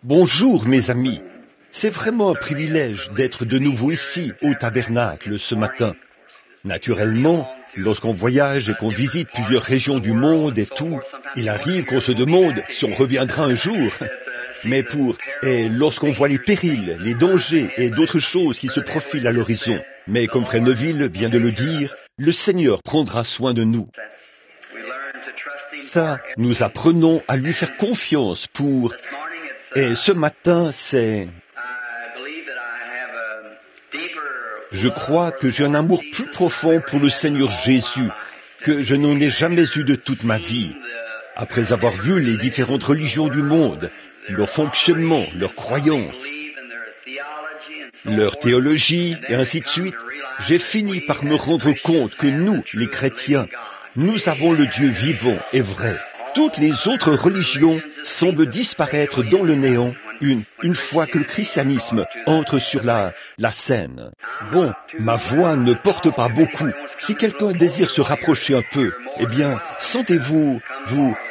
Bonjour mes amis, c'est vraiment un privilège d'être de nouveau ici au tabernacle ce matin. Naturellement, lorsqu'on voyage et qu'on visite plusieurs régions du monde et tout, il arrive qu'on se demande si on reviendra un jour. Mais lorsqu'on voit les périls, les dangers et d'autres choses qui se profilent à l'horizon. Mais comme Frère Neville vient de le dire, le Seigneur prendra soin de nous. Ça, nous apprenons à lui faire confiance pour... Et ce matin, je crois que j'ai un amour plus profond pour le Seigneur Jésus que je n'en ai jamais eu de toute ma vie. Après avoir vu les différentes religions du monde, leur fonctionnement, leurs croyances, leur théologie et ainsi de suite, j'ai fini par me rendre compte que nous, les chrétiens, nous avons le Dieu vivant et vrai. Toutes les autres religions semblent disparaître dans le néant une fois que le christianisme entre sur la scène. Bon, ma voix ne porte pas beaucoup. Si quelqu'un désire se rapprocher un peu, eh bien, sentez-vous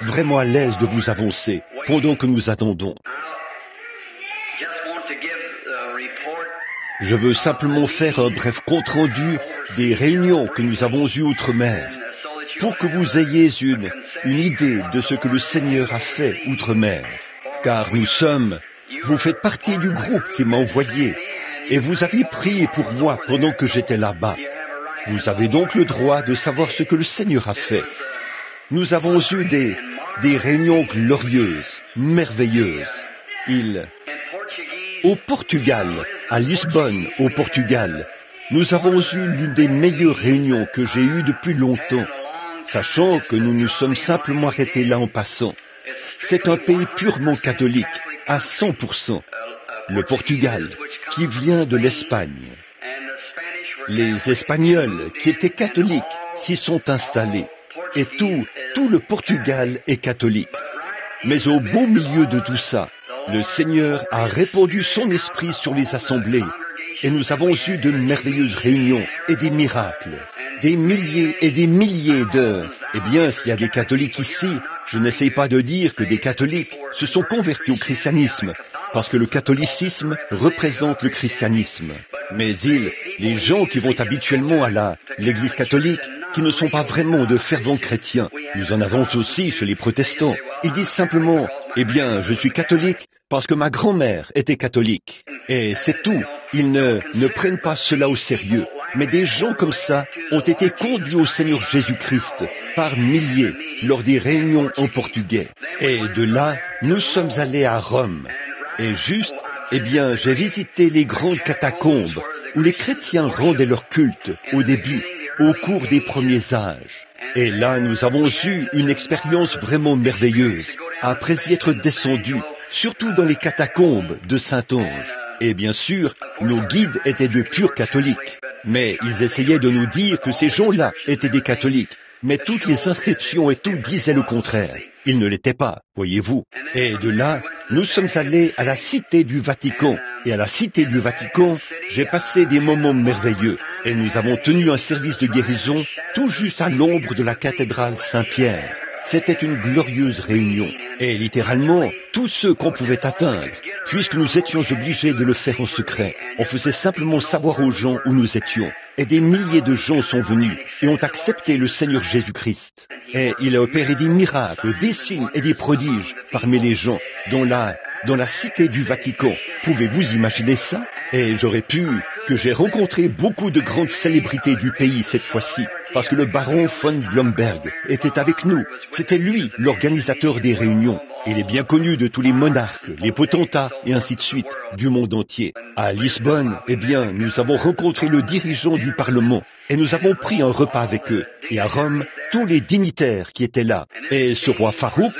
vraiment à l'aise de vous avancer pendant que nous attendons. Je veux simplement faire un bref compte-rendu des réunions que nous avons eues outre-mer, pour que vous ayez une idée de ce que le Seigneur a fait outre-mer. Car vous faites partie du groupe qui m'a envoyé, et vous avez prié pour moi pendant que j'étais là-bas. Vous avez donc le droit de savoir ce que le Seigneur a fait. Nous avons eu des réunions glorieuses, merveilleuses. Au Portugal, à Lisbonne, au Portugal, nous avons eu l'une des meilleures réunions que j'ai eues depuis longtemps, sachant que nous nous sommes simplement arrêtés là en passant. C'est un pays purement catholique, à 100%. Le Portugal, qui vient de l'Espagne. Les Espagnols, qui étaient catholiques, s'y sont installés. Et tout le Portugal est catholique. Mais au beau milieu de tout ça, le Seigneur a répandu son esprit sur les assemblées. Et nous avons eu de merveilleuses réunions et des miracles. Des milliers et des milliers d'heures. Eh bien, s'il y a des catholiques ici, je n'essaye pas de dire que des catholiques se sont convertis au christianisme, parce que le catholicisme représente le christianisme. Mais les gens qui vont habituellement à l'église catholique, qui ne sont pas vraiment de fervents chrétiens, nous en avons aussi chez les protestants. Ils disent simplement, eh bien, je suis catholique parce que ma grand-mère était catholique. Et c'est tout. Ils ne prennent pas cela au sérieux. Mais des gens comme ça ont été conduits au Seigneur Jésus-Christ par milliers lors des réunions en portugais. Et de là, nous sommes allés à Rome. Et j'ai visité les grandes catacombes où les chrétiens rendaient leur culte au début, au cours des premiers âges. Et là, nous avons eu une expérience vraiment merveilleuse après y être descendus, surtout dans les catacombes de Saint-Ange. Et bien sûr, nos guides étaient de purs catholiques. Mais ils essayaient de nous dire que ces gens-là étaient des catholiques. Mais toutes les inscriptions et tout disaient le contraire. Ils ne l'étaient pas, voyez-vous. Et de là, nous sommes allés à la Cité du Vatican. Et à la Cité du Vatican, j'ai passé des moments merveilleux. Et nous avons tenu un service de guérison tout juste à l'ombre de la cathédrale Saint-Pierre. C'était une glorieuse réunion. Et littéralement, tous ceux qu'on pouvait atteindre, puisque nous étions obligés de le faire en secret. On faisait simplement savoir aux gens où nous étions. Et des milliers de gens sont venus et ont accepté le Seigneur Jésus-Christ. Et il a opéré des miracles, des signes et des prodiges parmi les gens dans la Cité du Vatican. Pouvez-vous imaginer ça? Et j'ai rencontré beaucoup de grandes célébrités du pays cette fois-ci, parce que le baron von Blomberg était avec nous. C'était lui, l'organisateur des réunions. Il est bien connu de tous les monarques, les potentats et ainsi de suite, du monde entier. À Lisbonne, eh bien, nous avons rencontré le dirigeant du Parlement et nous avons pris un repas avec eux. Et à Rome, tous les dignitaires qui étaient là. Et ce roi Farouk,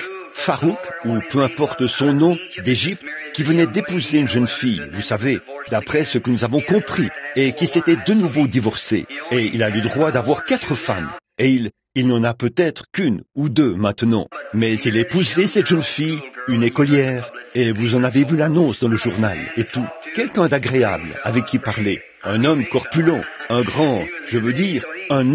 ou peu importe son nom, d'Égypte, qui venait d'épouser une jeune fille, vous savez, d'après ce que nous avons compris, et qui s'était de nouveau divorcé. Et il a le droit d'avoir 4 femmes. Et il n'en a peut-être qu'une ou 2 maintenant. Mais il a épousé cette jeune fille, une écolière, et vous en avez vu l'annonce dans le journal et tout. Quelqu'un d'agréable avec qui parler. Un homme corpulent, un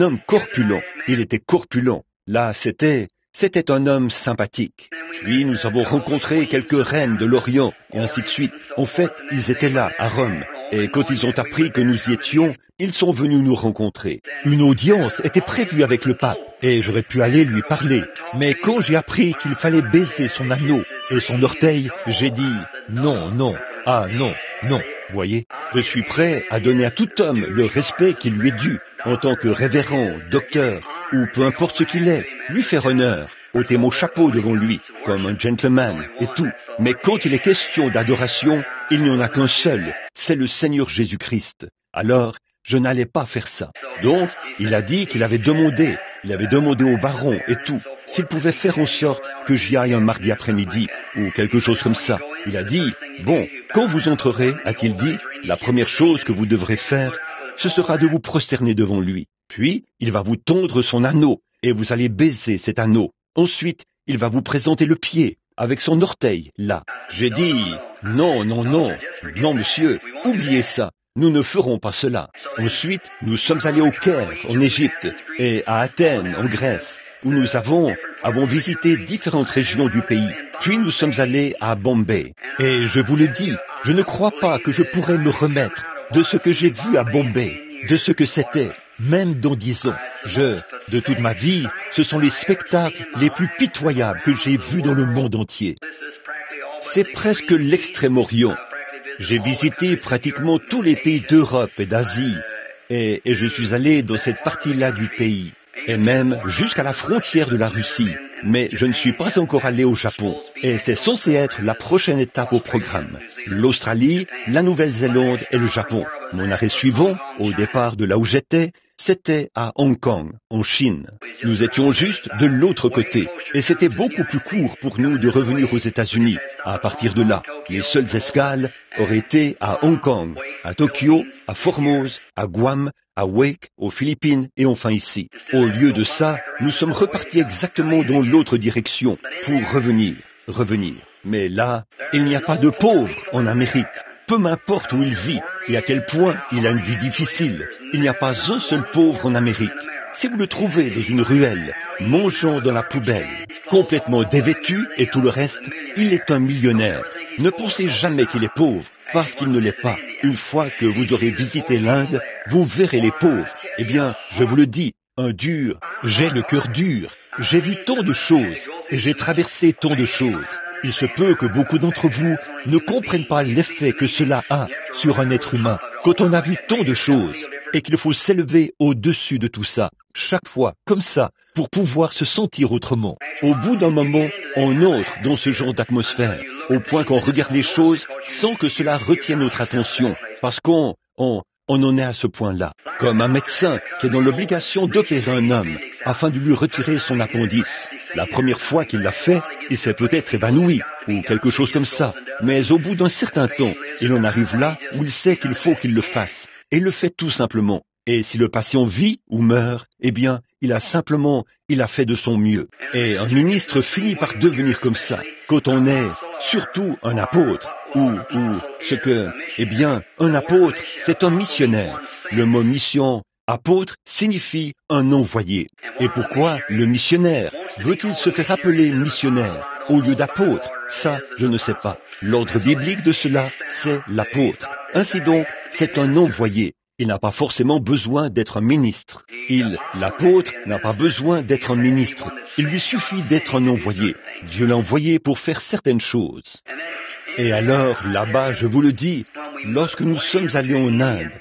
homme corpulent. Il était corpulent. Là, c'était C'était un homme sympathique. Puis nous avons rencontré quelques reines de l'Orient, et ainsi de suite. En fait, ils étaient là, à Rome. Et quand ils ont appris que nous y étions, ils sont venus nous rencontrer. Une audience était prévue avec le pape, et j'aurais pu aller lui parler. Mais quand j'ai appris qu'il fallait baiser son anneau et son orteil, j'ai dit « non, non, ah non, non ». Voyez, je suis prêt à donner à tout homme le respect qui lui est dû, en tant que révérend, docteur, ou peu importe ce qu'il est, lui faire honneur, ôter mon chapeau devant lui, comme un gentleman et tout. Mais quand il est question d'adoration, il n'y en a qu'un seul, c'est le Seigneur Jésus-Christ. Alors, je n'allais pas faire ça. Donc, il a dit qu'il avait demandé au baron et tout, s'il pouvait faire en sorte que j'y aille un mardi après-midi, ou quelque chose comme ça. Il a dit, bon, quand vous entrerez, a-t-il dit, la première chose que vous devrez faire, ce sera de vous prosterner devant lui. Puis, il va vous tondre son anneau, et vous allez baiser cet anneau. Ensuite, il va vous présenter le pied, avec son orteil, là. J'ai dit, non, non, non, non, monsieur, oubliez ça. Nous ne ferons pas cela. Ensuite, nous sommes allés au Caire, en Égypte, et à Athènes, en Grèce, où nous avons visité différentes régions du pays. Puis nous sommes allés à Bombay. Et je vous le dis, je ne crois pas que je pourrais me remettre de ce que j'ai vu à Bombay, de ce que c'était, même dans 10 ans. De toute ma vie, ce sont les spectacles les plus pitoyables que j'ai vus dans le monde entier. C'est presque l'Extrême-Orient. J'ai visité pratiquement tous les pays d'Europe et d'Asie, et je suis allé dans cette partie-là du pays, et même jusqu'à la frontière de la Russie. Mais je ne suis pas encore allé au Japon, et c'est censé être la prochaine étape au programme. L'Australie, la Nouvelle-Zélande et le Japon. Mon arrêt suivant, au départ de là où j'étais, c'était à Hong Kong, en Chine. Nous étions juste de l'autre côté, et c'était beaucoup plus court pour nous de revenir aux États-Unis. À partir de là, les seules escales auraient été à Hong Kong, à Tokyo, à Formose, à Guam, à Wake, aux Philippines et enfin ici. Au lieu de ça, nous sommes repartis exactement dans l'autre direction pour revenir. Mais là, il n'y a pas de pauvres en Amérique. Peu m'importe où il vit et à quel point il a une vie difficile, il n'y a pas un seul pauvre en Amérique. Si vous le trouvez dans une ruelle, mangeant dans la poubelle, complètement dévêtu et tout le reste, il est un millionnaire. Ne pensez jamais qu'il est pauvre, parce qu'il ne l'est pas. Une fois que vous aurez visité l'Inde, vous verrez les pauvres. Eh bien, je vous le dis, un dur, j'ai le cœur dur. J'ai vu tant de choses et j'ai traversé tant de choses. Il se peut que beaucoup d'entre vous ne comprennent pas l'effet que cela a sur un être humain. Quand on a vu tant de choses et qu'il faut s'élever au-dessus de tout ça, chaque fois, comme ça, pour pouvoir se sentir autrement. Au bout d'un moment, on entre dans ce genre d'atmosphère, au point qu'on regarde les choses sans que cela retienne notre attention, parce qu'on en est à ce point-là. Comme un médecin qui est dans l'obligation d'opérer un homme afin de lui retirer son appendice. La première fois qu'il l'a fait, il s'est peut-être évanoui ou quelque chose comme ça. Mais au bout d'un certain temps, il en arrive là où il sait qu'il faut qu'il le fasse. Et il le fait tout simplement. Et si le patient vit ou meurt, eh bien, il a fait de son mieux. Et un ministre finit par devenir comme ça. Quand on est surtout un apôtre, un apôtre, c'est un missionnaire. Le mot mission, apôtre, signifie un envoyé. Et pourquoi le missionnaire veut-il se faire appeler missionnaire au lieu d'apôtre? Ça, je ne sais pas. L'ordre biblique de cela, c'est l'apôtre. Ainsi donc, c'est un envoyé. Il n'a pas forcément besoin d'être un ministre. L'apôtre, n'a pas besoin d'être un ministre. Il lui suffit d'être un envoyé. Dieu l'a envoyé pour faire certaines choses. Et alors, là-bas, je vous le dis, lorsque nous sommes allés en Inde,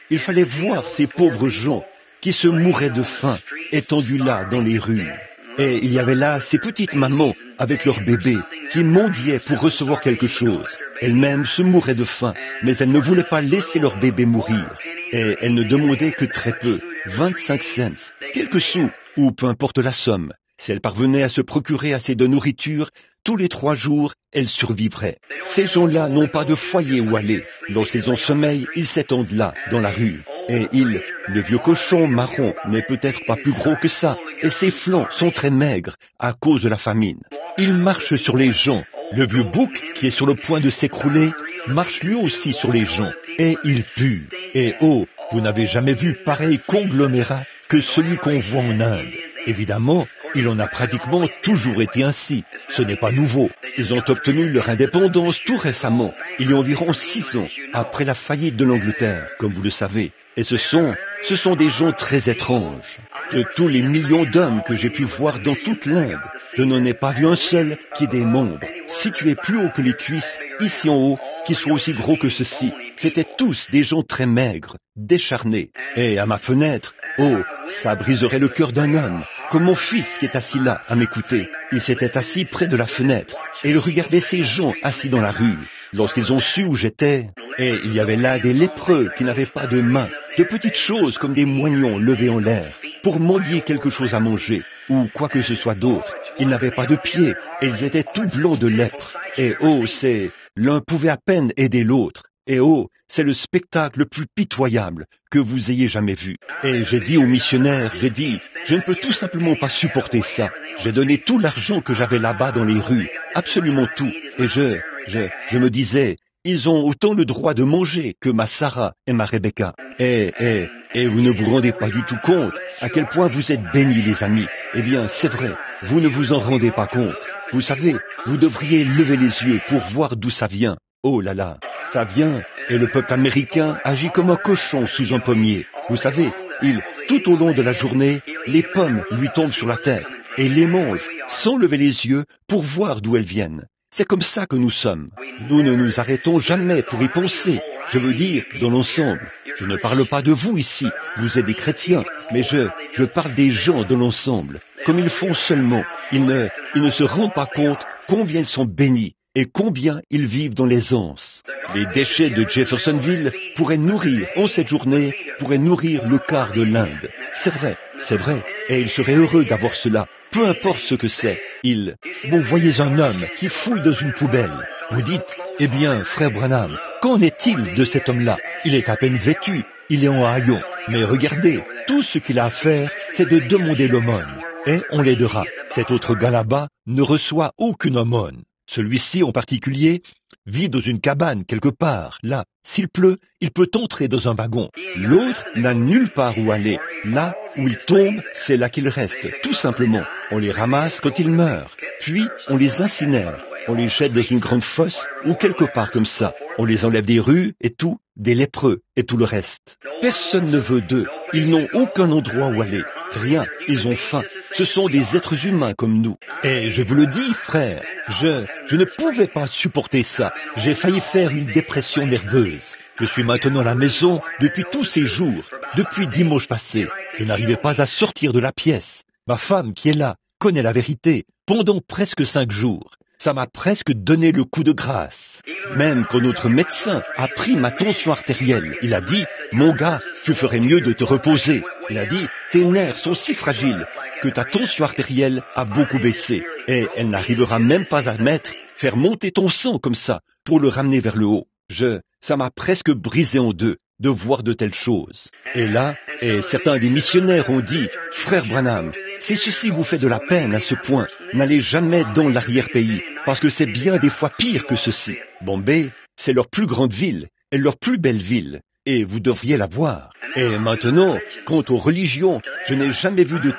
il fallait voir ces pauvres gens qui se mouraient de faim, étendus là dans les rues. Et il y avait là ces petites mamans avec leurs bébés qui mendiaient pour recevoir quelque chose. Elles-mêmes se mouraient de faim, mais elles ne voulaient pas laisser leur bébé mourir. Et elles ne demandaient que très peu, 25 cents, quelques sous, ou peu importe la somme. Si elles parvenaient à se procurer assez de nourriture, tous les 3 jours, elles survivraient. Ces gens-là n'ont pas de foyer où aller. Lorsqu'ils ont sommeil, ils s'étendent là, dans la rue. Et le vieux cochon marron n'est peut-être pas plus gros que ça, et ses flancs sont très maigres à cause de la famine. Il marche sur les gens. Le vieux bouc, qui est sur le point de s'écrouler, marche lui aussi sur les gens, et il pue. Et oh, vous n'avez jamais vu pareil conglomérat que celui qu'on voit en Inde. Évidemment, Il en a pratiquement toujours été ainsi. Ce n'est pas nouveau. Ils ont obtenu leur indépendance tout récemment, il y a environ 6 ans, après la faillite de l'Angleterre, comme vous le savez. Et ce sont des gens très étranges. De tous les millions d'hommes que j'ai pu voir dans toute l'Inde, je n'en ai pas vu un seul qui ait des membres situés plus haut que les cuisses, ici en haut, qui soient aussi gros que ceci. C'étaient tous des gens très maigres, décharnés. Et à ma fenêtre, oh, ça briserait le cœur d'un homme, comme mon fils qui est assis là à m'écouter. Il s'était assis près de la fenêtre et il regardait ces gens assis dans la rue. Lorsqu'ils ont su où j'étais, et il y avait là des lépreux qui n'avaient pas de mains, de petites choses comme des moignons levés en l'air, pour mendier quelque chose à manger, ou quoi que ce soit d'autre. Ils n'avaient pas de pieds, et ils étaient tout blancs de lèpre. Et oh, l'un pouvait à peine aider l'autre. Et oh, c'est le spectacle le plus pitoyable que vous ayez jamais vu. Et j'ai dit aux missionnaires, je ne peux tout simplement pas supporter ça. J'ai donné tout l'argent que j'avais là-bas dans les rues, absolument tout. Et je me disais, ils ont autant le droit de manger que ma Sarah et ma Rebecca. Et vous ne vous rendez pas du tout compte à quel point vous êtes bénis, les amis. Eh bien, c'est vrai, vous ne vous en rendez pas compte. Vous savez, vous devriez lever les yeux pour voir d'où ça vient. Oh là là, ça vient, et le peuple américain agit comme un cochon sous un pommier. Vous savez, tout au long de la journée, les pommes lui tombent sur la tête, et il les mange, sans lever les yeux pour voir d'où elles viennent. C'est comme ça que nous sommes. Nous ne nous arrêtons jamais pour y penser. Je veux dire, dans l'ensemble. Je ne parle pas de vous ici, vous êtes des chrétiens, mais je parle des gens dans l'ensemble. Comme ils font seulement, ils ne se rendent pas compte combien ils sont bénis et combien ils vivent dans l'aisance. Les déchets de Jeffersonville pourraient nourrir, en cette journée, pourraient nourrir le quart de l'Inde. C'est vrai, et ils seraient heureux d'avoir cela, peu importe ce que c'est. Vous voyez un homme qui fouille dans une poubelle. Vous dites, eh bien, frère Branham, qu'en est-il de cet homme-là? Il est à peine vêtu, il est en haillons. Mais regardez, tout ce qu'il a à faire, c'est de demander l'aumône. Et on l'aidera. Cet autre gars là-bas ne reçoit aucune aumône. Celui-ci en particulier vit dans une cabane quelque part. Là, s'il pleut, il peut entrer dans un wagon. L'autre n'a nulle part où aller. Là où il tombe, c'est là qu'il reste, tout simplement. On les ramasse quand ils meurent, puis on les incinère. On les jette dans une grande fosse ou quelque part comme ça. On les enlève des rues et tout, des lépreux et tout le reste. Personne ne veut d'eux. Ils n'ont aucun endroit où aller. Rien. Ils ont faim. Ce sont des êtres humains comme nous. Et je vous le dis, frère, je ne pouvais pas supporter ça. J'ai failli faire une dépression nerveuse. Je suis maintenant à la maison depuis tous ces jours, depuis dimanche passé. Je n'arrivais pas à sortir de la pièce. Ma femme, qui est là, connaît la vérité. Pendant presque 5 jours. Ça m'a presque donné le coup de grâce. Même quand notre médecin a pris ma tension artérielle, il a dit, mon gars, tu ferais mieux de te reposer. Il a dit, tes nerfs sont si fragiles que ta tension artérielle a beaucoup baissé et elle n'arrivera même pas à faire monter ton sang comme ça pour le ramener vers le haut. Ça m'a presque brisé en deux de voir de telles choses. Et là, certains des missionnaires ont dit, frère Branham, si ceci vous fait de la peine à ce point, n'allez jamais dans l'arrière-pays, parce que c'est bien des fois pire que ceci. Bombay, c'est leur plus grande ville et leur plus belle ville, et vous devriez la voir. Et maintenant, quant aux religions, je n'ai jamais vu de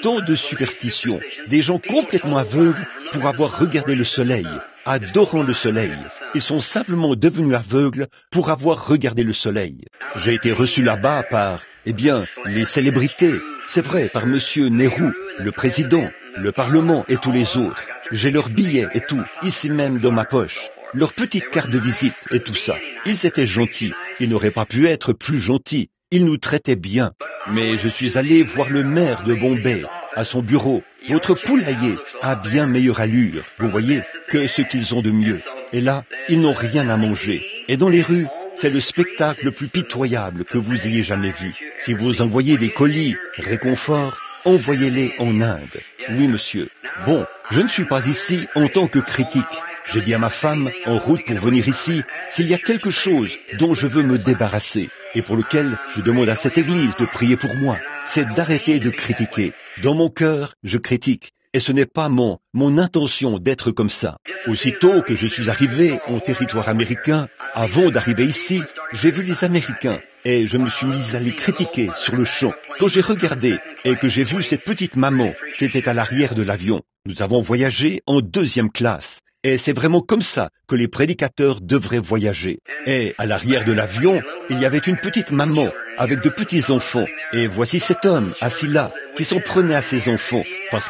tant de superstitions, des gens complètement aveugles pour avoir regardé le soleil, adorant le soleil. Ils sont simplement devenus aveugles pour avoir regardé le soleil. J'ai été reçu là-bas par, les célébrités. C'est vrai, par Monsieur Nehru, le président, le Parlement et tous les autres. J'ai leurs billets et tout, ici même dans ma poche. Leur petite carte de visite et tout ça. Ils étaient gentils. Ils n'auraient pas pu être plus gentils. Ils nous traitaient bien. Mais je suis allé voir le maire de Bombay, à son bureau. Votre poulailler a bien meilleure allure, vous voyez, que ce qu'ils ont de mieux. Et là, ils n'ont rien à manger. Et dans les rues, c'est le spectacle le plus pitoyable que vous ayez jamais vu. Si vous envoyez des colis réconfort, envoyez-les en Inde. Oui, monsieur. Bon, je ne suis pas ici en tant que critique. J'ai dit à ma femme, en route pour venir ici, s'il y a quelque chose dont je veux me débarrasser, et pour lequel je demande à cette église de prier pour moi, c'est d'arrêter de critiquer. Dans mon cœur, je critique. Et ce n'est pas mon intention d'être comme ça. Aussitôt que je suis arrivé en territoire américain, avant d'arriver ici, j'ai vu les Américains et je me suis mis à les critiquer sur le champ. Quand j'ai regardé et que j'ai vu cette petite maman qui était à l'arrière de l'avion. Nous avons voyagé en 2e classe. Et c'est vraiment comme ça que les prédicateurs devraient voyager. Et à l'arrière de l'avion, il y avait une petite maman avec de petits enfants. Et voici cet homme assis là, qui s'en prenait à ses enfants. Parce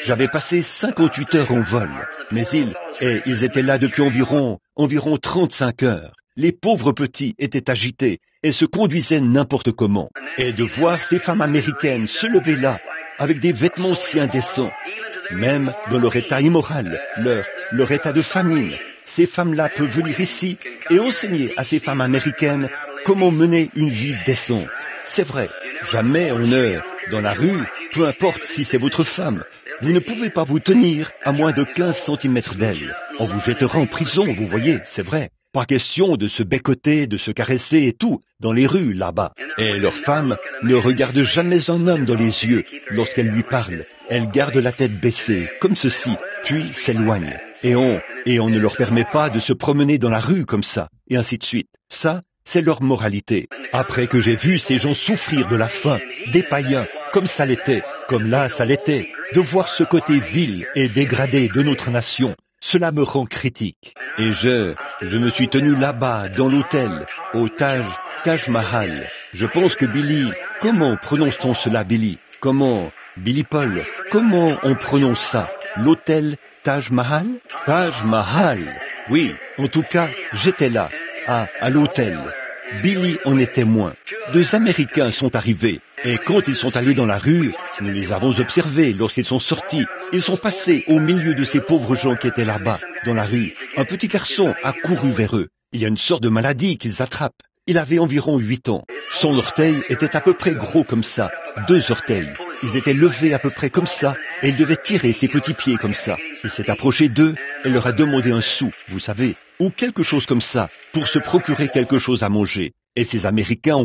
j'avais passé 58 heures en vol. Mais ils étaient là depuis environ 35 heures. Les pauvres petits étaient agités et se conduisaient n'importe comment. Et de voir ces femmes américaines se lever là, avec des vêtements si indécents, même dans leur état immoral, leur état de famine, ces femmes-là peuvent venir ici et enseigner à ces femmes américaines comment mener une vie décente. C'est vrai, jamais dans la rue, peu importe si c'est votre femme, vous ne pouvez pas vous tenir à moins de 15 centimètres d'elle. On vous jettera en prison, vous voyez, c'est vrai. Pas question de se becqueter, de se caresser et tout, dans les rues là-bas. Et leurs femmes ne regardent jamais un homme dans les yeux lorsqu'elles lui parlent. Elles gardent la tête baissée, comme ceci, puis s'éloignent. Et on ne leur permet pas de se promener dans la rue comme ça, et ainsi de suite. Ça, c'est leur moralité. Après que j'ai vu ces gens souffrir de la faim, des païens, comme ça l'était, de voir ce côté vil et dégradé de notre nation, cela me rend critique. Et je me suis tenu là-bas, dans l'hôtel, au Taj Mahal. Je pense que Billy, comment prononce-t-on cela, Billy? Billy Paul, comment on prononce ça? L'hôtel Taj Mahal? Taj Mahal. Oui, en tout cas, j'étais là, à l'hôtel. Billy en est témoin. 2 Américains sont arrivés. Et quand ils sont allés dans la rue, nous les avons observés lorsqu'ils sont sortis. Ils sont passés au milieu de ces pauvres gens qui étaient là-bas, dans la rue. Un petit garçon a couru vers eux. Il y a une sorte de maladie qu'ils attrapent. Il avait environ 8 ans. Son orteil était à peu près gros comme ça. 2 orteils. Ils étaient levés à peu près comme ça, et il devait tirer ses petits pieds comme ça. Il s'est approché d'eux et leur a demandé un sou, vous savez, ou quelque chose comme ça, pour se procurer quelque chose à manger. Et ces Américains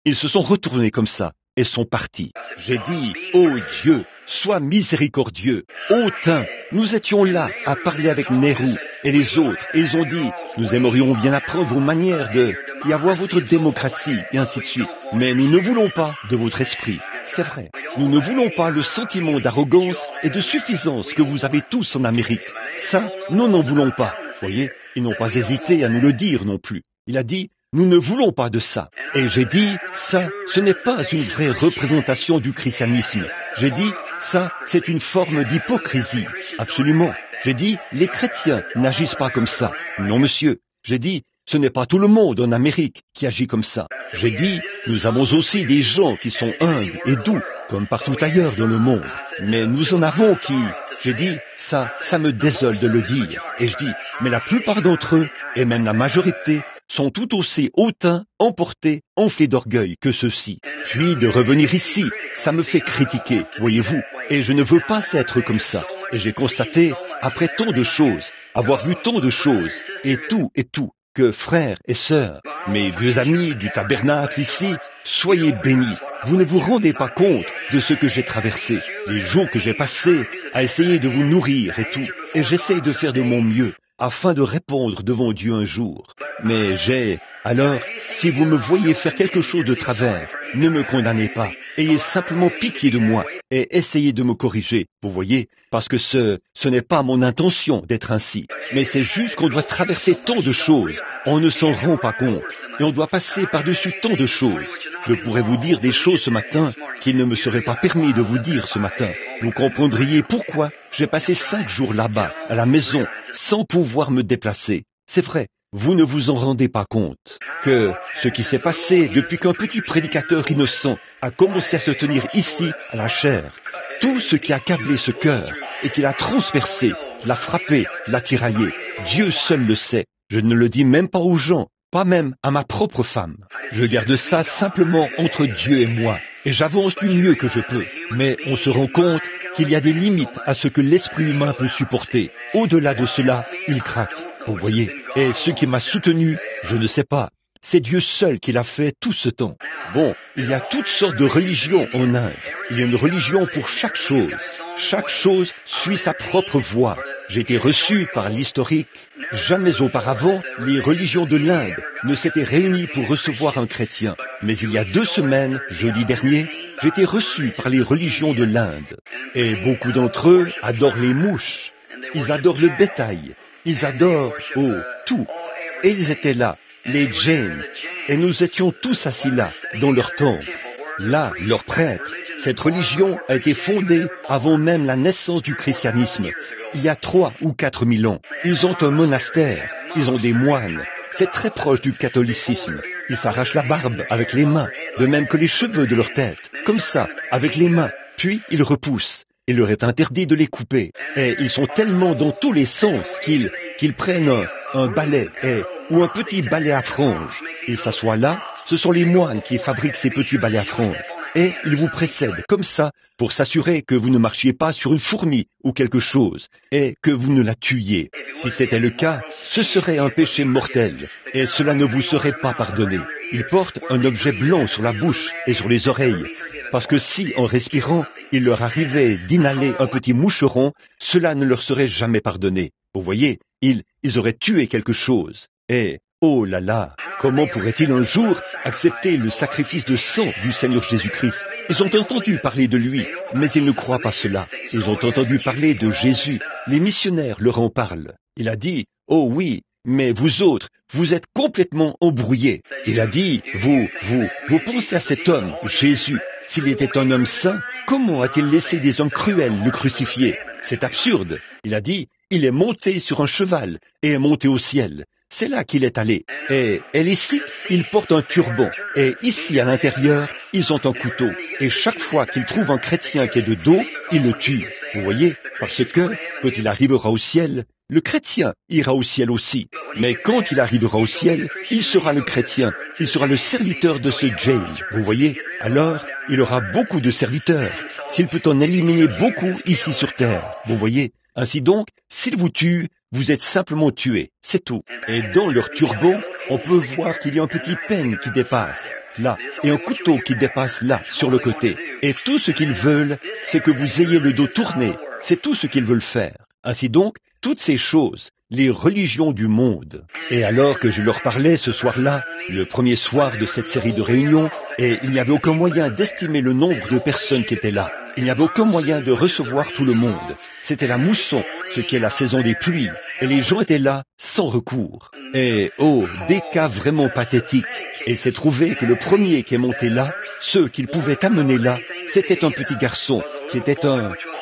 ils se sont retournés comme ça, et sont partis. J'ai dit, oh Dieu, sois miséricordieux, hautain. Nous étions là, à parler avec Nehru et les autres, et ils ont dit, nous aimerions bien apprendre vos manières et avoir votre démocratie, et ainsi de suite. Mais nous ne voulons pas de votre esprit. C'est vrai. Nous ne voulons pas le sentiment d'arrogance et de suffisance que vous avez tous en Amérique. Ça, nous n'en voulons pas. Voyez, ils n'ont pas hésité à nous le dire non plus. Il a dit, nous ne voulons pas de ça. Et j'ai dit, ça, ce n'est pas une vraie représentation du christianisme. J'ai dit, ça, c'est une forme d'hypocrisie. Absolument. J'ai dit, les chrétiens n'agissent pas comme ça. Non, monsieur. J'ai dit, ce n'est pas tout le monde en Amérique qui agit comme ça. J'ai dit, nous avons aussi des gens qui sont humbles et doux, comme partout ailleurs dans le monde. Mais nous en avons qui... J'ai dit, ça me désole de le dire. Et je dis, mais la plupart d'entre eux, et même la majorité, sont tout aussi hautains, emportés, enflés d'orgueil que ceux-ci. Puis de revenir ici, ça me fait critiquer, voyez-vous. Et je ne veux pas être comme ça. Et j'ai constaté, après tant de choses, avoir vu tant de choses, et tout, que frères et sœurs, mes vieux amis du tabernacle ici, soyez bénis. Vous ne vous rendez pas compte de ce que j'ai traversé, les jours que j'ai passés à essayer de vous nourrir et tout. Et j'essaie de faire de mon mieux, afin de répondre devant Dieu un jour. Mais alors, si vous me voyez faire quelque chose de travers, ne me condamnez pas. Ayez simplement pitié de moi et essayez de me corriger, vous voyez, parce que ce n'est pas mon intention d'être ainsi. Mais c'est juste qu'on doit traverser tant de choses, on ne s'en rend pas compte, et on doit passer par-dessus tant de choses. Je pourrais vous dire des choses ce matin qu'il ne me serait pas permis de vous dire ce matin. Vous comprendriez pourquoi j'ai passé 5 jours là-bas, à la maison, sans pouvoir me déplacer. C'est vrai. Vous ne vous en rendez pas compte que ce qui s'est passé depuis qu'un petit prédicateur innocent a commencé à se tenir ici, à la chaire, tout ce qui a accablé ce cœur et qui l'a transpercé, l'a frappé, l'a tiraillé, Dieu seul le sait. Je ne le dis même pas aux gens, pas même à ma propre femme. Je garde ça simplement entre Dieu et moi, et j'avance du mieux que je peux. Mais on se rend compte qu'il y a des limites à ce que l'esprit humain peut supporter. Au-delà de cela, il craque. Vous voyez, et ce qui m'a soutenu, je ne sais pas. C'est Dieu seul qui l'a fait tout ce temps. Bon, il y a toutes sortes de religions en Inde. Il y a une religion pour chaque chose. Chaque chose suit sa propre voie. J'ai été reçu par l'historique Jamais auparavant, les religions de l'Inde ne s'étaient réunies pour recevoir un chrétien. Mais il y a 2 semaines, jeudi dernier, j'ai été reçu par les religions de l'Inde. Et beaucoup d'entre eux adorent les mouches. Ils adorent le bétail. Ils adorent, tout. Et ils étaient là, les Jains. Et nous étions tous assis là, dans leur temple. Là, leurs prêtres. Cette religion a été fondée avant même la naissance du christianisme, il y a 3 ou 4 000 ans. Ils ont un monastère, ils ont des moines. C'est très proche du catholicisme. Ils s'arrachent la barbe avec les mains, de même que les cheveux de leur tête, comme ça, avec les mains. Puis ils repoussent. Il leur est interdit de les couper. Et ils sont tellement dans tous les sens qu'ils prennent un balai ou un petit balai à franges. Ils s'assoient là, ce sont les moines qui fabriquent ces petits balais à franges. Et ils vous précèdent comme ça pour s'assurer que vous ne marchiez pas sur une fourmi ou quelque chose et que vous ne la tuiez. Si c'était le cas, ce serait un péché mortel et cela ne vous serait pas pardonné. Ils portent un objet blanc sur la bouche et sur les oreilles parce que si, en respirant, il leur arrivait d'inhaler un petit moucheron, cela ne leur serait jamais pardonné. Vous voyez, ils auraient tué quelque chose. Et oh là là, comment pourraient-ils un jour accepter le sacrifice de sang du Seigneur Jésus-Christ? Ils ont entendu parler de lui, mais ils ne croient pas cela. Ils ont entendu parler de Jésus. Les missionnaires leur en parlent. Il a dit, oh oui, mais vous autres, vous êtes complètement embrouillés. Il a dit, vous pensez à cet homme, Jésus. S'il était un homme saint, comment a-t-il laissé des hommes cruels le crucifier? C'est absurde. Il a dit, il est monté sur un cheval et est monté au ciel. C'est là qu'il est allé. Et les Sikhs, ils portent un turban. Et ici, à l'intérieur, ils ont un couteau. Et chaque fois qu'ils trouvent un chrétien qui est de dos, ils le tuent. Vous voyez? Parce que, quand il arrivera au ciel, le chrétien ira au ciel aussi. Mais quand il arrivera au ciel, il sera le chrétien. Il sera le serviteur de ce Jain. Vous voyez? Alors, il aura beaucoup de serviteurs. S'il peut en éliminer beaucoup ici sur terre. Vous voyez? Ainsi donc, s'il vous tue, vous êtes simplement tué, c'est tout. Et dans leur turban, on peut voir qu'il y a un petit peigne qui dépasse, là, et un couteau qui dépasse là, sur le côté. Et tout ce qu'ils veulent, c'est que vous ayez le dos tourné. C'est tout ce qu'ils veulent faire. Ainsi donc, toutes ces choses, les religions du monde. Et alors que je leur parlais ce soir-là, le premier soir de cette série de réunions, et il n'y avait aucun moyen d'estimer le nombre de personnes qui étaient là. Il n'y avait aucun moyen de recevoir tout le monde. C'était la mousson, ce qui est la saison des pluies, et les gens étaient là sans recours. Et des cas vraiment pathétiques. Et il s'est trouvé que le premier qui est monté là, ceux qu'il pouvait amener là, c'était un petit garçon, qui était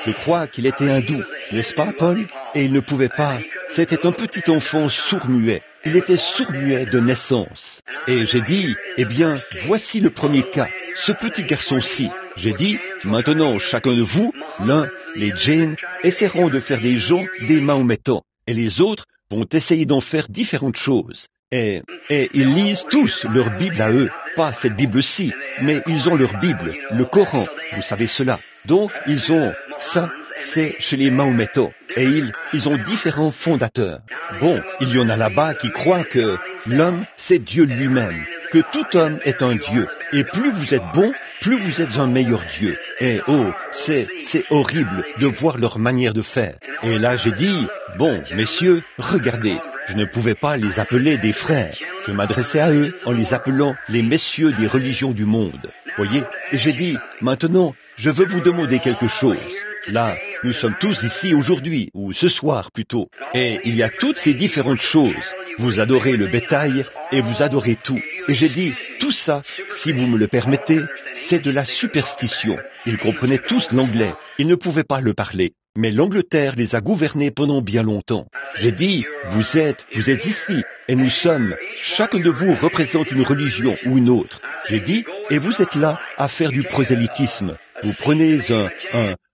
je crois qu'il était hindou, n'est-ce pas, Paul? Et il ne pouvait pas, c'était un petit enfant sourd-muet. Il était sourd-muet de naissance. Et j'ai dit, eh bien, voici le premier cas, ce petit garçon-ci. J'ai dit, maintenant, chacun de vous, l'un, les Jains, essaieront de faire des gens des mahométans, et les autres vont essayer d'en faire différentes choses. Et ils lisent tous leur Bible à eux, pas cette Bible-ci, mais ils ont leur Bible, le Coran, vous savez cela. Donc, ils ont, ça, c'est chez les mahométans, et ils ont différents fondateurs. Bon, il y en a là-bas qui croient que l'homme, c'est Dieu lui-même, que tout homme est un Dieu, et plus vous êtes bon, plus vous êtes un meilleur Dieu. Et c'est horrible de voir leur manière de faire. Et là j'ai dit, bon, messieurs, regardez, je ne pouvais pas les appeler des frères. Je m'adressais à eux en les appelant les messieurs des religions du monde. Voyez? Et j'ai dit, maintenant, je veux vous demander quelque chose. Là, nous sommes tous ici aujourd'hui, ou ce soir plutôt. Et il y a toutes ces différentes choses. Vous adorez le bétail et vous adorez tout. Et j'ai dit, tout ça, si vous me le permettez, c'est de la superstition. Ils comprenaient tous l'anglais. Ils ne pouvaient pas le parler. Mais l'Angleterre les a gouvernés pendant bien longtemps. J'ai dit, vous êtes ici, et nous sommes, chacun de vous représente une religion ou une autre. J'ai dit, et vous êtes là à faire du prosélytisme. Vous prenez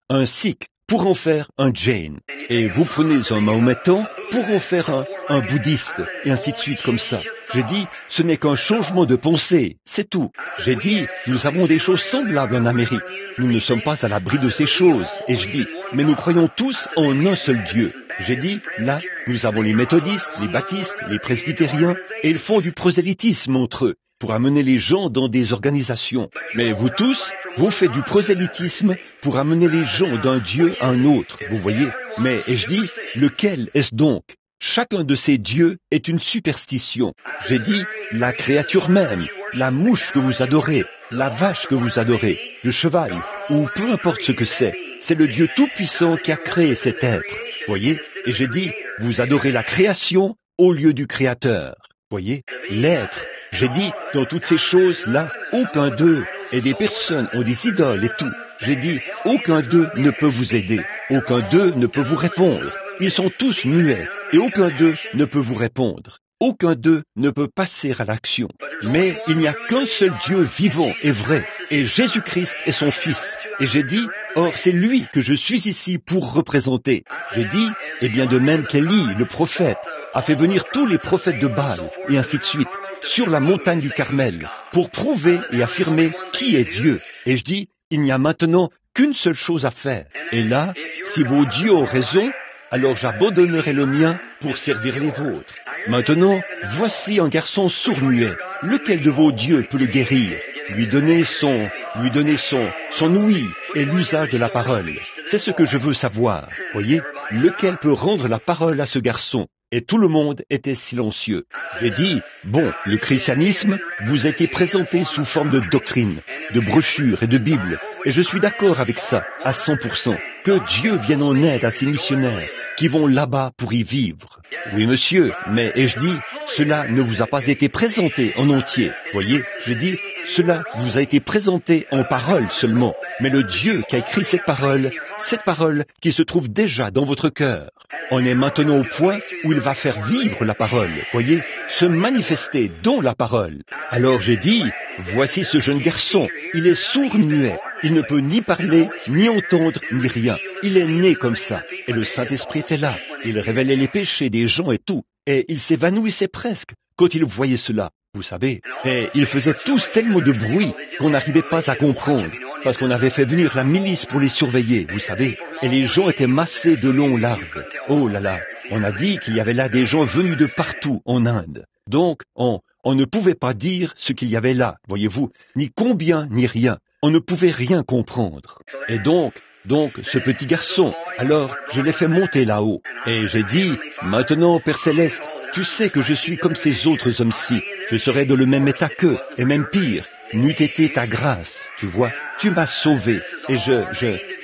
un Sikh pour en faire un Jain. Et vous prenez un Mahométan pour en faire un bouddhiste, et ainsi de suite comme ça. J'ai dit, ce n'est qu'un changement de pensée, c'est tout. J'ai dit, nous avons des choses semblables en Amérique. Nous ne sommes pas à l'abri de ces choses. Et je dis, mais nous croyons tous en un seul Dieu. J'ai dit, là, nous avons les méthodistes, les baptistes, les presbytériens, et ils font du prosélytisme entre eux, pour amener les gens dans des organisations. Mais vous tous, vous faites du prosélytisme pour amener les gens d'un Dieu à un autre, vous voyez. Mais, et je dis, lequel est-ce donc? chacun de ces dieux est une superstition. J'ai dit, la créature même, la mouche que vous adorez, la vache que vous adorez, le cheval, ou peu importe ce que c'est le Dieu Tout-Puissant qui a créé cet être. Voyez? Et j'ai dit, vous adorez la création au lieu du Créateur. Voyez? L'être. J'ai dit, dans toutes ces choses-là, aucun d'eux, et des personnes ont des idoles et tout. J'ai dit, aucun d'eux ne peut vous aider. Aucun d'eux ne peut vous répondre. Ils sont tous muets, et aucun d'eux ne peut vous répondre. Aucun d'eux ne peut passer à l'action. Mais il n'y a qu'un seul Dieu vivant et vrai, et Jésus-Christ est son Fils. Et j'ai dit, or c'est lui que je suis ici pour représenter. J'ai dit, et bien de même qu'Élie, le prophète, a fait venir tous les prophètes de Baal, et ainsi de suite, sur la montagne du Carmel, pour prouver et affirmer qui est Dieu. Et je dis, il n'y a maintenant qu'une seule chose à faire. Et là, si vos dieux ont raison, alors j'abandonnerai le mien pour servir les vôtres. Maintenant, voici un garçon sourd-muet. Lequel de vos dieux peut le guérir? Lui donner son ouïe et l'usage de la parole. C'est ce que je veux savoir. Voyez, lequel peut rendre la parole à ce garçon? Et tout le monde était silencieux. J'ai dit, bon, le christianisme vous a été présenté sous forme de doctrine, de brochures et de Bible, et je suis d'accord avec ça, à 100%. Que Dieu vienne en aide à ces missionnaires qui vont là-bas pour y vivre. Oui, monsieur, mais, et je dis, cela ne vous a pas été présenté en entier. Voyez, je dis, cela vous a été présenté en parole seulement. Mais le Dieu qui a écrit cette parole qui se trouve déjà dans votre cœur, on est maintenant au point où il va faire vivre la parole, voyez, se manifester dans la parole. Alors j'ai dit, voici ce jeune garçon, il est sourd-muet, il ne peut ni parler, ni entendre, ni rien. Il est né comme ça, et le Saint-Esprit était là, il révélait les péchés des gens et tout, et il s'évanouissait presque quand il voyait cela, vous savez. Et ils faisaient tous tellement de bruit qu'on n'arrivait pas à comprendre, parce qu'on avait fait venir la milice pour les surveiller, vous savez, et les gens étaient massés de long en large. Oh là là, on a dit qu'il y avait là des gens venus de partout en Inde. Donc, on ne pouvait pas dire ce qu'il y avait là, voyez-vous, ni combien, ni rien. On ne pouvait rien comprendre. Et donc, ce petit garçon, alors je l'ai fait monter là-haut. Et j'ai dit, maintenant, Père Céleste, tu sais que je suis comme ces autres hommes-ci. Je serai dans le même état qu'eux, et même pire. N'eût été ta grâce, tu vois. Tu m'as sauvé. Et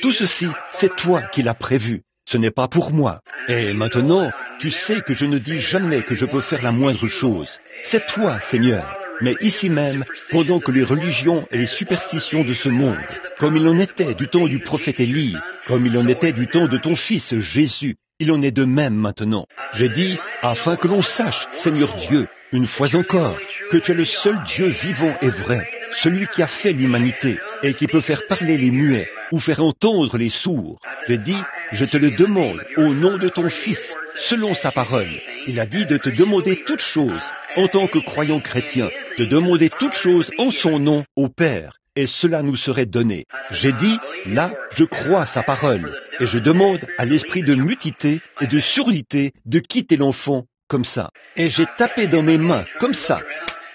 tout ceci, c'est toi qui l'as prévu. Ce n'est pas pour moi. Et maintenant, tu sais que je ne dis jamais que je peux faire la moindre chose. C'est toi, Seigneur. Mais ici même, pendant que les religions et les superstitions de ce monde, comme il en était du temps du prophète Élie, comme il en était du temps de ton fils Jésus, il en est de même maintenant. J'ai dit, afin que l'on sache, Seigneur Dieu, une fois encore, que tu es le seul Dieu vivant et vrai, celui qui a fait l'humanité et qui peut faire parler les muets ou faire entendre les sourds. J'ai dit, je te le demande au nom de ton Fils, selon sa parole. Il a dit de te demander toutes choses en tant que croyant chrétien, de demander toutes choses en son nom au Père, et cela nous serait donné. J'ai dit, là, je crois sa parole, et je demande à l'esprit de mutité et de surdité de quitter l'enfant comme ça. Et j'ai tapé dans mes mains comme ça.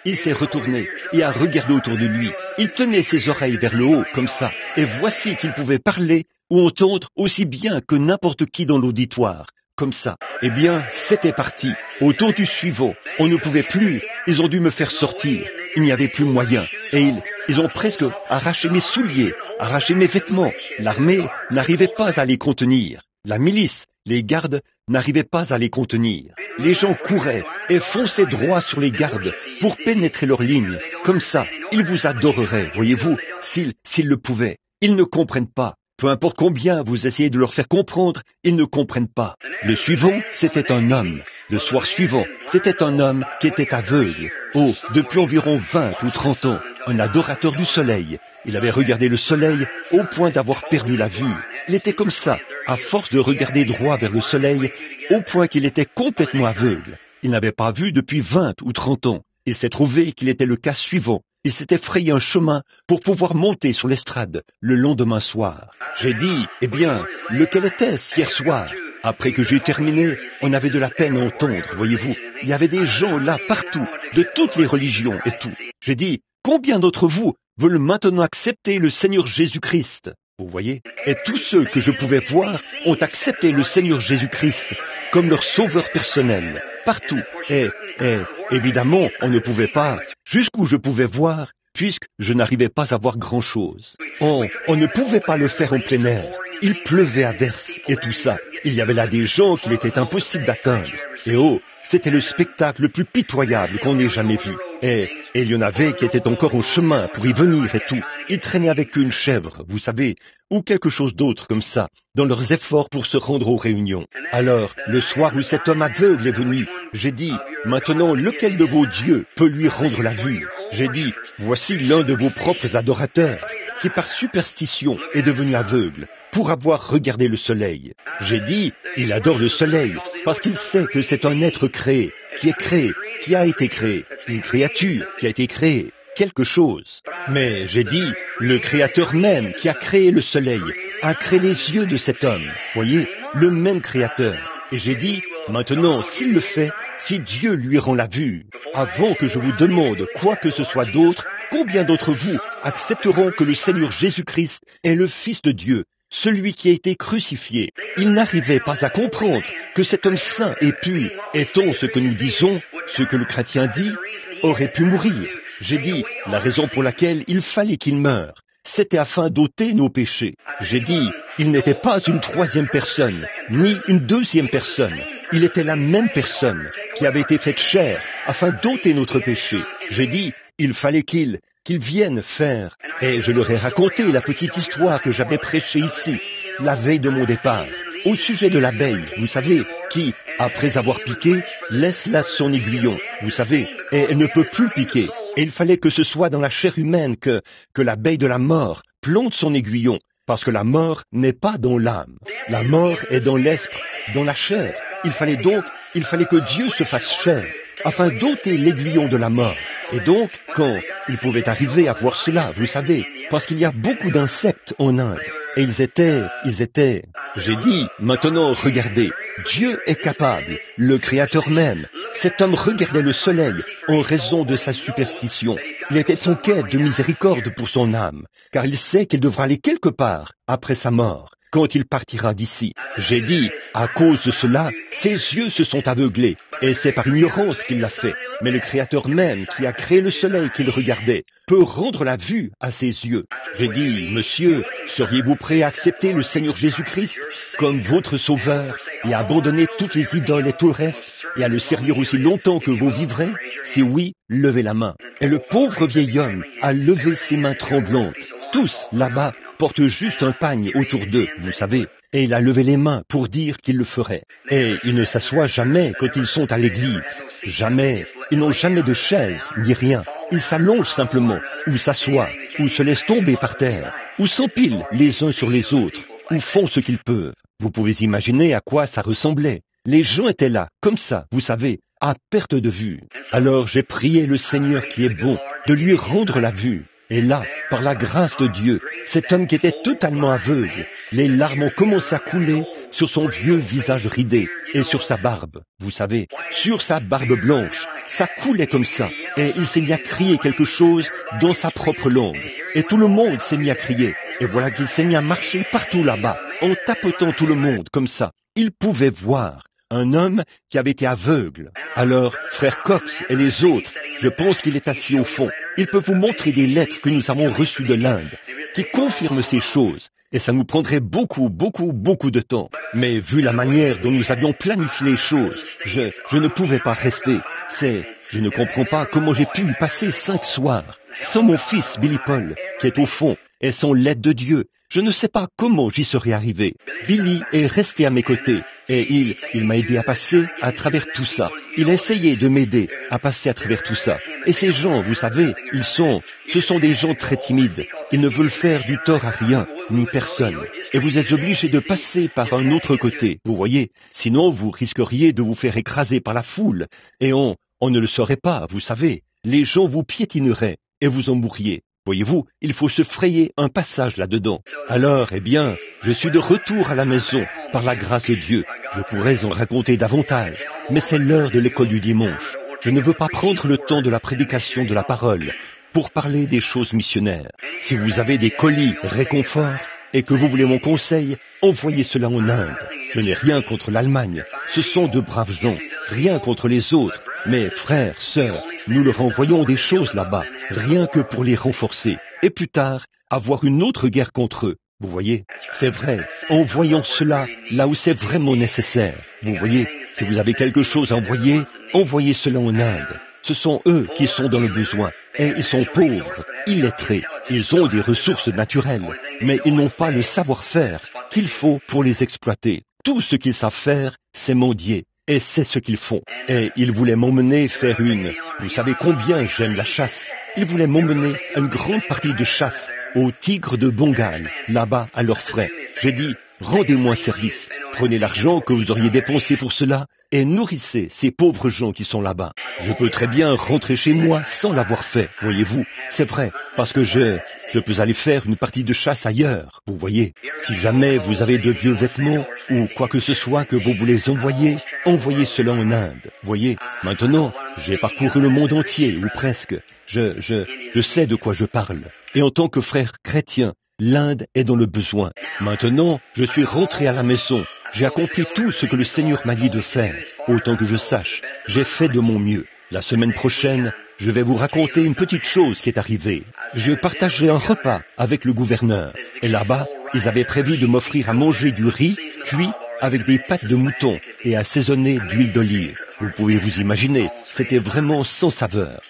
Il s'est retourné et a regardé autour de lui. Il tenait ses oreilles vers le haut comme ça, et voici qu'il pouvait parler ou entendre aussi bien que n'importe qui dans l'auditoire. Comme ça. Eh bien, c'était parti. Au tour du suivant, on ne pouvait plus. Ils ont dû me faire sortir. Il n'y avait plus moyen. Et ils ont presque arraché mes souliers, arraché mes vêtements. L'armée n'arrivait pas à les contenir. La milice, les gardes n'arrivaient pas à les contenir. Les gens couraient et fonçaient droit sur les gardes pour pénétrer leurs lignes. Comme ça, ils vous adoreraient, voyez-vous, s'ils le pouvaient. Ils ne comprennent pas. Peu importe combien vous essayez de leur faire comprendre, ils ne comprennent pas. Le suivant, c'était un homme. Le soir suivant, c'était un homme qui était aveugle. Oh, depuis environ 20 ou 30 ans, un adorateur du soleil. Il avait regardé le soleil au point d'avoir perdu la vue. Il était comme ça, à force de regarder droit vers le soleil, au point qu'il était complètement aveugle. Il n'avait pas vu depuis 20 ou 30 ans. Il s'est trouvé qu'il était le cas suivant. Il s'était frayé un chemin pour pouvoir monter sur l'estrade le lendemain soir. J'ai dit, eh bien, lequel était-ce hier soir? Après que j'ai terminé, on avait de la peine à entendre, voyez-vous. Il y avait des gens là partout, de toutes les religions et tout. J'ai dit, combien d'entre vous veulent maintenant accepter le Seigneur Jésus-Christ? vous voyez. Et tous ceux que je pouvais voir ont accepté le Seigneur Jésus-Christ comme leur sauveur personnel, partout. Et évidemment, on ne pouvait pas, jusqu'où je pouvais voir, puisque je n'arrivais pas à voir grand-chose. On ne pouvait pas le faire en plein air. Il pleuvait à verse et tout ça. Il y avait là des gens qu'il était impossible d'atteindre. Et c'était le spectacle le plus pitoyable qu'on ait jamais vu. Et il y en avait qui étaient encore au chemin pour y venir et tout. Ils traînaient avec une chèvre, vous savez, ou quelque chose d'autre comme ça, dans leurs efforts pour se rendre aux réunions. Alors, le soir où cet homme aveugle est venu, j'ai dit, maintenant, lequel de vos dieux peut lui rendre la vue? J'ai dit, voici l'un de vos propres adorateurs, qui par superstition est devenu aveugle, pour avoir regardé le soleil. J'ai dit, il adore le soleil, parce qu'il sait que c'est un être créé, qui a été créé, une créature qui a été créée, quelque chose. Mais j'ai dit, le Créateur même qui a créé le soleil, a créé les yeux de cet homme, voyez, le même Créateur. Et j'ai dit, maintenant, s'il le fait, si Dieu lui rend la vue, avant que je vous demande quoi que ce soit d'autre, combien d'entre vous accepteront que le Seigneur Jésus-Christ est le Fils de Dieu, celui qui a été crucifié? Ils n'arrivaient pas à comprendre que cet homme saint et pur, étant ce que nous disons, ce que le chrétien dit, aurait pu mourir. J'ai dit, la raison pour laquelle il fallait qu'il meure, c'était afin d'ôter nos péchés. J'ai dit, il n'était pas une troisième personne, ni une deuxième personne. Il était la même personne qui avait été faite chair afin d'ôter notre péché. J'ai dit, il fallait qu'il vienne faire. Et je leur ai raconté la petite histoire que j'avais prêchée ici, la veille de mon départ, au sujet de l'abeille, vous savez, qui, après avoir piqué, laisse là son aiguillon, vous savez, et elle ne peut plus piquer. Et il fallait que ce soit dans la chair humaine que l'abeille de la mort plante son aiguillon, parce que la mort n'est pas dans l'âme. La mort est dans l'esprit, dans la chair. Il fallait que Dieu se fasse chair, afin d'ôter l'aiguillon de la mort. Et donc, quand il pouvait arriver à voir cela, vous savez, parce qu'il y a beaucoup d'insectes en Inde, et ils étaient, j'ai dit, maintenant regardez, Dieu est capable, le Créateur même. Cet homme regardait le soleil en raison de sa superstition. Il était en quête de miséricorde pour son âme, car il sait qu'il devra aller quelque part après sa mort, quand il partira d'ici. J'ai dit, à cause de cela, ses yeux se sont aveuglés, et c'est par ignorance qu'il l'a fait. Mais le Créateur même, qui a créé le soleil qu'il regardait, peut rendre la vue à ses yeux. J'ai dit, monsieur, seriez-vous prêt à accepter le Seigneur Jésus-Christ comme votre sauveur et à abandonner toutes les idoles et tout le reste, et à le servir aussi longtemps que vous vivrez? Si oui, levez la main. Et le pauvre vieil homme a levé ses mains tremblantes. Tous, là-bas, portent juste un pagne autour d'eux, vous savez. Et il a levé les mains pour dire qu'il le ferait. Et il ne s'assoit jamais quand ils sont à l'église. Jamais. Ils n'ont jamais de chaise, ni rien. Ils s'allongent simplement, ou s'assoient, ou se laissent tomber par terre, ou s'empilent les uns sur les autres, ou font ce qu'ils peuvent. Vous pouvez imaginer à quoi ça ressemblait. Les gens étaient là, comme ça, vous savez, à perte de vue. Alors j'ai prié le Seigneur qui est bon, de lui rendre la vue. Et là, par la grâce de Dieu, cet homme qui était totalement aveugle, les larmes ont commencé à couler sur son vieux visage ridé et sur sa barbe, vous savez, sur sa barbe blanche. Ça coulait comme ça, et il s'est mis à crier quelque chose dans sa propre langue. Et tout le monde s'est mis à crier. Et voilà qu'il s'est mis à marcher partout là-bas, en tapotant tout le monde comme ça. Il pouvait voir un homme qui avait été aveugle. Alors, frère Cox et les autres, je pense qu'il est assis au fond. Il peut vous montrer des lettres que nous avons reçues de l'Inde, qui confirment ces choses. Et ça nous prendrait beaucoup de temps. Mais vu la manière dont nous avions planifié les choses, je ne pouvais pas rester. Je ne comprends pas comment j'ai pu y passer 5 soirs, sans mon fils Billy Paul, qui est au fond, et sans l'aide de Dieu. Je ne sais pas comment j'y serais arrivé. Billy est resté à mes côtés, et il m'a aidé à passer à travers tout ça. Il a essayé de m'aider à passer à travers tout ça. Et ces gens, vous savez, ce sont des gens très timides. Ils ne veulent faire du tort à rien, ni personne. Et vous êtes obligés de passer par un autre côté, vous voyez. Sinon, vous risqueriez de vous faire écraser par la foule. Et on ne le saurait pas, vous savez. Les gens vous piétineraient et vous en mourriez. Voyez-vous, il faut se frayer un passage là-dedans. Alors, eh bien, je suis de retour à la maison, par la grâce de Dieu. Je pourrais en raconter davantage, mais c'est l'heure de l'école du dimanche. Je ne veux pas prendre le temps de la prédication de la parole pour parler des choses missionnaires. Si vous avez des colis réconfort, et que vous voulez mon conseil, envoyez cela en Inde. Je n'ai rien contre l'Allemagne. Ce sont de braves gens. Rien contre les autres. Mais frères, sœurs, nous leur envoyons des choses là-bas, rien que pour les renforcer. Et plus tard, avoir une autre guerre contre eux. Vous voyez, c'est vrai, envoyons cela là où c'est vraiment nécessaire. Vous voyez, si vous avez quelque chose à envoyer, envoyez cela en Inde. Ce sont eux qui sont dans le besoin. Et ils sont pauvres, illettrés. Ils ont des ressources naturelles, mais ils n'ont pas le savoir-faire qu'il faut pour les exploiter. Tout ce qu'ils savent faire, c'est mendier. Et c'est ce qu'ils font. Et ils voulaient m'emmener faire vous savez combien j'aime la chasse. Ils voulaient m'emmener à une grande partie de chasse, aux tigres de Bengale, là-bas à leurs frais. J'ai dit, rendez-moi service. Prenez l'argent que vous auriez dépensé pour cela et nourrissez ces pauvres gens qui sont là-bas. Je peux très bien rentrer chez moi sans l'avoir fait, voyez-vous. C'est vrai, parce que je peux aller faire une partie de chasse ailleurs, vous voyez. Si jamais vous avez de vieux vêtements ou quoi que ce soit que vous voulez envoyer, envoyez cela en Inde, voyez. Maintenant, j'ai parcouru le monde entier, ou presque. Je sais de quoi je parle. Et en tant que frère chrétien, l'Inde est dans le besoin. Maintenant, je suis rentré à la maison. J'ai accompli tout ce que le Seigneur m'a dit de faire. Autant que je sache, j'ai fait de mon mieux. La semaine prochaine, je vais vous raconter une petite chose qui est arrivée. Je partageais un repas avec le gouverneur. Et là-bas, ils avaient prévu de m'offrir à manger du riz cuit avec des pâtes de mouton et assaisonné d'huile d'olive. Vous pouvez vous imaginer, c'était vraiment sans saveur.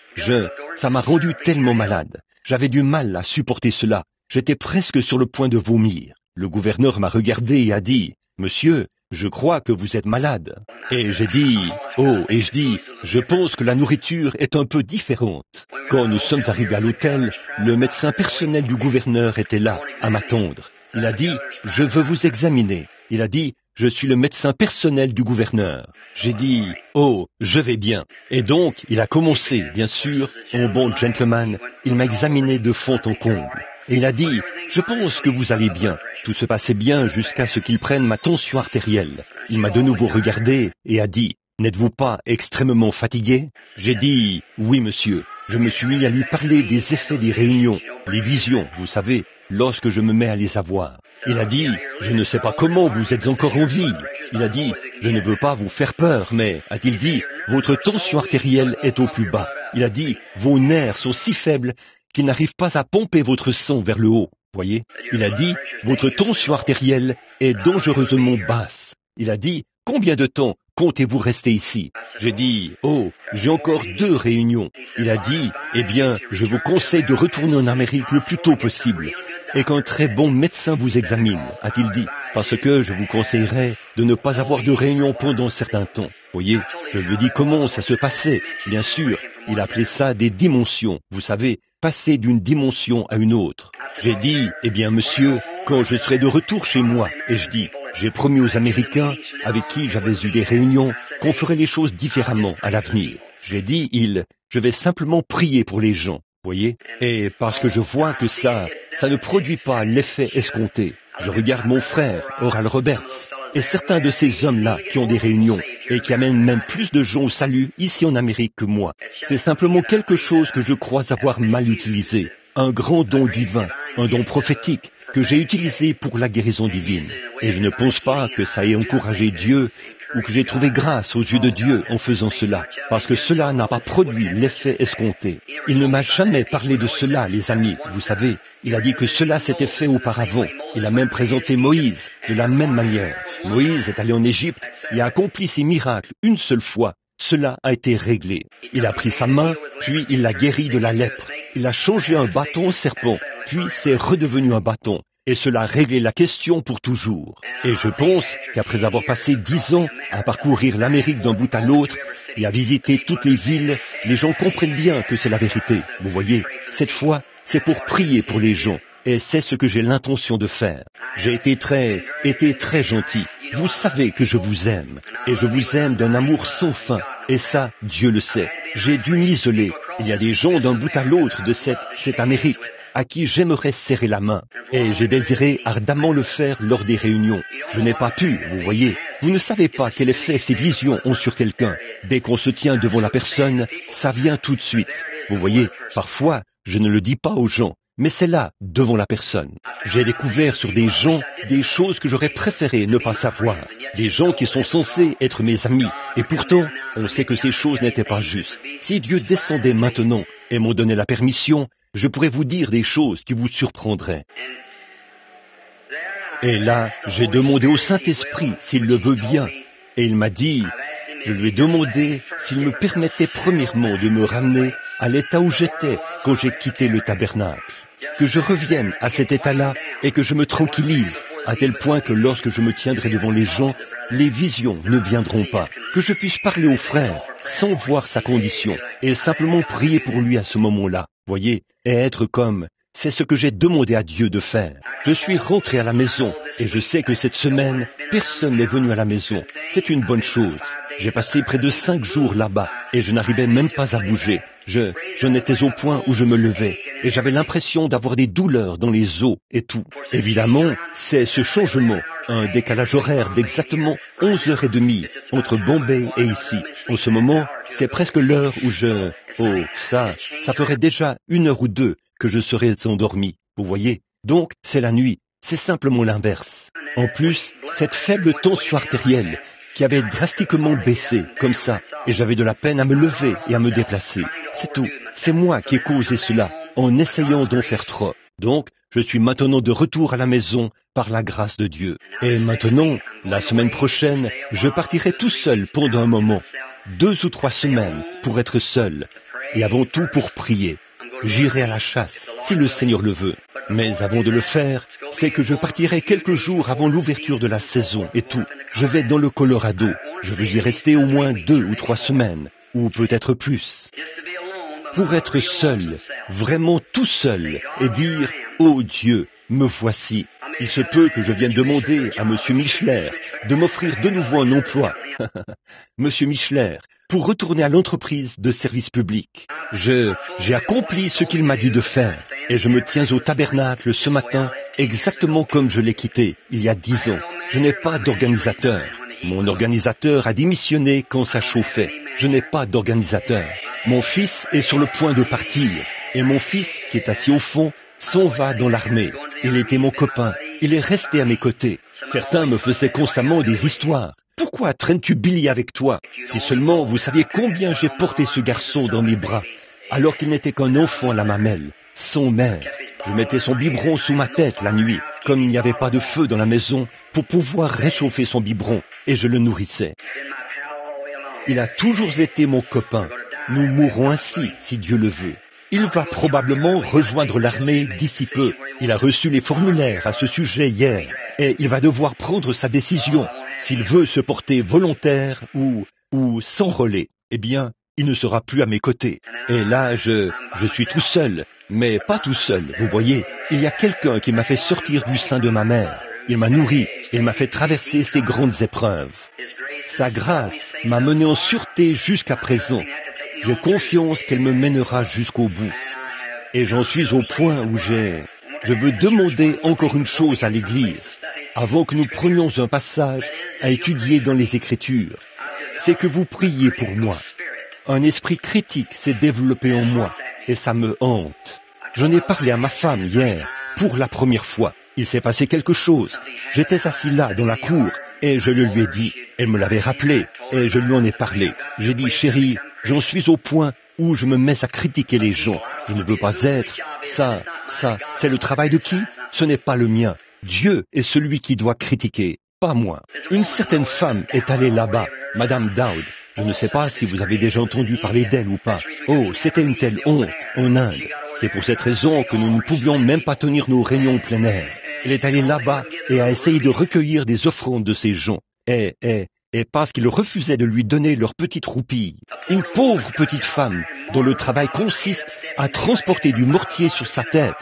Ça m'a rendu tellement malade. J'avais du mal à supporter cela. J'étais presque sur le point de vomir. Le gouverneur m'a regardé et a dit, « Monsieur, je crois que vous êtes malade. » Et j'ai dit, « Oh, et je dis, je pense que la nourriture est un peu différente. » Quand nous sommes arrivés à l'hôtel, le médecin personnel du gouverneur était là, à m'attendre. Il a dit, « Je veux vous examiner. » Il a dit, « Je suis le médecin personnel du gouverneur. » J'ai dit, « Oh, je vais bien. » Et donc, il a commencé, bien sûr, en bon gentleman, il m'a examiné de fond en comble. Et il a dit, « Je pense que vous allez bien. » Tout se passait bien jusqu'à ce qu'il prenne ma tension artérielle. Il m'a de nouveau regardé et a dit, « N'êtes-vous pas extrêmement fatigué ?» J'ai dit, « Oui, monsieur. » Je me suis mis à lui parler des effets des réunions, les visions, vous savez, lorsque je me mets à les avoir. Il a dit, « Je ne sais pas comment vous êtes encore en vie. » Il a dit, « Je ne veux pas vous faire peur, mais, a-t-il dit, votre tension artérielle est au plus bas. » Il a dit, « Vos nerfs sont si faibles qu'ils n'arrivent pas à pomper votre sang vers le haut. » Voyez, il a dit, votre tension artérielle est dangereusement basse. Il a dit, combien de temps comptez-vous rester ici? J'ai dit, oh, j'ai encore 2 réunions. Il a dit, eh bien, je vous conseille de retourner en Amérique le plus tôt possible et qu'un très bon médecin vous examine, a-t-il dit, parce que je vous conseillerais de ne pas avoir de réunion pendant un certain temps. Voyez, je lui ai dit comment ça se passait. Bien sûr, il appelait ça des dimensions, vous savez, passer d'une dimension à une autre. J'ai dit, eh bien monsieur, quand je serai de retour chez moi, et je dis, j'ai promis aux Américains, avec qui j'avais eu des réunions, qu'on ferait les choses différemment à l'avenir. J'ai dit, je vais simplement prier pour les gens, voyez, et parce que je vois que ça ne produit pas l'effet escompté. Je regarde mon frère, Oral Roberts, et certains de ces hommes-là qui ont des réunions et qui amènent même plus de gens au salut ici en Amérique que moi. C'est simplement quelque chose que je crois avoir mal utilisé. Un grand don divin, un don prophétique que j'ai utilisé pour la guérison divine. Et je ne pense pas que ça ait encouragé Dieu ou que j'ai trouvé grâce aux yeux de Dieu en faisant cela, parce que cela n'a pas produit l'effet escompté. Il ne m'a jamais parlé de cela, les amis, vous savez. Il a dit que cela s'était fait auparavant. Il a même présenté Moïse de la même manière. Moïse est allé en Égypte et a accompli ses miracles une seule fois. Cela a été réglé. Il a pris sa main, puis il l'a guéri de la lèpre. Il a changé un bâton en serpent, puis c'est redevenu un bâton. Et cela a réglé la question pour toujours. Et je pense qu'après avoir passé 10 ans à parcourir l'Amérique d'un bout à l'autre et à visiter toutes les villes, les gens comprennent bien que c'est la vérité. Vous voyez, cette fois, c'est pour prier pour les gens. Et c'est ce que j'ai l'intention de faire. J'ai été très gentil. Vous savez que je vous aime. Et je vous aime d'un amour sans fin. Et ça, Dieu le sait. J'ai dû m'isoler. Il y a des gens d'un bout à l'autre de cette Amérique à qui j'aimerais serrer la main. Et j'ai désiré ardemment le faire lors des réunions. Je n'ai pas pu, vous voyez. Vous ne savez pas quel effet ces visions ont sur quelqu'un. Dès qu'on se tient devant la personne, ça vient tout de suite. Vous voyez, parfois, je ne le dis pas aux gens, mais c'est là, devant la personne. J'ai découvert sur des gens des choses que j'aurais préféré ne pas savoir. Des gens qui sont censés être mes amis. Et pourtant, on sait que ces choses n'étaient pas justes. Si Dieu descendait maintenant et m'en donnait la permission, je pourrais vous dire des choses qui vous surprendraient. Et là, j'ai demandé au Saint-Esprit s'il le veut bien. Et il m'a dit, je lui ai demandé s'il me permettait premièrement de me ramener à l'état où j'étais quand j'ai quitté le tabernacle. Que je revienne à cet état-là et que je me tranquillise, à tel point que lorsque je me tiendrai devant les gens, les visions ne viendront pas. Que je puisse parler au frère sans voir sa condition et simplement prier pour lui à ce moment-là. Voyez, et être comme, c'est ce que j'ai demandé à Dieu de faire. Je suis rentré à la maison et je sais que cette semaine, personne n'est venu à la maison. C'est une bonne chose. J'ai passé près de 5 jours là-bas et je n'arrivais même pas à bouger. J'en étais au point où je me levais et j'avais l'impression d'avoir des douleurs dans les os et tout. Évidemment, c'est ce changement, un décalage horaire d'exactement 11h30 entre Bombay et ici. En ce moment, c'est presque l'heure où ça ferait déjà 1 heure ou 2 que je serais endormi. Vous voyez? Donc, c'est la nuit. C'est simplement l'inverse. En plus, cette faible tension artérielle qui avait drastiquement baissé, comme ça, et j'avais de la peine à me lever et à me déplacer. C'est tout. C'est moi qui ai causé cela, en essayant d'en faire trop. Donc, je suis maintenant de retour à la maison par la grâce de Dieu. Et maintenant, la semaine prochaine, je partirai tout seul pendant un moment, 2 ou 3 semaines, pour être seul, et avant tout pour prier. J'irai à la chasse, si le Seigneur le veut. Mais avant de le faire, c'est que je partirai quelques jours avant l'ouverture de la saison et tout. Je vais dans le Colorado. Je veux y rester au moins 2 ou 3 semaines, ou peut-être plus. Pour être seul, vraiment tout seul, et dire « Oh Dieu, me voici ». Il se peut que je vienne demander à M. Michler de m'offrir de nouveau un emploi. M. Michler, pour retourner à l'entreprise de service public. J'ai accompli ce qu'il m'a dit de faire et je me tiens au tabernacle ce matin exactement comme je l'ai quitté il y a 10 ans. Je n'ai pas d'organisateur. Mon organisateur a démissionné quand ça chauffait. Je n'ai pas d'organisateur. Mon fils est sur le point de partir et mon fils, qui est assis au fond, s'en va dans l'armée. Il était mon copain. Il est resté à mes côtés. Certains me faisaient constamment des histoires. Pourquoi traînes-tu Billy avec toi? Si seulement vous saviez combien j'ai porté ce garçon dans mes bras, alors qu'il n'était qu'un enfant à la mamelle, sans mère. Je mettais son biberon sous ma tête la nuit, comme il n'y avait pas de feu dans la maison, pour pouvoir réchauffer son biberon, et je le nourrissais. Il a toujours été mon copain. Nous mourrons ainsi, si Dieu le veut. Il va probablement rejoindre l'armée d'ici peu. Il a reçu les formulaires à ce sujet hier, et il va devoir prendre sa décision. S'il veut se porter volontaire ou s'enrôler, eh bien, il ne sera plus à mes côtés. Et là, je suis tout seul, mais pas tout seul, vous voyez. Il y a quelqu'un qui m'a fait sortir du sein de ma mère. Il m'a nourri, il m'a fait traverser ces grandes épreuves. Sa grâce m'a mené en sûreté jusqu'à présent. J'ai confiance qu'elle me mènera jusqu'au bout. Et j'en suis au point où je veux demander encore une chose à l'Église, avant que nous prenions un passage à étudier dans les Écritures. C'est que vous priez pour moi. Un esprit critique s'est développé en moi et ça me hante. J'en ai parlé à ma femme hier, pour la première fois. Il s'est passé quelque chose. J'étais assis là dans la cour et je le lui ai dit. Elle me l'avait rappelé et je lui en ai parlé. J'ai dit, chérie, j'en suis au point où je me mets à critiquer les gens. Je ne veux pas être. Ça, c'est le travail de qui? Ce n'est pas le mien. Dieu est celui qui doit critiquer, pas moi. Une certaine femme est allée là-bas, Madame Dowd. Je ne sais pas si vous avez déjà entendu parler d'elle ou pas. Oh, c'était une telle honte en Inde. C'est pour cette raison que nous ne pouvions même pas tenir nos réunions en plein air. Elle est allée là-bas et a essayé de recueillir des offrandes de ces gens. Et parce qu'ils refusaient de lui donner leur petite roupie. Une pauvre petite femme dont le travail consiste à transporter du mortier sur sa tête,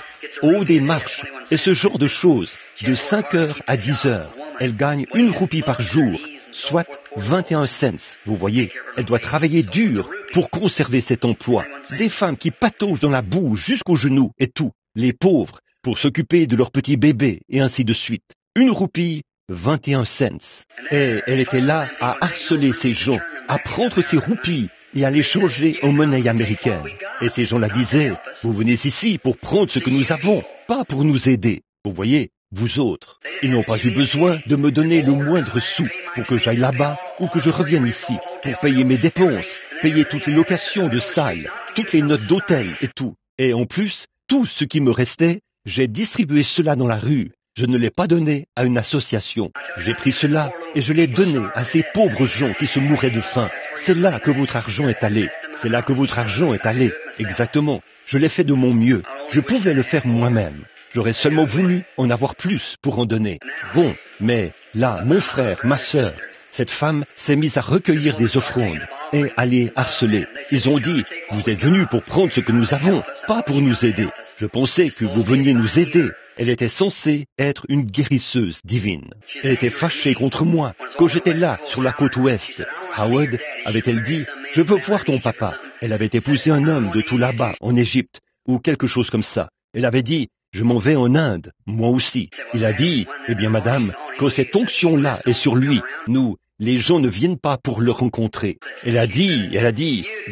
au haut des marches, et ce genre de choses, de 5 heures à 10 heures. Elle gagne 1 roupie par jour, soit 21 cents. Vous voyez, elle doit travailler dur pour conserver cet emploi. Des femmes qui pataugent dans la boue jusqu'aux genoux et tout. Les pauvres, pour s'occuper de leurs petits bébés et ainsi de suite. 1 roupie, 21 cents. Et elle était là à harceler ces gens, à prendre ces roupies et à les changer en monnaie américaine. Et ces gens-là disaient, vous venez ici pour prendre ce que nous avons, pas pour nous aider. Vous voyez, vous autres, ils n'ont pas eu besoin de me donner le moindre sou pour que j'aille là-bas ou que je revienne ici, pour payer mes dépenses, payer toutes les locations de salles, toutes les notes d'hôtel et tout. Et en plus, tout ce qui me restait, j'ai distribué cela dans la rue. Je ne l'ai pas donné à une association. J'ai pris cela et je l'ai donné à ces pauvres gens qui se mouraient de faim. C'est là que votre argent est allé. C'est là que votre argent est allé. Exactement. Je l'ai fait de mon mieux. Je pouvais le faire moi-même. J'aurais seulement voulu en avoir plus pour en donner. Bon, mais là, mon frère, ma sœur, cette femme s'est mise à recueillir des offrandes et à les harceler. Ils ont dit, vous êtes venus pour prendre ce que nous avons, pas pour nous aider. Je pensais que vous veniez nous aider. Elle était censée être une guérisseuse divine. Elle était fâchée contre moi quand j'étais là, sur la côte ouest. Howard, avait-elle dit, je veux voir ton papa. Elle avait épousé un homme de tout là-bas, en Égypte, ou quelque chose comme ça. Elle avait dit, je m'en vais en Inde, moi aussi. Il a dit, eh bien madame, quand cette onction-là est sur lui, nous, les gens ne viennent pas pour le rencontrer. Elle a dit,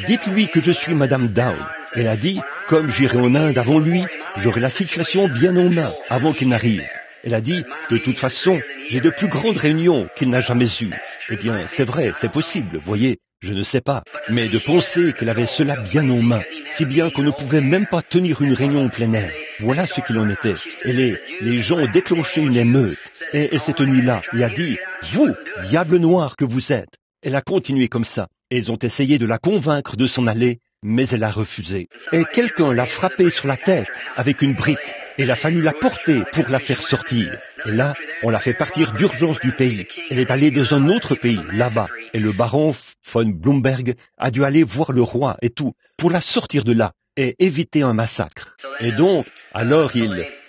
dites-lui que je suis madame Dowd. Elle a dit, comme j'irai en Inde avant lui, j'aurai la situation bien en main avant qu'il n'arrive. Elle a dit, de toute façon, j'ai de plus grandes réunions qu'il n'a jamais eues. Eh bien, c'est vrai, c'est possible, voyez, je ne sais pas. Mais de penser qu'elle avait cela bien en main, si bien qu'on ne pouvait même pas tenir une réunion en plein air. Voilà ce qu'il en était. Et les gens ont déclenché une émeute. Et elle s'est tenue là et a dit, vous, diable noir que vous êtes. Elle a continué comme ça. Et ils ont essayé de la convaincre de s'en aller, mais elle a refusé. Et quelqu'un l'a frappée sur la tête avec une brique. Il a fallu la porter pour la faire sortir. Et là, on l'a fait partir d'urgence du pays. Elle est allée dans un autre pays, là-bas. Et le baron von Blumberg a dû aller voir le roi et tout, pour la sortir de là et éviter un massacre. Et donc, alors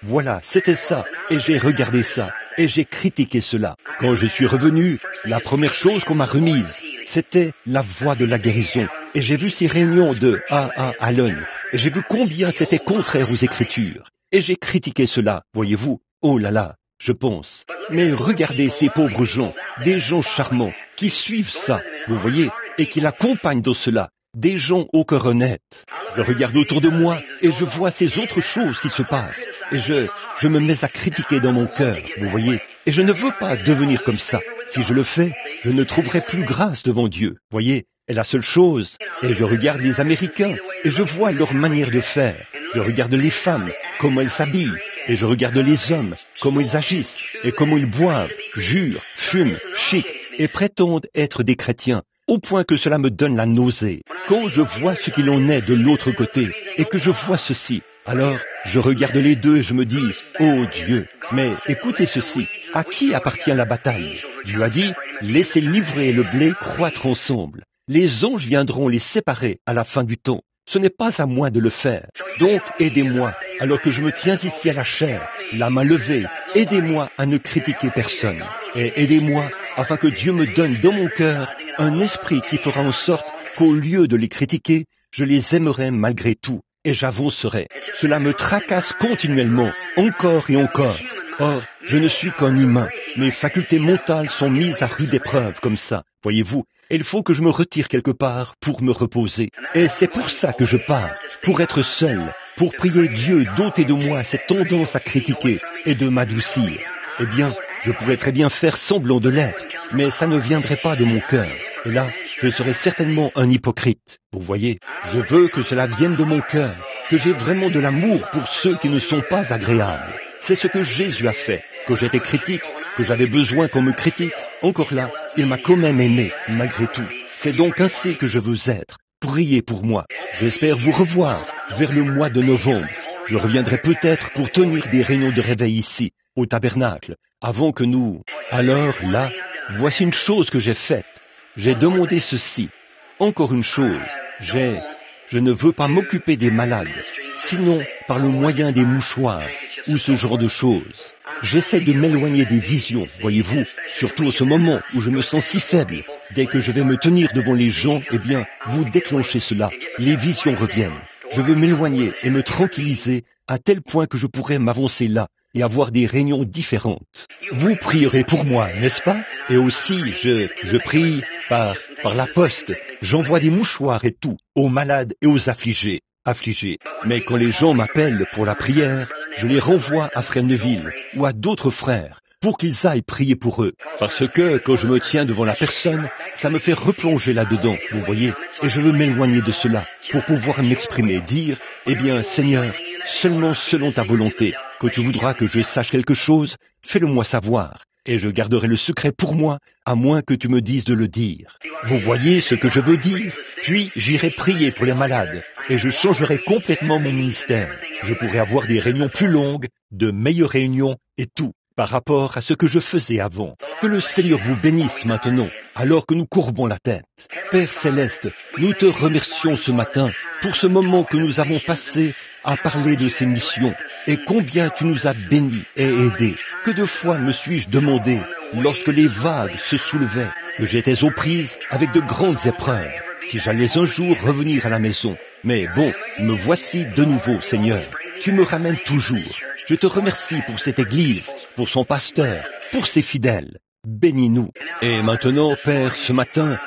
voilà, c'était ça. Et j'ai regardé ça. Et j'ai critiqué cela. Quand je suis revenu, la première chose qu'on m'a remise, c'était la voie de la guérison. Et j'ai vu ces réunions de A.A. Allen. Et j'ai vu combien c'était contraire aux Écritures. Et j'ai critiqué cela, voyez-vous. Oh là là, je pense. Mais regardez ces pauvres gens, des gens charmants, qui suivent ça, vous voyez, et qui l'accompagnent dans cela. Des gens au cœur honnête. Je regarde autour de moi et je vois ces autres choses qui se passent. Et je me mets à critiquer dans mon cœur, vous voyez. Et je ne veux pas devenir comme ça. Si je le fais, je ne trouverai plus grâce devant Dieu, voyez. Et la seule chose, et je regarde les Américains, et je vois leur manière de faire. Je regarde les femmes, comment elles s'habillent, et je regarde les hommes, comment ils agissent, et comment ils boivent, jurent, fument, chic, et prétendent être des chrétiens, au point que cela me donne la nausée. Quand je vois ce qu'il en est de l'autre côté, et que je vois ceci, alors je regarde les deux et je me dis, oh Dieu, mais écoutez ceci, à qui appartient la bataille? Dieu a dit, laissez l'ivraie et le blé croître ensemble. Les anges viendront les séparer à la fin du temps. Ce n'est pas à moi de le faire. Donc, aidez-moi, alors que je me tiens ici à la chair, la main levée. Aidez-moi à ne critiquer personne. Et aidez-moi afin que Dieu me donne dans mon cœur un esprit qui fera en sorte qu'au lieu de les critiquer, je les aimerai malgré tout et j'avancerai. Cela me tracasse continuellement, encore et encore. Or, je ne suis qu'un humain. Mes facultés mentales sont mises à rude épreuve comme ça, voyez-vous. Et il faut que je me retire quelque part pour me reposer. Et c'est pour ça que je pars, pour être seul, pour prier Dieu d'ôter de moi cette tendance à critiquer et de m'adoucir. Eh bien, je pourrais très bien faire semblant de l'être, mais ça ne viendrait pas de mon cœur. Et là, je serais certainement un hypocrite. Vous voyez, je veux que cela vienne de mon cœur, que j'ai vraiment de l'amour pour ceux qui ne sont pas agréables. C'est ce que Jésus a fait. Quand j'étais critique, que j'avais besoin qu'on me critique, encore là, il m'a quand même aimé, malgré tout. C'est donc ainsi que je veux être. Priez pour moi. J'espère vous revoir vers le mois de novembre. Je reviendrai peut-être pour tenir des réunions de réveil ici, au tabernacle, avant que nous... Alors là, voici une chose que j'ai faite. J'ai demandé ceci. Encore une chose, je ne veux pas m'occuper des malades, sinon par le moyen des mouchoirs ou ce genre de choses. J'essaie de m'éloigner des visions, voyez-vous, surtout en ce moment où je me sens si faible. Dès que je vais me tenir devant les gens, eh bien, vous déclenchez cela. Les visions reviennent. Je veux m'éloigner et me tranquilliser à tel point que je pourrais m'avancer là et avoir des réunions différentes. Vous prierez pour moi, n'est-ce pas? Et aussi, je prie par la poste. J'envoie des mouchoirs et tout, aux malades et aux affligés. affligés. Mais quand les gens m'appellent pour la prière, je les renvoie à Frère Neville ou à d'autres frères pour qu'ils aillent prier pour eux. Parce que quand je me tiens devant la personne, ça me fait replonger là-dedans, vous voyez. Et je veux m'éloigner de cela pour pouvoir m'exprimer, dire, eh bien, Seigneur, seulement selon ta volonté, que tu voudras que je sache quelque chose, fais-le-moi savoir. Et je garderai le secret pour moi, à moins que tu me dises de le dire. Vous voyez ce que je veux dire? Puis j'irai prier pour les malades, et je changerai complètement mon ministère. Je pourrai avoir des réunions plus longues, de meilleures réunions, et tout, par rapport à ce que je faisais avant. Que le Seigneur vous bénisse maintenant, alors que nous courbons la tête. Père Céleste, nous te remercions ce matin pour ce moment que nous avons passé à parler de ces missions, et combien tu nous as bénis et aidés. Que de fois me suis-je demandé, lorsque les vagues se soulevaient, que j'étais aux prises avec de grandes épreuves, si j'allais un jour revenir à la maison. Mais bon, me voici de nouveau, Seigneur. Tu me ramènes toujours. Je te remercie pour cette Église, pour son pasteur, pour ses fidèles. Bénis-nous. Et maintenant, Père, ce matin,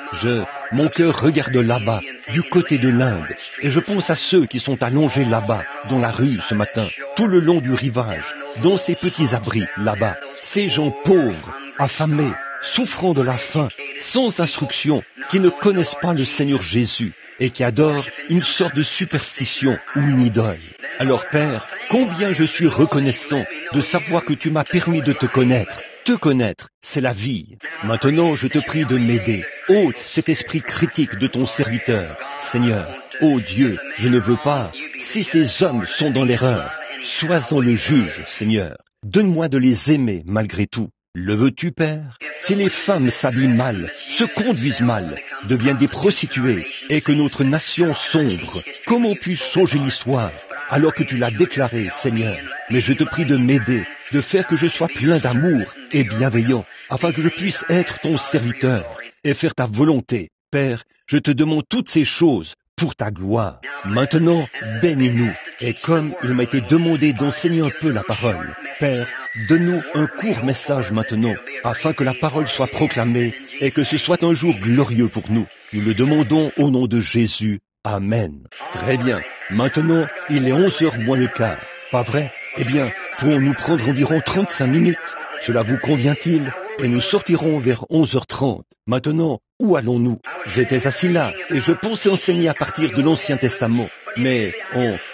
mon cœur regarde là-bas, du côté de l'Inde, et je pense à ceux qui sont allongés là-bas, dans la rue ce matin, tout le long du rivage, dans ces petits abris là-bas, ces gens pauvres, affamés, souffrant de la faim, sans instruction, qui ne connaissent pas le Seigneur Jésus, et qui adorent une sorte de superstition ou une idole. Alors Père, combien je suis reconnaissant de savoir que tu m'as permis de te connaître. Te connaître, c'est la vie. Maintenant, je te prie de m'aider. Ôte cet esprit critique de ton serviteur, Seigneur. Ô Dieu, je ne veux pas. Si ces hommes sont dans l'erreur, sois-en le juge, Seigneur. Donne-moi de les aimer malgré tout. Le veux-tu, Père? Si les femmes s'habillent mal, se conduisent mal, deviennent des prostituées, et que notre nation sombre, comment puis-je changer l'histoire, alors que tu l'as déclaré, Seigneur? Mais je te prie de m'aider, de faire que je sois plein d'amour et bienveillant, afin que je puisse être ton serviteur et faire ta volonté. Père, je te demande toutes ces choses pour ta gloire. Maintenant, bénis-nous. Et comme il m'a été demandé d'enseigner un peu la parole, Père, donne-nous un court message maintenant, afin que la parole soit proclamée et que ce soit un jour glorieux pour nous. Nous le demandons au nom de Jésus. Amen. Très bien. Maintenant, il est 11h moins le quart. Pas vrai? Eh bien, pourrons-nous prendre environ 35 minutes? Cela vous convient-il? Et nous sortirons vers 11h30. Maintenant, où allons-nous? J'étais assis là, et je pensais enseigner à partir de l'Ancien Testament. Mais,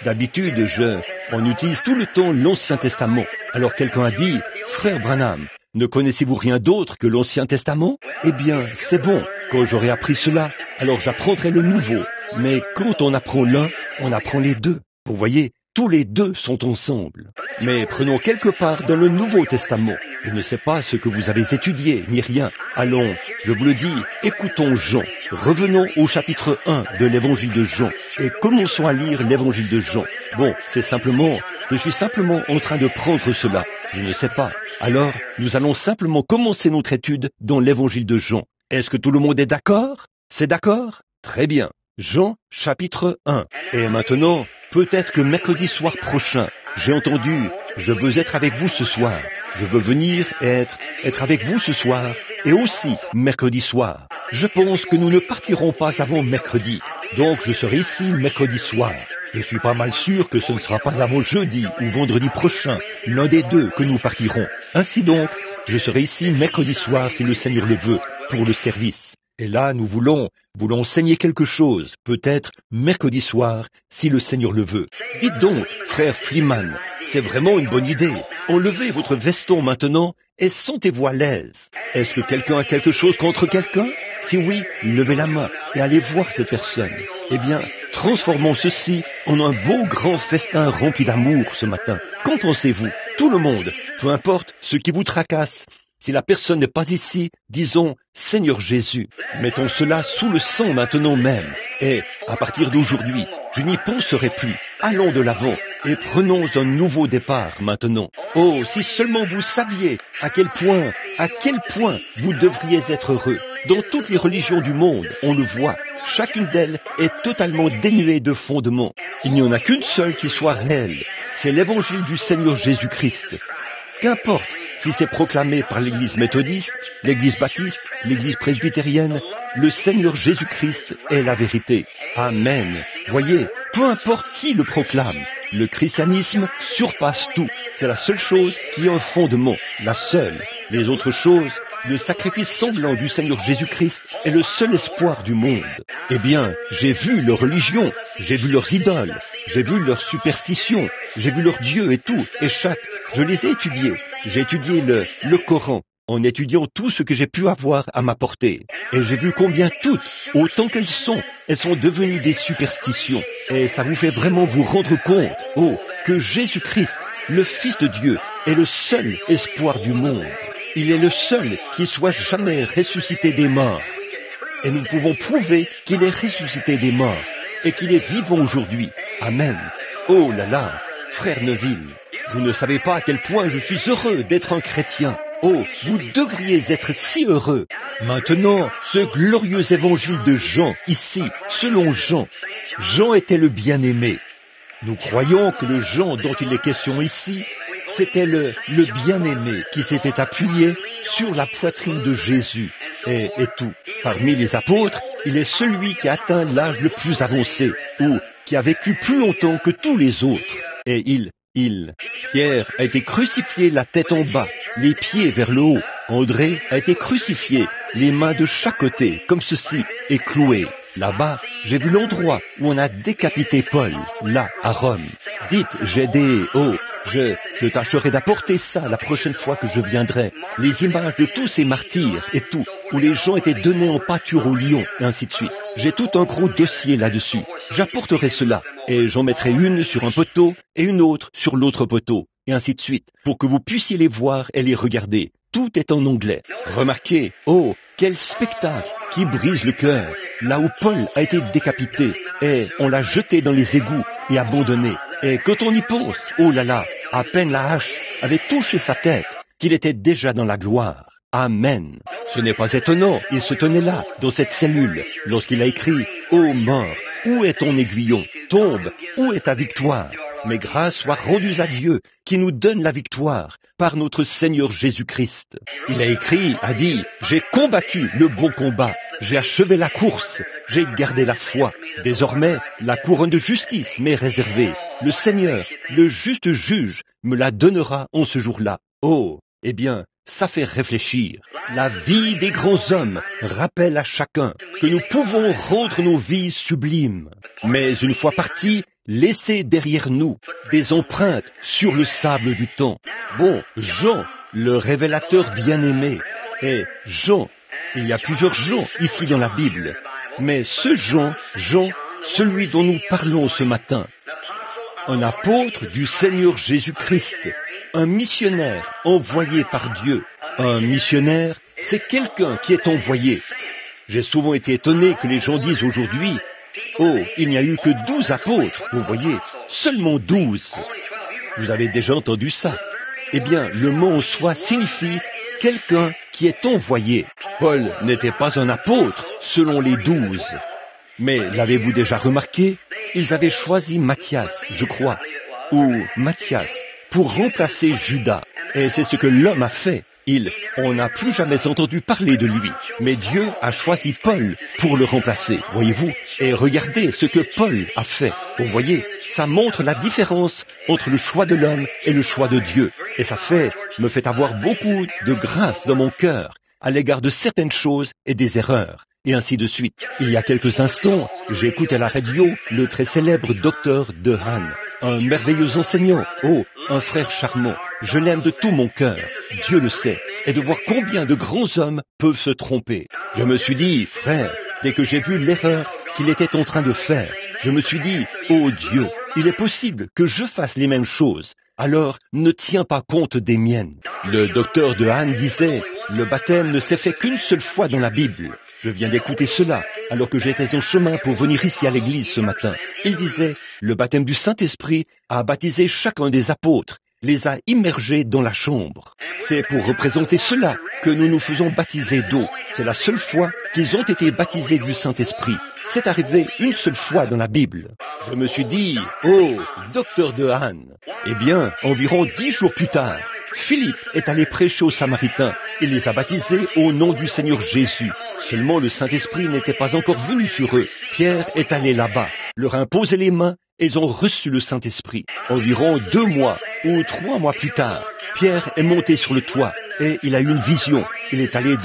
d'habitude, on utilise tout le temps l'Ancien Testament. Alors quelqu'un a dit, Frère Branham, ne connaissez-vous rien d'autre que l'Ancien Testament? Eh bien, c'est bon. Quand j'aurai appris cela, alors j'apprendrai le Nouveau. Mais quand on apprend l'un, on apprend les deux. Vous voyez, tous les deux sont ensemble. Mais prenons quelque part dans le Nouveau Testament. Je ne sais pas ce que vous avez étudié, ni rien. Allons, je vous le dis, écoutons Jean. Revenons au chapitre 1 de l'évangile de Jean et commençons à lire l'évangile de Jean. Bon, je suis simplement en train de prendre cela. Je ne sais pas. Alors, nous allons simplement commencer notre étude dans l'évangile de Jean. Est-ce que tout le monde est d'accord? C'est d'accord? Très bien. Jean, chapitre 1. Et maintenant, peut-être que mercredi soir prochain, j'ai entendu, je veux être avec vous ce soir. Je veux venir et être avec vous ce soir et aussi mercredi soir. Je pense que nous ne partirons pas avant mercredi. Donc je serai ici mercredi soir. Je suis pas mal sûr que ce ne sera pas avant jeudi ou vendredi prochain, l'un des deux que nous partirons. Ainsi donc, je serai ici mercredi soir si le Seigneur le veut, pour le service. Et là, nous voulons enseigner quelque chose, peut-être mercredi soir, si le Seigneur le veut. Dites donc, frère Freeman, c'est vraiment une bonne idée. Enlevez votre veston maintenant et sentez-vous à l'aise. Est-ce que quelqu'un a quelque chose contre quelqu'un? Si oui, levez la main et allez voir cette personne. Eh bien, transformons ceci en un beau grand festin rempli d'amour ce matin. Qu'en pensez-vous? Tout le monde, peu importe ce qui vous tracasse. Si la personne n'est pas ici, disons « Seigneur Jésus ». Mettons cela sous le sang maintenant même. Et, à partir d'aujourd'hui, je n'y penserai plus. Allons de l'avant et prenons un nouveau départ maintenant. Oh, si seulement vous saviez à quel point vous devriez être heureux. Dans toutes les religions du monde, on le voit. Chacune d'elles est totalement dénuée de fondement. Il n'y en a qu'une seule qui soit réelle. C'est l'évangile du Seigneur Jésus-Christ. Qu'importe si c'est proclamé par l'Église méthodiste, l'Église baptiste, l'Église presbytérienne, le Seigneur Jésus-Christ est la vérité. Amen. Voyez, peu importe qui le proclame. Le christianisme surpasse tout. C'est la seule chose qui est un fondement, la seule. Les autres choses, le sacrifice sanglant du Seigneur Jésus-Christ est le seul espoir du monde. Eh bien, j'ai vu leur religion, j'ai vu leurs idoles, j'ai vu leurs superstitions, j'ai vu leurs dieux et tout, et je les ai étudiés. J'ai étudié le Coran, en étudiant tout ce que j'ai pu avoir à m'apporter. Et j'ai vu combien toutes, autant qu'elles sont devenues des superstitions. Et ça vous fait vraiment vous rendre compte, que Jésus-Christ, le Fils de Dieu, est le seul espoir du monde. Il est le seul qui soit jamais ressuscité des morts. Et nous pouvons prouver qu'il est ressuscité des morts et qu'il est vivant aujourd'hui. Amen. Oh là là, frère Neville, vous ne savez pas à quel point je suis heureux d'être un chrétien. Oh, vous devriez être si heureux. Maintenant, ce glorieux évangile de Jean, ici, selon Jean. Jean était le bien-aimé. Nous croyons que le Jean dont il est question ici, c'était le bien-aimé qui s'était appuyé sur la poitrine de Jésus et tout. Parmi les apôtres, il est celui qui a atteint l'âge le plus avancé ou qui a vécu plus longtemps que tous les autres. Et Pierre a été crucifié la tête en bas, les pieds vers le haut. André a été crucifié, les mains de chaque côté, comme ceci, et cloué. Là-bas, j'ai vu l'endroit où on a décapité Paul, là, à Rome. Dites, je tâcherai d'apporter ça la prochaine fois que je viendrai. Les images de tous ces martyrs et tout, où les gens étaient donnés en pâture aux lions, et ainsi de suite. J'ai tout un gros dossier là-dessus. J'apporterai cela, et j'en mettrai une sur un poteau et une autre sur l'autre poteau, et ainsi de suite, pour que vous puissiez les voir et les regarder. Tout est en anglais. Remarquez, quel spectacle qui brise le cœur. Là où Paul a été décapité, et on l'a jeté dans les égouts et abandonné. Et quand on y pense, oh là là, à peine la hache avait touché sa tête, qu'il était déjà dans la gloire. Amen. Ce n'est pas étonnant, il se tenait là, dans cette cellule, lorsqu'il a écrit « Ô mort, où est ton aiguillon? Tombe, où est ta victoire ?» Mais grâce soit rendue à Dieu, qui nous donne la victoire, par notre Seigneur Jésus-Christ. Il a dit « J'ai combattu le bon combat, j'ai achevé la course, j'ai gardé la foi. Désormais, la couronne de justice m'est réservée. Le Seigneur, le juste juge, me la donnera en ce jour-là. » Oh, eh bien, ça fait réfléchir. La vie des grands hommes rappelle à chacun que nous pouvons rendre nos vies sublimes. Mais une fois partis, laisser derrière nous des empreintes sur le sable du temps. Bon, Jean, le révélateur bien-aimé. Et Jean, il y a plusieurs Jean ici dans la Bible. Mais ce Jean, celui dont nous parlons ce matin, un apôtre du Seigneur Jésus-Christ, un missionnaire envoyé par Dieu. Un missionnaire, c'est quelqu'un qui est envoyé. J'ai souvent été étonné que les gens disent aujourd'hui « Oh, il n'y a eu que 12 apôtres, vous voyez, seulement 12. » Vous avez déjà entendu ça? Eh bien, le mot en soi signifie quelqu'un qui est envoyé. Paul n'était pas un apôtre selon les 12. Mais l'avez-vous déjà remarqué? Ils avaient choisi Matthias, je crois, ou Matthias, pour remplacer Judas. Et c'est ce que l'homme a fait. On n'a plus jamais entendu parler de lui. Mais Dieu a choisi Paul pour le remplacer, voyez-vous. Et regardez ce que Paul a fait. Vous voyez, ça montre la différence entre le choix de l'homme et le choix de Dieu. Et ça me fait avoir beaucoup de grâce dans mon cœur à l'égard de certaines choses et des erreurs. Et ainsi de suite. Il y a quelques instants, j'écoute à la radio le très célèbre docteur Dehan, un merveilleux enseignant, un frère charmant. Je l'aime de tout mon cœur, Dieu le sait, et de voir combien de grands hommes peuvent se tromper. Je me suis dit, frère, dès que j'ai vu l'erreur qu'il était en train de faire, je me suis dit, oh Dieu, il est possible que je fasse les mêmes choses, alors ne tiens pas compte des miennes. Le docteur Dehan disait, le baptême ne s'est fait qu'une seule fois dans la Bible. Je viens d'écouter cela, alors que j'étais en chemin pour venir ici à l'église ce matin. Il disait, le baptême du Saint-Esprit a baptisé chacun des apôtres, les a immergés dans la chambre. C'est pour représenter cela que nous nous faisons baptiser d'eau. C'est la seule fois qu'ils ont été baptisés du Saint-Esprit. C'est arrivé une seule fois dans la Bible. Je me suis dit, docteur Dehan. Eh bien, environ 10 jours plus tard, Philippe est allé prêcher aux Samaritains. Il les a baptisés au nom du Seigneur Jésus. Seulement le Saint-Esprit n'était pas encore venu sur eux. Pierre est allé là-bas. leur a imposé les mains et ils ont reçu le Saint-Esprit. Environ 2 mois ou 3 mois plus tard, Pierre est monté sur le toit et il a eu une vision. Il est allé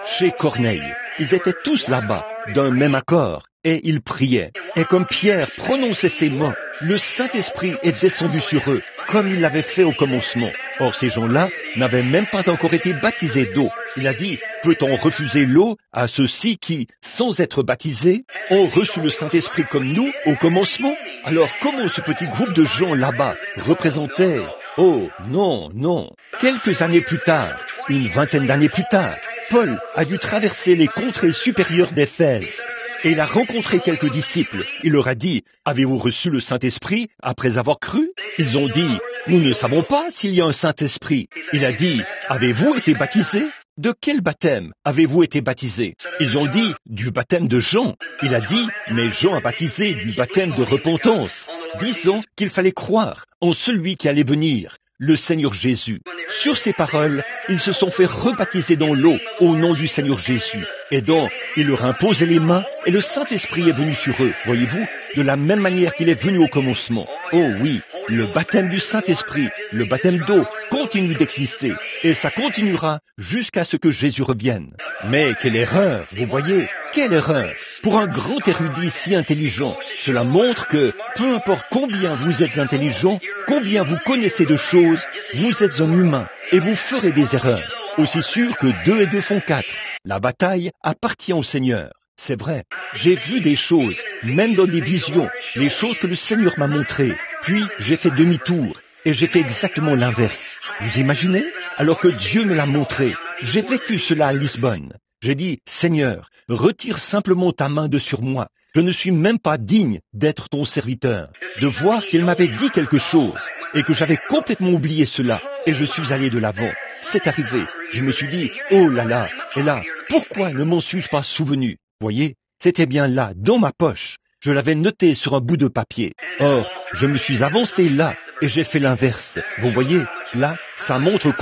chez Corneille. Ils étaient tous là-bas, d'un même accord, et ils priaient. Et comme Pierre prononçait ces mots, le Saint-Esprit est descendu sur eux, comme il l'avait fait au commencement. Or, ces gens-là n'avaient même pas encore été baptisés d'eau. Il a dit, peut-on refuser l'eau à ceux-ci qui, sans être baptisés, ont reçu le Saint-Esprit comme nous au commencement? Alors, comment ce petit groupe de gens là-bas représentait? Oh, non, non. Quelques années plus tard, une vingtaine d'années plus tard, Paul a dû traverser les contrées supérieures d'Éphèse. Et il a rencontré quelques disciples. Il leur a dit, « Avez-vous reçu le Saint-Esprit après avoir cru ?» Ils ont dit, « Nous ne savons pas s'il y a un Saint-Esprit. » Il a dit, « Avez-vous été baptisés ? De quel baptême avez-vous été baptisés ?» Ils ont dit, « Du baptême de Jean. » Il a dit, « Mais Jean a baptisé du baptême de repentance, disant qu'il fallait croire en celui qui allait venir, le Seigneur Jésus. » Sur ces paroles, ils se sont fait rebaptiser dans l'eau au nom du Seigneur Jésus. Et donc, il leur a imposé les mains et le Saint-Esprit est venu sur eux, voyez-vous, de la même manière qu'il est venu au commencement. Oh oui, le baptême du Saint-Esprit, le baptême d'eau, continue d'exister et ça continuera jusqu'à ce que Jésus revienne. Mais quelle erreur, vous voyez, quelle erreur! Pour un grand érudit si intelligent, cela montre que, peu importe combien vous êtes intelligent, combien vous connaissez de choses, vous êtes un humain et vous ferez des erreurs. Aussi sûr que 2 et 2 font 4. La bataille appartient au Seigneur. C'est vrai, j'ai vu des choses, même dans des visions, les choses que le Seigneur m'a montrées. Puis j'ai fait demi-tour et j'ai fait exactement l'inverse. Vous imaginez? Alors que Dieu me l'a montré, j'ai vécu cela à Lisbonne. J'ai dit, Seigneur, retire simplement ta main de sur moi. Je ne suis même pas digne d'être ton serviteur. De voir qu'il m'avait dit quelque chose et que j'avais complètement oublié cela. Et je suis allé de l'avant. C'est arrivé. Je me suis dit, oh là là, et là, pourquoi ne m'en suis-je pas souvenu? Voyez, c'était bien là, dans ma poche. Je l'avais noté sur un bout de papier. Or, je me suis avancé là et j'ai fait l'inverse. Vous voyez, là, ça montre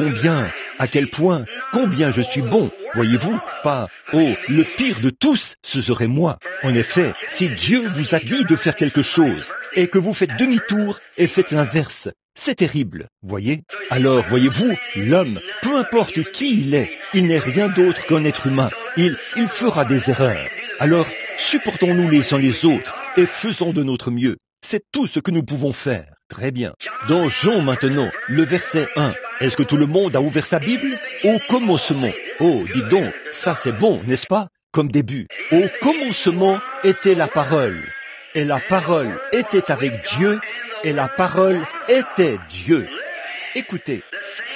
à quel point, combien je suis bon. Voyez-vous, pas, oh, le pire de tous, ce serait moi. En effet, si Dieu vous a dit de faire quelque chose et que vous faites demi-tour et faites l'inverse, c'est terrible, voyez. Alors, voyez-vous, l'homme, peu importe qui il n'est rien d'autre qu'un être humain. Il fera des erreurs. Alors, supportons-nous les uns les autres et faisons de notre mieux. C'est tout ce que nous pouvons faire. Très bien. Dans Jean maintenant, le verset 1. Est-ce que tout le monde a ouvert sa Bible? Au commencement. Oh, dis donc, ça c'est bon, n'est-ce pas? Comme début. Au commencement était la parole. Et la parole était avec Dieu. Et la parole était Dieu. Écoutez,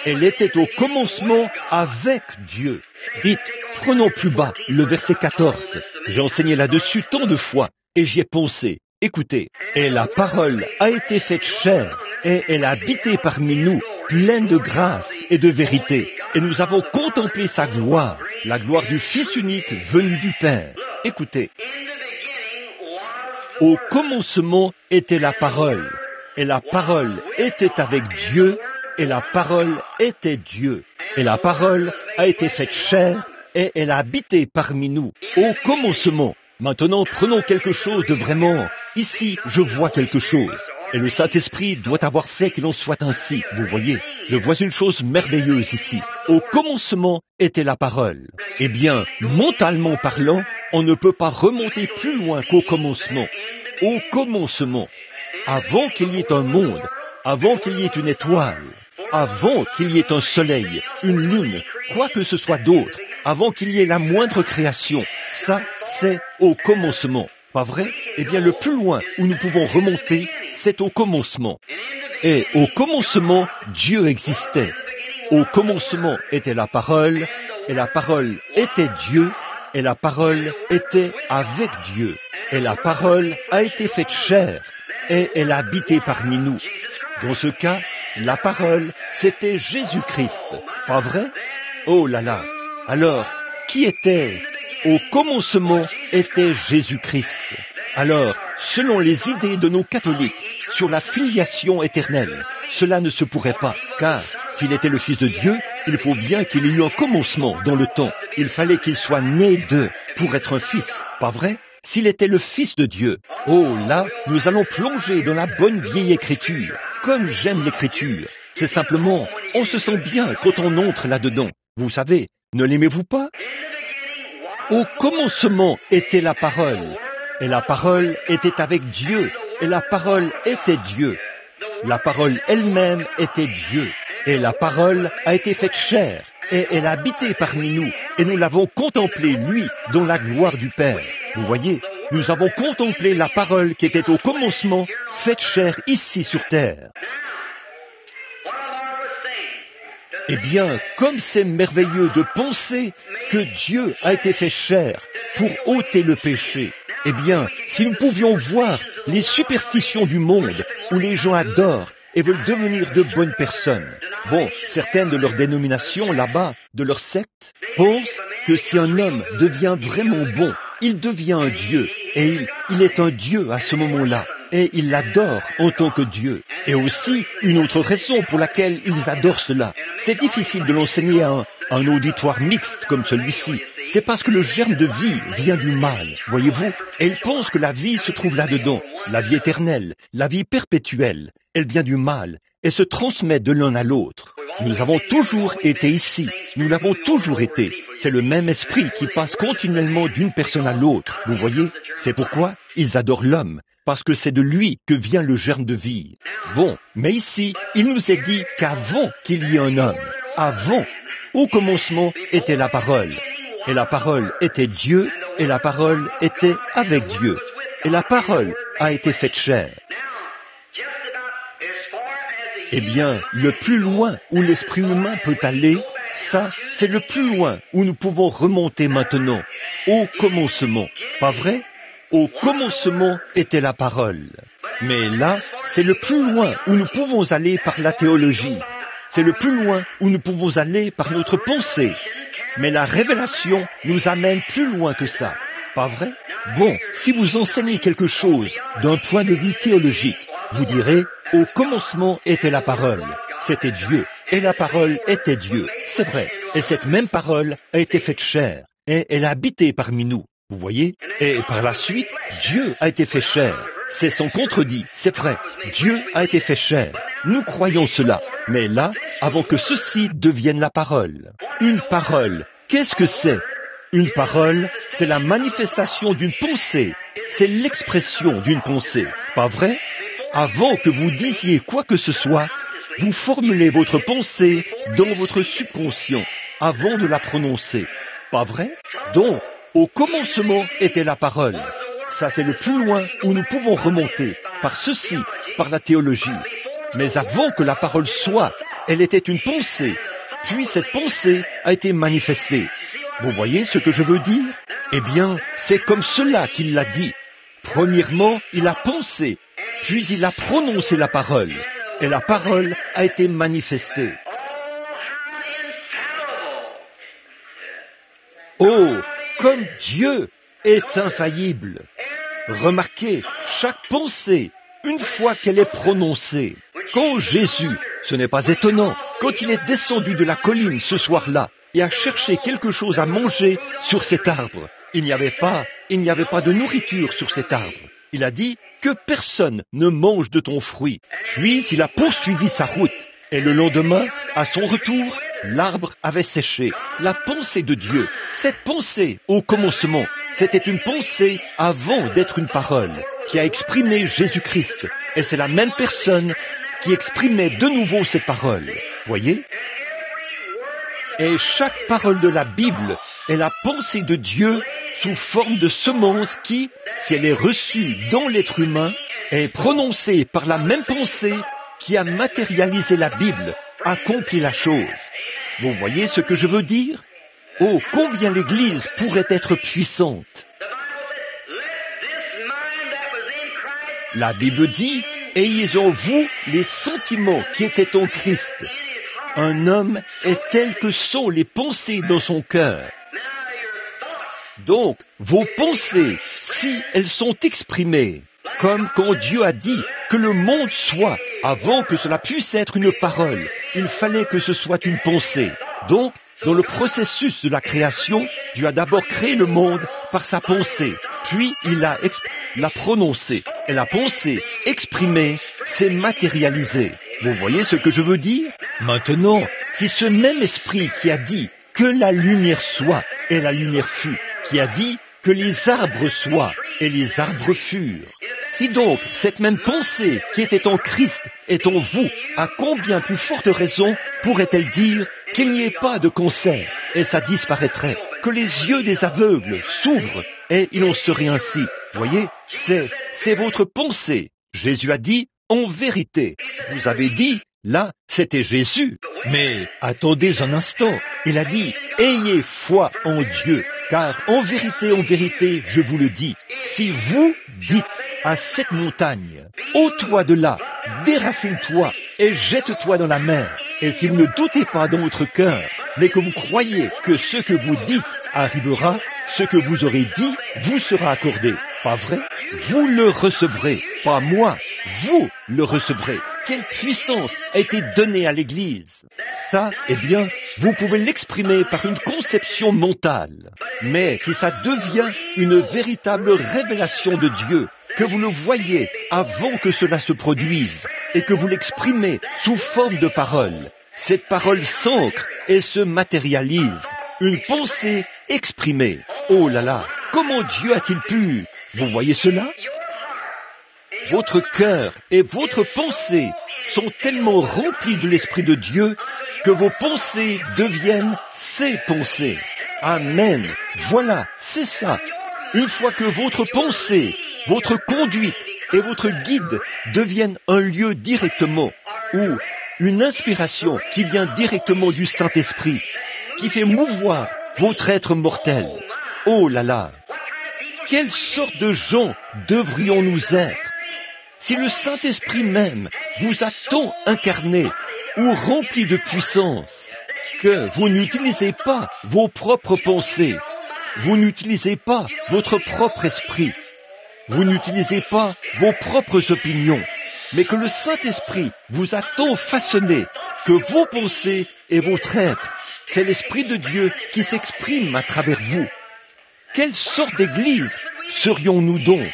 elle était au commencement avec Dieu. Dites, prenons plus bas le verset 14. J'ai enseigné là-dessus tant de fois et j'y ai pensé. Écoutez, et la parole a été faite chair et elle a habité parmi nous, pleine de grâce et de vérité. Et nous avons contemplé sa gloire, la gloire du Fils unique venu du Père. Écoutez, au commencement était la parole. Et la parole était avec Dieu, et la parole était Dieu. Et la parole a été faite chair, et elle a habité parmi nous. Au commencement. Maintenant, prenons quelque chose de vraiment. Ici, je vois quelque chose. Et le Saint-Esprit doit avoir fait qu'il en soit ainsi. Vous voyez, je vois une chose merveilleuse ici. Au commencement était la parole. Eh bien, mentalement parlant, on ne peut pas remonter plus loin qu'au commencement. Au commencement. Avant qu'il y ait un monde, avant qu'il y ait une étoile, avant qu'il y ait un soleil, une lune, quoi que ce soit d'autre, avant qu'il y ait la moindre création, ça, c'est au commencement. Pas vrai? Eh bien, le plus loin où nous pouvons remonter, c'est au commencement. Et au commencement, Dieu existait. Au commencement était la parole, et la parole était Dieu, et la parole était avec Dieu. Et la parole a été faite chair, et elle a habité parmi nous. Dans ce cas, la parole, c'était Jésus-Christ. Pas vrai? Oh là là! Alors, qui était? Au commencement était Jésus-Christ. Alors, selon les idées de nos catholiques sur la filiation éternelle, cela ne se pourrait pas, car s'il était le Fils de Dieu, il faut bien qu'il y ait eu un commencement dans le temps. Il fallait qu'il soit né d'eux pour être un fils, pas vrai? s'il était le Fils de Dieu. Oh là, nous allons plonger dans la bonne vieille écriture. Comme j'aime l'écriture. C'est simplement, on se sent bien quand on entre là-dedans. Vous savez, ne l'aimez-vous pas? Au commencement était la parole, et la parole était avec Dieu, et la parole était Dieu. La parole elle-même était Dieu, et la parole a été faite chair, et elle a habité parmi nous, et nous l'avons contemplé, lui, dans la gloire du Père. Vous voyez, nous avons contemplé la parole qui était au commencement, faite chair ici sur terre. Eh bien, comme c'est merveilleux de penser que Dieu a été fait chair pour ôter le péché, eh bien, si nous pouvions voir les superstitions du monde où les gens adorent et veulent devenir de bonnes personnes. Bon, certaines de leurs dénominations là-bas, de leur secte, pensent que si un homme devient vraiment bon, il devient un Dieu, et il est un Dieu à ce moment-là. Et ils l'adorent en tant que Dieu. Et aussi, une autre raison pour laquelle ils adorent cela. C'est difficile de l'enseigner à un auditoire mixte comme celui-ci. C'est parce que le germe de vie vient du mal, voyez-vous. Et ils pensent que la vie se trouve là-dedans. La vie éternelle, la vie perpétuelle. Elle vient du mal et se transmet de l'un à l'autre. Nous avons toujours été ici. Nous l'avons toujours été. C'est le même esprit qui passe continuellement d'une personne à l'autre. Vous voyez, c'est pourquoi ils adorent l'homme. Parce que c'est de lui que vient le germe de vie. Bon, mais ici, il nous est dit qu'avant qu'il y ait un homme, avant, au commencement était la parole. Et la parole était Dieu, et la parole était avec Dieu. Et la parole a été faite chair. Eh bien, le plus loin où l'esprit humain peut aller, ça, c'est le plus loin où nous pouvons remonter maintenant, au commencement. Pas vrai? Au commencement était la parole. Mais là, c'est le plus loin où nous pouvons aller par la théologie. C'est le plus loin où nous pouvons aller par notre pensée. Mais la révélation nous amène plus loin que ça. Pas vrai? Bon, si vous enseignez quelque chose d'un point de vue théologique, vous direz, au commencement était la parole. C'était Dieu. Et la parole était Dieu. C'est vrai. Et cette même parole a été faite chair. Et elle a habité parmi nous. Vous voyez? Et par la suite, Dieu a été fait chair. C'est son contredit, c'est vrai. Dieu a été fait chair. Nous croyons cela. Mais là, avant que ceci devienne la parole. Une parole, qu'est-ce que c'est? Une parole, c'est la manifestation d'une pensée. C'est l'expression d'une pensée. Pas vrai? Avant que vous disiez quoi que ce soit, vous formulez votre pensée dans votre subconscient avant de la prononcer. Pas vrai? Donc, au commencement était la parole. Ça, c'est le plus loin où nous pouvons remonter, par ceci, par la théologie. Mais avant que la parole soit, elle était une pensée. Puis cette pensée a été manifestée. Vous voyez ce que je veux dire? Eh bien, c'est comme cela qu'il l'a dit. Premièrement, il a pensé, puis il a prononcé la parole. Et la parole a été manifestée. Oh, comme Dieu est infaillible. Remarquez, chaque pensée, une fois qu'elle est prononcée, quand Jésus, ce n'est pas étonnant, quand il est descendu de la colline ce soir-là et a cherché quelque chose à manger sur cet arbre, il n'y avait pas de nourriture sur cet arbre. Il a dit que personne ne mange de ton fruit. Puis il a poursuivi sa route. Et le lendemain, à son retour, l'arbre avait séché. La pensée de Dieu, cette pensée au commencement, c'était une pensée avant d'être une parole, qui a exprimé Jésus-Christ. Et c'est la même personne qui exprimait de nouveau cette parole. Voyez? Et chaque parole de la Bible est la pensée de Dieu sous forme de semence qui, si elle est reçue dans l'être humain, est prononcée par la même pensée qui a matérialisé la Bible, accomplit la chose. Vous voyez ce que je veux dire? Oh, combien l'Église pourrait être puissante! La Bible dit, « Ayez en vous les sentiments qui étaient en Christ. » Un homme est tel que sont les pensées dans son cœur. Donc, vos pensées, si elles sont exprimées, comme quand Dieu a dit que le monde soit, avant que cela puisse être une parole, il fallait que ce soit une pensée. Donc, Dans le processus de la création, Dieu a d'abord créé le monde par sa pensée, puis il l'a prononcé. Et la pensée exprimée s'est matérialisée. Vous voyez ce que je veux dire? Maintenant, c'est ce même esprit qui a dit que la lumière soit, et la lumière fut, qui a dit que les arbres soient, et les arbres furent. Si donc cette même pensée qui était en Christ est en vous, à combien plus forte raison pourrait-elle dire qu'il n'y ait pas de cancer, et ça disparaîtrait, que les yeux des aveugles s'ouvrent, et il en serait ainsi. Voyez, c'est votre pensée. Jésus a dit, en vérité. Vous avez dit, là, c'était Jésus. Mais attendez un instant. Il a dit, ayez foi en Dieu, car en vérité, je vous le dis, si vous dites à cette montagne, ôte-toi de là, déracine-toi et jette-toi dans la mer, et si vous ne doutez pas dans votre cœur, mais que vous croyez que ce que vous dites arrivera, ce que vous aurez dit vous sera accordé. Pas vrai? Vous le recevrez, pas moi, vous le recevrez. Quelle puissance a été donnée à l'Église? Ça, eh bien, vous pouvez l'exprimer par une conception mentale. Mais si ça devient une véritable révélation de Dieu, que vous le voyez avant que cela se produise, et que vous l'exprimez sous forme de parole, cette parole s'ancre et se matérialise. Une pensée exprimée. Oh là là, comment Dieu a-t-il pu? Vous voyez cela? Votre cœur et votre pensée sont tellement remplis de l'Esprit de Dieu que vos pensées deviennent ses pensées. Amen. Voilà, c'est ça. Une fois que votre pensée, votre conduite et votre guide deviennent un lieu directement, ou une inspiration qui vient directement du Saint-Esprit, qui fait mouvoir votre être mortel. Oh là là! Quelle sorte de gens devrions-nous être si le Saint-Esprit même vous a tant incarné ou rempli de puissance que vous n'utilisez pas vos propres pensées, vous n'utilisez pas votre propre esprit, vous n'utilisez pas vos propres opinions, mais que le Saint-Esprit vous a tant façonné que vos pensées et votre être, c'est l'Esprit de Dieu qui s'exprime à travers vous. Quelle sorte d'église serions-nous donc?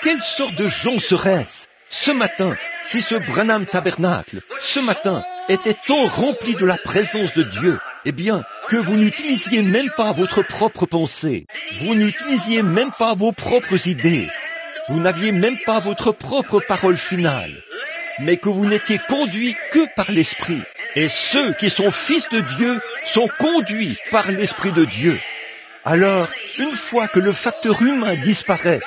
Quelle sorte de gens serait-ce ce matin si ce Branham Tabernacle, ce matin, était tant rempli de la présence de Dieu? Eh bien, que vous n'utilisiez même pas votre propre pensée, vous n'utilisiez même pas vos propres idées, vous n'aviez même pas votre propre parole finale, mais que vous n'étiez conduits que par l'Esprit. Et ceux qui sont fils de Dieu sont conduits par l'Esprit de Dieu. Alors, une fois que le facteur humain disparaît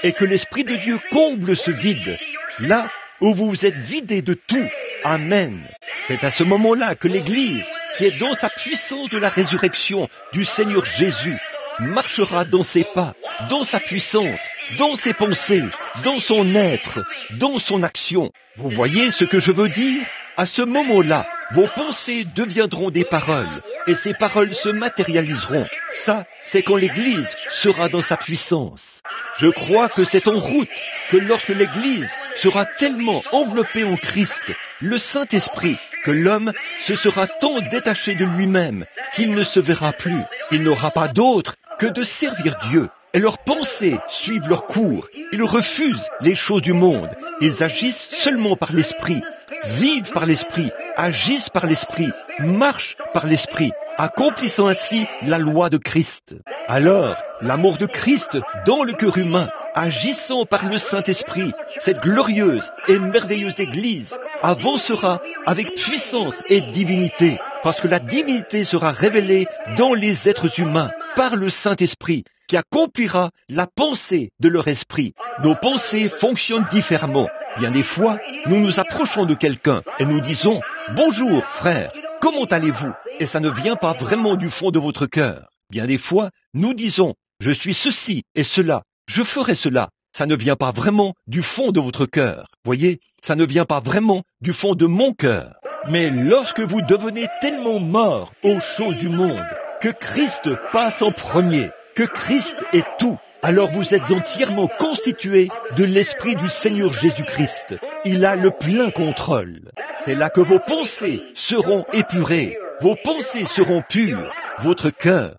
et que l'Esprit de Dieu comble ce vide, là où vous vous êtes vidé de tout, Amen. C'est à ce moment-là que l'Église, qui est dans sa puissance de la résurrection du Seigneur Jésus, marchera dans ses pas, dans sa puissance, dans ses pensées, dans son être, dans son action. Vous voyez ce que je veux dire? À ce moment-là, vos pensées deviendront des paroles, et ces paroles se matérialiseront. Ça, c'est quand l'Église sera dans sa puissance. Je crois que c'est en route que lorsque l'Église sera tellement enveloppée en Christ, le Saint-Esprit, que l'homme se sera tant détaché de lui-même qu'il ne se verra plus. Il n'aura pas d'autre que de servir Dieu. Et leurs pensées suivent leur cours. Ils refusent les choses du monde. Ils agissent seulement par l'Esprit, vivent par l'Esprit, agissent par l'Esprit, marchent par l'Esprit, accomplissant ainsi la loi de Christ. Alors, l'amour de Christ dans le cœur humain, agissant par le Saint-Esprit, cette glorieuse et merveilleuse Église avancera avec puissance et divinité, parce que la divinité sera révélée dans les êtres humains par le Saint-Esprit, qui accomplira la pensée de leur esprit. Nos pensées fonctionnent différemment. Bien des fois, nous nous approchons de quelqu'un et nous disons « Bonjour, frère, comment allez-vous » et ça ne vient pas vraiment du fond de votre cœur. Bien des fois, nous disons « Je suis ceci et cela, je ferai cela ». Ça ne vient pas vraiment du fond de votre cœur. Voyez, ça ne vient pas vraiment du fond de mon cœur. Mais lorsque vous devenez tellement mort aux choses du monde, que Christ passe en premier, que Christ est tout, alors vous êtes entièrement constitué de l'Esprit du Seigneur Jésus-Christ. Il a le plein contrôle. C'est là que vos pensées seront épurées. Vos pensées seront pures. Votre cœur.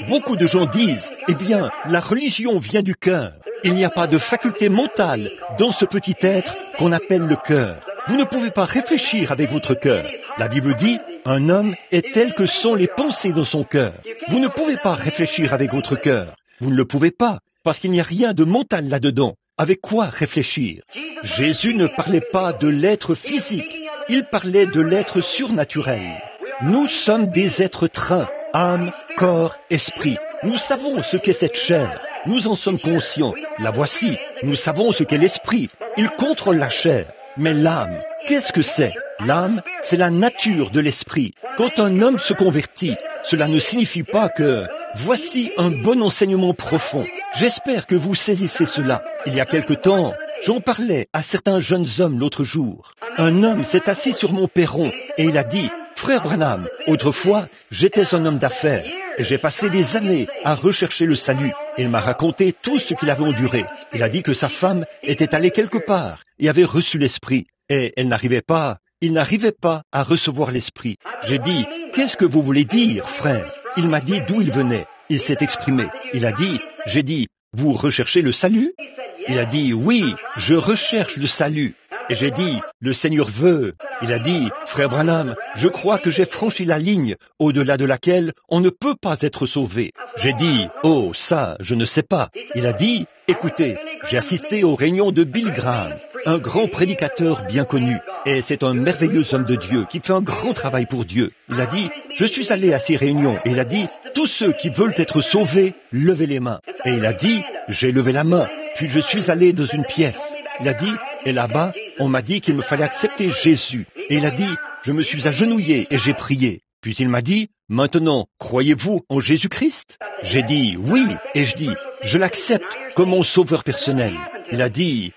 Beaucoup de gens disent, eh bien, la religion vient du cœur. Il n'y a pas de faculté mentale dans ce petit être qu'on appelle le cœur. Vous ne pouvez pas réfléchir avec votre cœur. La Bible dit, un homme est tel que sont les pensées dans son cœur. Vous ne pouvez pas réfléchir avec votre cœur. Vous ne le pouvez pas, parce qu'il n'y a rien de mental là-dedans. Avec quoi réfléchir? Jésus ne parlait pas de l'être physique, il parlait de l'être surnaturel. Nous sommes des êtres trains, âme, corps, esprit. Nous savons ce qu'est cette chair. Nous en sommes conscients. La voici. Nous savons ce qu'est l'esprit. Il contrôle la chair. Mais l'âme, qu'est-ce que c'est? L'âme, c'est la nature de l'esprit. Quand un homme se convertit, cela ne signifie pas que... Voici un bon enseignement profond. J'espère que vous saisissez cela. Il y a quelque temps, j'en parlais à certains jeunes hommes l'autre jour. Un homme s'est assis sur mon perron et il a dit, « Frère Branham, autrefois, j'étais un homme d'affaires et j'ai passé des années à rechercher le salut. » Il m'a raconté tout ce qu'il avait enduré. Il a dit que sa femme était allée quelque part et avait reçu l'esprit. Et il n'arrivait pas à recevoir l'esprit. J'ai dit, « Qu'est-ce que vous voulez dire, frère ?» Il m'a dit d'où il venait. Il s'est exprimé. J'ai dit, vous recherchez le salut? Il a dit, oui, je recherche le salut. Et j'ai dit, le Seigneur veut. Il a dit, frère Branham, je crois que j'ai franchi la ligne au-delà de laquelle on ne peut pas être sauvé. J'ai dit, oh, ça, je ne sais pas. Il a dit, écoutez, j'ai assisté aux réunions de Billy Graham, un grand prédicateur bien connu. Et c'est un merveilleux homme de Dieu qui fait un grand travail pour Dieu. Il a dit, je suis allé à ces réunions et il a dit, tous ceux qui veulent être sauvés, levez les mains. Et il a dit, j'ai levé la main, puis je suis allé dans une pièce. Il a dit, et là-bas, on m'a dit qu'il me fallait accepter Jésus. Et il a dit, je me suis agenouillé et j'ai prié. Puis il m'a dit, maintenant, croyez-vous en Jésus-Christ? J'ai dit, oui, et je dis, je l'accepte comme mon sauveur personnel. Il a dit,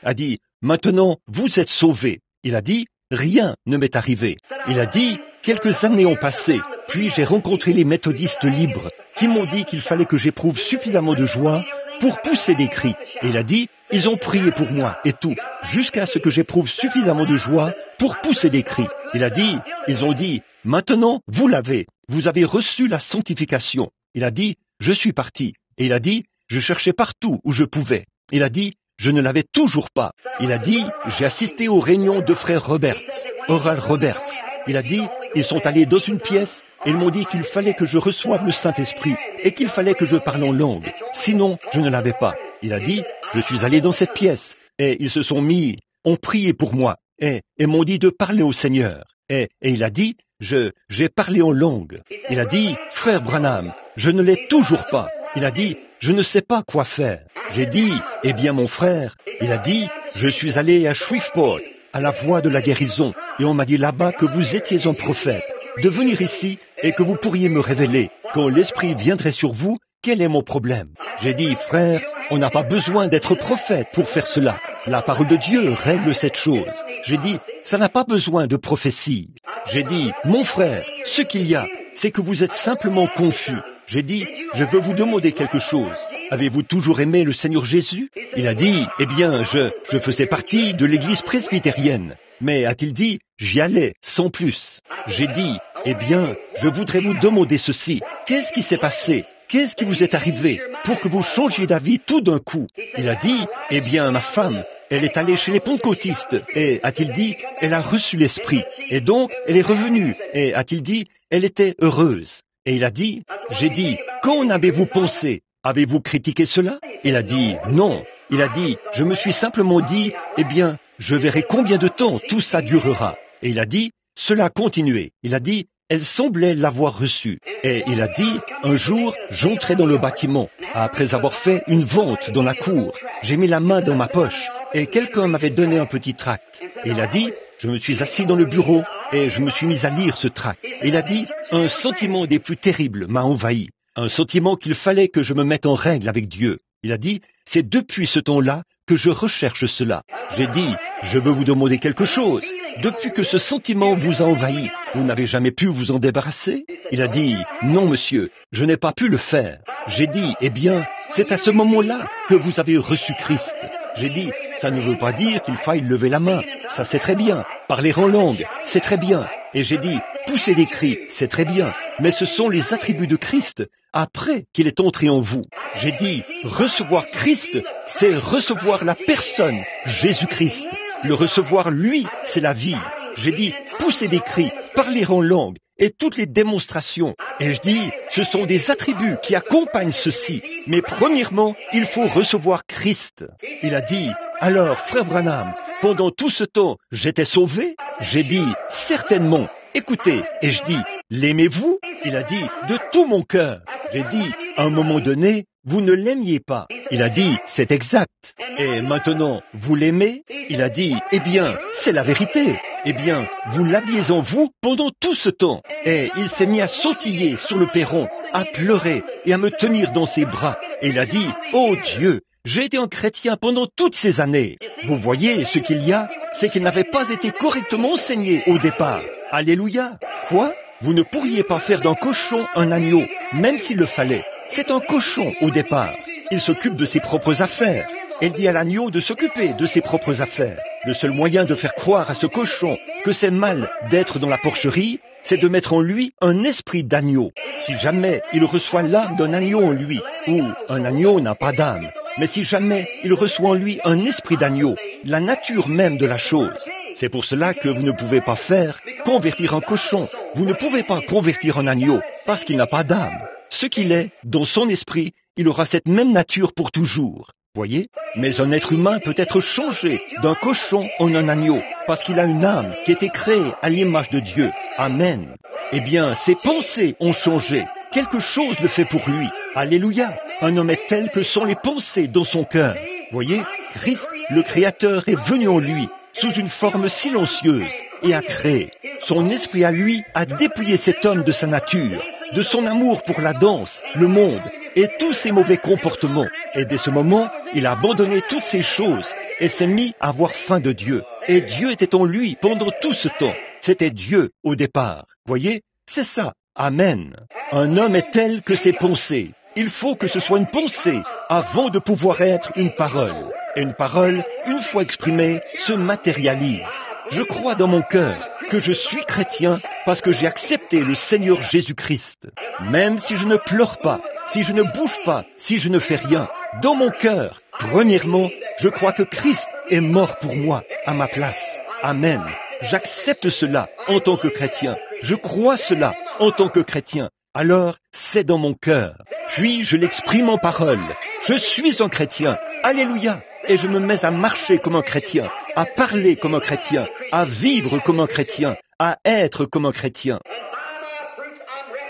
maintenant, vous êtes sauvés. Il a dit, rien ne m'est arrivé. Il a dit, quelques années ont passé, puis j'ai rencontré les méthodistes libres qui m'ont dit qu'il fallait que j'éprouve suffisamment de joie pour pousser des cris. Et il a dit, ils ont prié pour moi et tout, jusqu'à ce que j'éprouve suffisamment de joie pour pousser des cris. Il a dit, ils ont dit, maintenant vous l'avez, vous avez reçu la sanctification. Il a dit, je suis parti. Et il a dit, je cherchais partout où je pouvais. Il a dit, je ne l'avais toujours pas. Il a dit, j'ai assisté aux réunions de frère Roberts, Oral Roberts. Il a dit, ils sont allés dans une pièce et ils m'ont dit qu'il fallait que je reçoive le Saint-Esprit et qu'il fallait que je parle en langue. Sinon, je ne l'avais pas. Il a dit, je suis allé dans cette pièce et ils se sont mis, ont prié pour moi et m'ont dit de parler au Seigneur. Et il a dit, j'ai parlé en langue. Il a dit, frère Branham, je ne l'ai toujours pas. Il a dit, je ne sais pas quoi faire. J'ai dit, eh bien mon frère, il a dit, je suis allé à Shreveport, à la voie de la guérison, et on m'a dit là-bas que vous étiez un prophète, de venir ici et que vous pourriez me révéler, quand l'Esprit viendrait sur vous, quel est mon problème? J'ai dit, frère, on n'a pas besoin d'être prophète pour faire cela. La parole de Dieu règle cette chose. J'ai dit, ça n'a pas besoin de prophétie. J'ai dit, mon frère, ce qu'il y a, c'est que vous êtes simplement confus. J'ai dit, je veux vous demander quelque chose. Avez-vous toujours aimé le Seigneur Jésus? Il a dit, eh bien, je faisais partie de l'église presbytérienne. Mais, a-t-il dit, j'y allais, sans plus. J'ai dit, eh bien, je voudrais vous demander ceci. Qu'est-ce qui s'est passé? Qu'est-ce qui vous est arrivé pour que vous changiez d'avis tout d'un coup? Il a dit, eh bien, ma femme, elle est allée chez les pentecôtistes. Et, a-t-il dit, elle a reçu l'Esprit. Et donc, elle est revenue. Et, a-t-il dit, elle était heureuse. Et il a dit, j'ai dit, quand en avez-vous pensé? Avez-vous critiqué cela? Il a dit, non. Il a dit, je me suis simplement dit, eh bien, je verrai combien de temps tout ça durera. Et il a dit, cela a continué. Il a dit, elle semblait l'avoir reçu. Et il a dit, un jour, j'entrais dans le bâtiment. Après avoir fait une vente dans la cour, j'ai mis la main dans ma poche et quelqu'un m'avait donné un petit tract. Et il a dit, je me suis assis dans le bureau et je me suis mis à lire ce tract. Et il a dit, un sentiment des plus terribles m'a envahi. Un sentiment qu'il fallait que je me mette en règle avec Dieu. Il a dit, c'est depuis ce temps-là que je recherche cela. J'ai dit, je veux vous demander quelque chose. Depuis que ce sentiment vous a envahi, vous n'avez jamais pu vous en débarrasser? Il a dit, non monsieur, je n'ai pas pu le faire. J'ai dit, eh bien, c'est à ce moment-là que vous avez reçu Christ. J'ai dit, ça ne veut pas dire qu'il faille lever la main. Ça c'est très bien. Parler en langue, c'est très bien. Et j'ai dit, pousser des cris, c'est très bien, mais ce sont les attributs de Christ après qu'il est entré en vous. J'ai dit, recevoir Christ, c'est recevoir la personne, Jésus-Christ. Le recevoir, lui, c'est la vie. J'ai dit, pousser des cris, parler en langue, et toutes les démonstrations. Et je dis, ce sont des attributs qui accompagnent ceci. Mais premièrement, il faut recevoir Christ. Il a dit, alors, frère Branham, pendant tout ce temps, j'étais sauvé? J'ai dit, certainement. Écoutez, et je dis, l'aimez-vous? Il a dit, de tout mon cœur. J'ai dit, à un moment donné, vous ne l'aimiez pas. Il a dit, c'est exact. Et maintenant, vous l'aimez? Il a dit, eh bien, c'est la vérité. Eh bien, vous l'aviez en vous pendant tout ce temps. Et il s'est mis à sautiller sur le perron, à pleurer et à me tenir dans ses bras. Et il a dit, oh Dieu, j'ai été un chrétien pendant toutes ces années. Vous voyez, ce qu'il y a, c'est qu'il n'avait pas été correctement enseigné au départ. Alléluia. Quoi? Vous ne pourriez pas faire d'un cochon un agneau, même s'il le fallait. C'est un cochon au départ. Il s'occupe de ses propres affaires. Elle dit à l'agneau de s'occuper de ses propres affaires. Le seul moyen de faire croire à ce cochon que c'est mal d'être dans la porcherie, c'est de mettre en lui un esprit d'agneau. Si jamais il reçoit l'âme d'un agneau en lui, ou un agneau n'a pas d'âme, mais si jamais il reçoit en lui un esprit d'agneau, la nature même de la chose, c'est pour cela que vous ne pouvez pas faire convertir un cochon. Vous ne pouvez pas convertir un agneau parce qu'il n'a pas d'âme. Ce qu'il est, dans son esprit, il aura cette même nature pour toujours. Voyez? Mais un être humain peut être changé d'un cochon en un agneau parce qu'il a une âme qui a été créée à l'image de Dieu. Amen. Eh bien, ses pensées ont changé. Quelque chose le fait pour lui. Alléluia. Un homme est tel que sont les pensées dans son cœur. Voyez? Christ, le Créateur, est venu en lui sous une forme silencieuse et a créé. Son esprit à lui a dépouillé cet homme de sa nature, de son amour pour la danse, le monde et tous ses mauvais comportements. Et dès ce moment, il a abandonné toutes ces choses et s'est mis à avoir faim de Dieu. Et Dieu était en lui pendant tout ce temps. C'était Dieu au départ. Voyez? C'est ça. Amen. Un homme est tel que ses pensées. Il faut que ce soit une pensée avant de pouvoir être une parole. Et une parole, une fois exprimée, se matérialise. Je crois dans mon cœur que je suis chrétien parce que j'ai accepté le Seigneur Jésus-Christ. Même si je ne pleure pas, si je ne bouge pas, si je ne fais rien, dans mon cœur, premièrement, je crois que Christ est mort pour moi, à ma place. Amen. J'accepte cela en tant que chrétien. Je crois cela en tant que chrétien. Alors, c'est dans mon cœur. Puis, je l'exprime en parole. Je suis un chrétien. Alléluia. Et je me mets à marcher comme un chrétien, à parler comme un chrétien, à vivre comme un chrétien, à être comme un chrétien.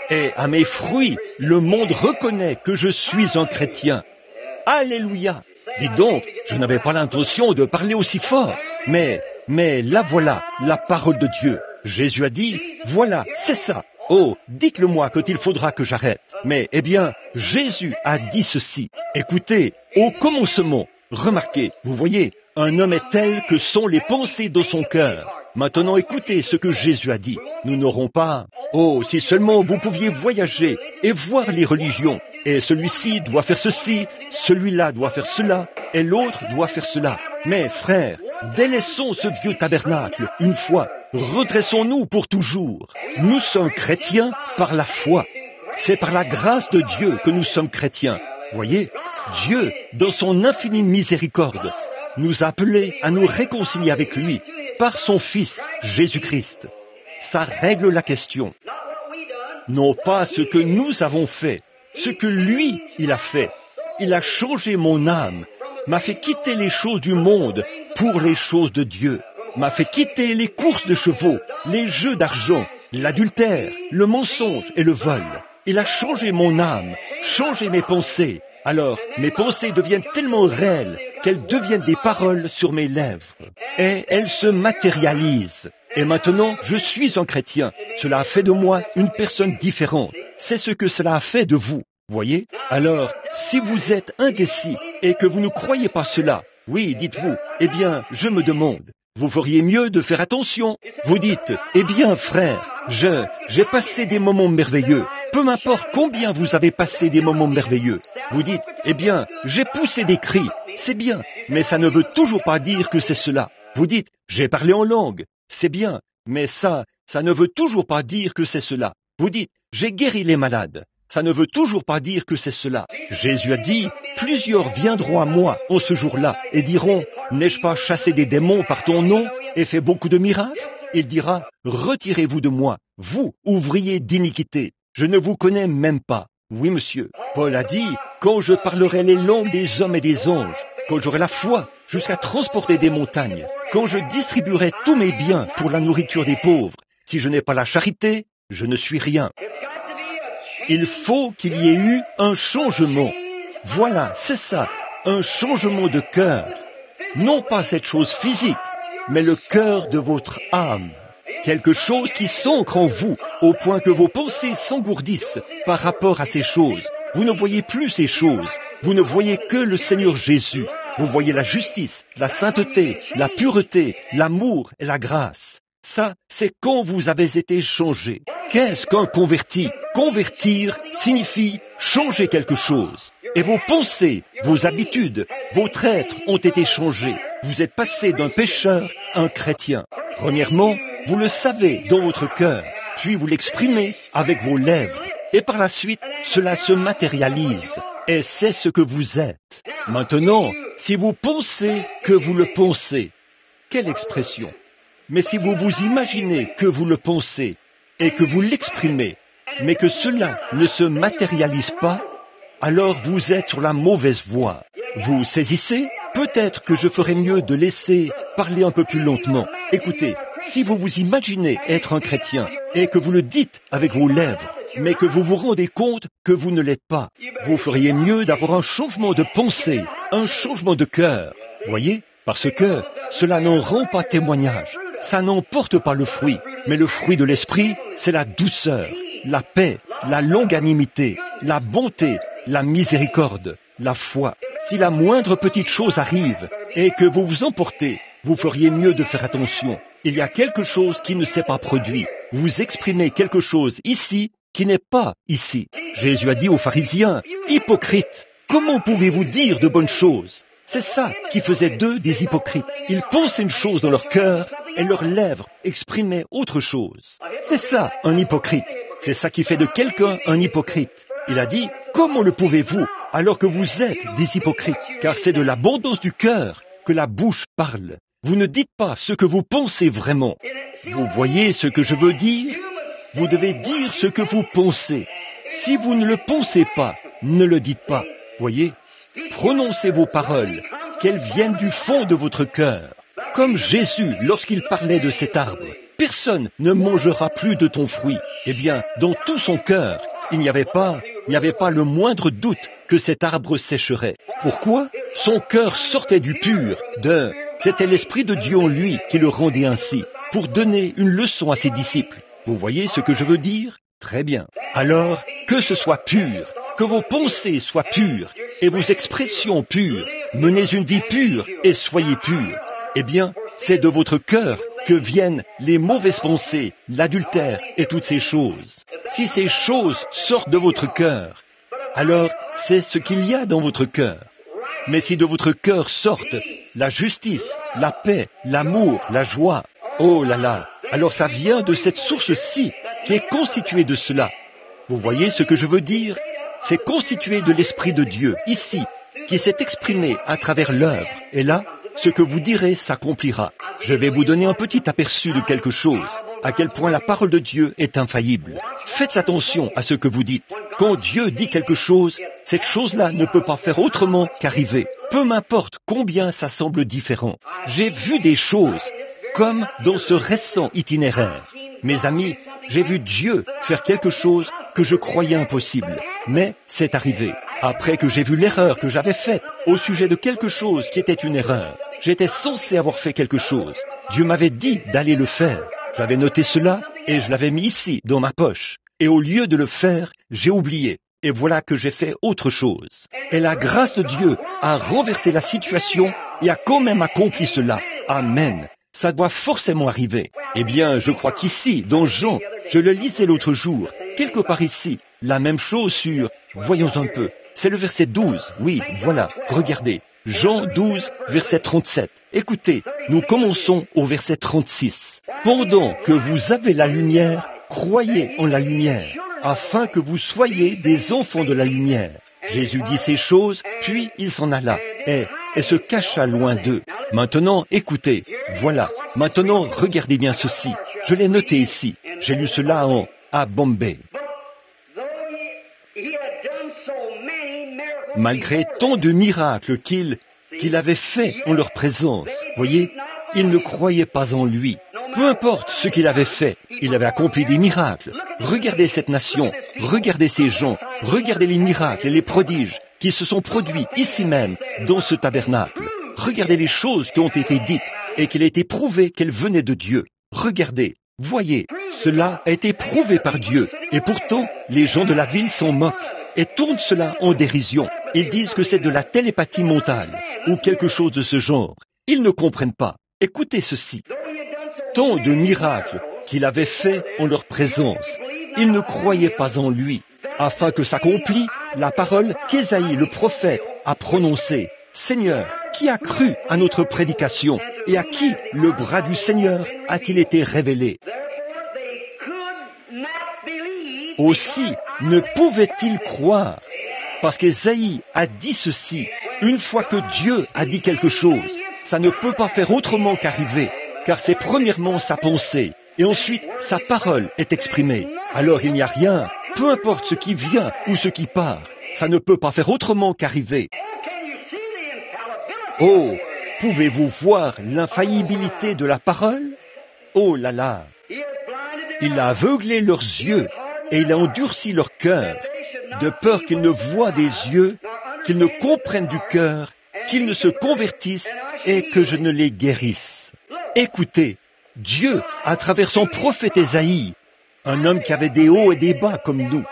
Et à mes fruits, le monde reconnaît que je suis un chrétien. Alléluia. Dites donc, je n'avais pas l'intention de parler aussi fort. Mais là voilà, la parole de Dieu. Jésus a dit, voilà, c'est ça. Oh, dites-le-moi quand il faudra que j'arrête. Mais, eh bien, Jésus a dit ceci. Écoutez, au commencement, remarquez, vous voyez, un homme est tel que sont les pensées de son cœur. Maintenant, écoutez ce que Jésus a dit. Nous n'aurons pas... Oh, si seulement vous pouviez voyager et voir les religions. Et celui-ci doit faire ceci, celui-là doit faire cela, et l'autre doit faire cela. Mais, frères, délaissons ce vieux tabernacle une fois. Redressons-nous pour toujours. Nous sommes chrétiens par la foi. C'est par la grâce de Dieu que nous sommes chrétiens. Voyez, Dieu, dans son infinie miséricorde, nous a appelés à nous réconcilier avec lui par son Fils, Jésus-Christ. Ça règle la question. Non pas ce que nous avons fait, ce que lui, il a fait. Il a changé mon âme, m'a fait quitter les choses du monde pour les choses de Dieu, m'a fait quitter les courses de chevaux, les jeux d'argent, l'adultère, le mensonge et le vol. Il a changé mon âme, changé mes pensées. Alors, mes pensées deviennent tellement réelles qu'elles deviennent des paroles sur mes lèvres. Et elles se matérialisent. Et maintenant, je suis un chrétien. Cela a fait de moi une personne différente. C'est ce que cela a fait de vous. Voyez? Alors, si vous êtes indécis et que vous ne croyez pas cela, oui, dites-vous, eh bien, je me demande, vous feriez mieux de faire attention. Vous dites, eh bien, frère, j'ai passé des moments merveilleux. Peu m'importe combien vous avez passé des moments merveilleux. Vous dites, eh bien, j'ai poussé des cris. C'est bien, mais ça ne veut toujours pas dire que c'est cela. Vous dites, j'ai parlé en langue. C'est bien, mais ça Ça ne veut toujours pas dire que c'est cela. Vous dites, j'ai guéri les malades. Ça ne veut toujours pas dire que c'est cela. Jésus a dit, plusieurs viendront à moi en ce jour-là et diront, n'ai-je pas chassé des démons par ton nom et fait beaucoup de miracles? Il dira, retirez-vous de moi, vous, ouvriers d'iniquité. Je ne vous connais même pas. Oui, monsieur. Paul a dit, quand je parlerai les langues des hommes et des anges, quand j'aurai la foi jusqu'à transporter des montagnes, quand je distribuerai tous mes biens pour la nourriture des pauvres, si je n'ai pas la charité, je ne suis rien. Il faut qu'il y ait eu un changement. Voilà, c'est ça, un changement de cœur. Non pas cette chose physique, mais le cœur de votre âme. Quelque chose qui s'ancre en vous, au point que vos pensées s'engourdissent par rapport à ces choses. Vous ne voyez plus ces choses. Vous ne voyez que le Seigneur Jésus. Vous voyez la justice, la sainteté, la pureté, l'amour et la grâce. Ça, c'est quand vous avez été changé. Qu'est-ce qu'un converti? Convertir signifie changer quelque chose. Et vos pensées, vos habitudes, votre être ont été changés. Vous êtes passé d'un pécheur à un chrétien. Premièrement, vous le savez dans votre cœur, puis vous l'exprimez avec vos lèvres. Et par la suite, cela se matérialise. Et c'est ce que vous êtes. Maintenant, si vous pensez que vous le pensez, quelle expression! Mais si vous vous imaginez que vous le pensez et que vous l'exprimez, mais que cela ne se matérialise pas, alors vous êtes sur la mauvaise voie. Vous saisissez? Peut-être que je ferais mieux de laisser parler un peu plus lentement. Écoutez, si vous vous imaginez être un chrétien et que vous le dites avec vos lèvres, mais que vous vous rendez compte que vous ne l'êtes pas, vous feriez mieux d'avoir un changement de pensée, un changement de cœur. Voyez? Parce que cela n'en rend pas témoignage. Ça n'en porte pas le fruit. Mais le fruit de l'esprit, c'est la douceur, la paix, la longanimité, la bonté, la miséricorde, la foi. Si la moindre petite chose arrive et que vous vous emportez, vous feriez mieux de faire attention. Il y a quelque chose qui ne s'est pas produit. Vous exprimez quelque chose ici qui n'est pas ici. Jésus a dit aux pharisiens, « Hypocrites, comment pouvez-vous dire de bonnes choses ?» C'est ça qui faisait d'eux des hypocrites. Ils pensaient une chose dans leur cœur et leurs lèvres exprimaient autre chose. C'est ça, un hypocrite. C'est ça qui fait de quelqu'un un hypocrite. Il a dit, comment le pouvez-vous alors que vous êtes des hypocrites? Car c'est de l'abondance du cœur que la bouche parle. Vous ne dites pas ce que vous pensez vraiment. Vous voyez ce que je veux dire? Vous devez dire ce que vous pensez. Si vous ne le pensez pas, ne le dites pas. Voyez? Prononcez vos paroles, qu'elles viennent du fond de votre cœur. Comme Jésus, lorsqu'il parlait de cet arbre, personne ne mangera plus de ton fruit. Eh bien, dans tout son cœur, il n'y avait pas le moindre doute que cet arbre sécherait. Pourquoi? Son cœur sortait du pur, c'était l'Esprit de Dieu en lui qui le rendait ainsi, pour donner une leçon à ses disciples. Vous voyez ce que je veux dire? Très bien. Alors, que ce soit pur, que vos pensées soient pures et vos expressions pures, menez une vie pure et soyez purs. Eh bien, c'est de votre cœur que viennent les mauvaises pensées, l'adultère et toutes ces choses. Si ces choses sortent de votre cœur, alors c'est ce qu'il y a dans votre cœur. Mais si de votre cœur sortent la justice, la paix, l'amour, la joie, oh là là, alors ça vient de cette source-ci qui est constituée de cela. Vous voyez ce que je veux dire? C'est constitué de l'Esprit de Dieu, ici, qui s'est exprimé à travers l'œuvre. Et là, ce que vous direz s'accomplira. Je vais vous donner un petit aperçu de quelque chose, à quel point la parole de Dieu est infaillible. Faites attention à ce que vous dites. Quand Dieu dit quelque chose, cette chose-là ne peut pas faire autrement qu'arriver. Peu m'importe combien ça semble différent. J'ai vu des choses, comme dans ce récent itinéraire. Mes amis, j'ai vu Dieu faire quelque chose que je croyais impossible. Mais c'est arrivé. Après que j'ai vu l'erreur que j'avais faite au sujet de quelque chose qui était une erreur, j'étais censé avoir fait quelque chose. Dieu m'avait dit d'aller le faire. J'avais noté cela et je l'avais mis ici, dans ma poche. Et au lieu de le faire, j'ai oublié. Et voilà que j'ai fait autre chose. Et la grâce de Dieu a renversé la situation et a quand même accompli cela. Amen. Ça doit forcément arriver. Eh bien, je crois qu'ici, dans Jean, je le lisais l'autre jour, quelque part ici, la même chose sur, voyons un peu, c'est le verset 12, oui, voilà, regardez, Jean 12, verset 37. Écoutez, nous commençons au verset 36. Pendant que vous avez la lumière, croyez en la lumière, afin que vous soyez des enfants de la lumière. Jésus dit ces choses, puis il s'en alla, et se cacha loin d'eux. Maintenant, écoutez, voilà, maintenant regardez bien ceci. Je l'ai noté ici, j'ai lu cela à Bombay. Malgré tant de miracles qu'il avait fait en leur présence, voyez, ils ne croyaient pas en lui. Peu importe ce qu'il avait fait, il avait accompli des miracles. Regardez cette nation, regardez ces gens, regardez les miracles et les prodiges qui se sont produits ici même, dans ce tabernacle. Regardez les choses qui ont été dites et qu'il a été prouvé qu'elles venaient de Dieu. Regardez, voyez, cela a été prouvé par Dieu. Et pourtant, les gens de la ville s'en moquent et tournent cela en dérision. Ils disent que c'est de la télépathie mentale ou quelque chose de ce genre. Ils ne comprennent pas. Écoutez ceci. Tant de miracles qu'il avait fait en leur présence, ils ne croyaient pas en lui, afin que s'accomplisse la parole qu'Ésaïe le prophète a prononcée. Seigneur, qui a cru à notre prédication et à qui le bras du Seigneur a-t-il été révélé? Aussi ne pouvaient-ils croire, parce qu'Ésaïe a dit ceci. Une fois que Dieu a dit quelque chose, ça ne peut pas faire autrement qu'arriver, car c'est premièrement sa pensée, et ensuite sa parole est exprimée. Alors il n'y a rien, peu importe ce qui vient ou ce qui part, ça ne peut pas faire autrement qu'arriver. Oh, pouvez-vous voir l'infaillibilité de la parole? Oh là là! Il a aveuglé leurs yeux et il a endurci leur cœur, de peur qu'ils ne voient des yeux, qu'ils ne comprennent du cœur, qu'ils ne se convertissent et que je ne les guérisse. Écoutez, Dieu, à travers son prophète Ésaïe, un homme qui avait des hauts et des bas comme nous,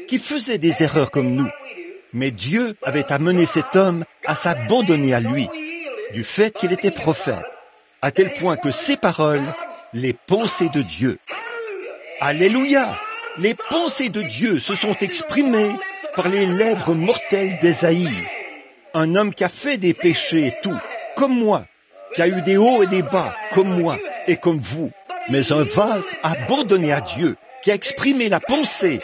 qui faisait des erreurs comme nous, mais Dieu avait amené cet homme à s'abandonner à lui, du fait qu'il était prophète, à tel point que ses paroles, les pensées de Dieu. Alléluia! Les pensées de Dieu se sont exprimées par les lèvres mortelles d'Ésaïe. Un homme qui a fait des péchés et tout, comme moi, qui a eu des hauts et des bas, comme moi et comme vous, mais un vase abandonné à Dieu, qui a exprimé la pensée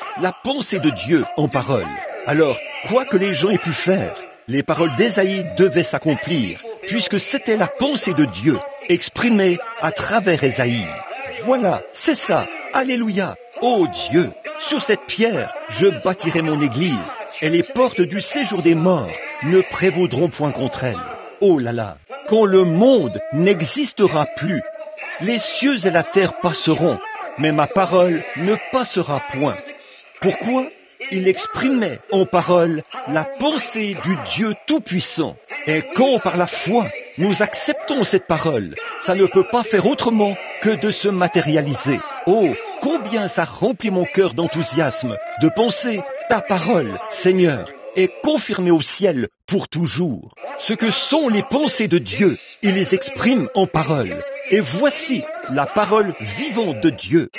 de Dieu en parole. Alors, quoi que les gens aient pu faire, les paroles d'Ésaïe devaient s'accomplir, puisque c'était la pensée de Dieu, exprimée à travers Ésaïe. Voilà, c'est ça, alléluia. Ô Dieu, sur cette pierre, je bâtirai mon église, et les portes du séjour des morts ne prévaudront point contre elle. Oh là là, quand le monde n'existera plus, les cieux et la terre passeront, mais ma parole ne passera point. Pourquoi? Il exprimait en parole la pensée du Dieu Tout-Puissant. Et quand par la foi, nous acceptons cette parole, ça ne peut pas faire autrement que de se matérialiser. Oh, combien ça remplit mon cœur d'enthousiasme de penser ta parole, Seigneur, est confirmée au ciel pour toujours. Ce que sont les pensées de Dieu, il les exprime en parole. Et voici la parole vivante de Dieu.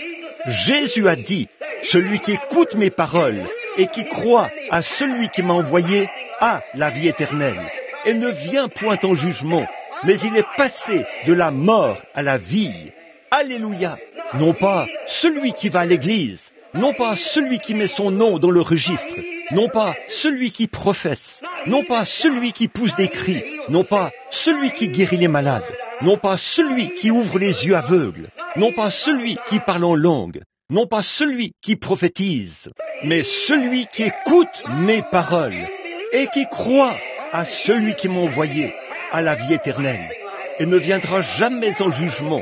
Jésus a dit, celui qui écoute mes paroles et qui croit à celui qui m'a envoyé a la vie éternelle. Et ne vient point en jugement, mais il est passé de la mort à la vie. Alléluia! Non pas celui qui va à l'église, non pas celui qui met son nom dans le registre, non pas celui qui professe, non pas celui qui pousse des cris, non pas celui qui guérit les malades, non pas celui qui ouvre les yeux aveugles, non pas celui qui parle en langue, non pas celui qui prophétise, mais celui qui écoute mes paroles et qui croit à celui qui m'a envoyé à la vie éternelle et ne viendra jamais en jugement,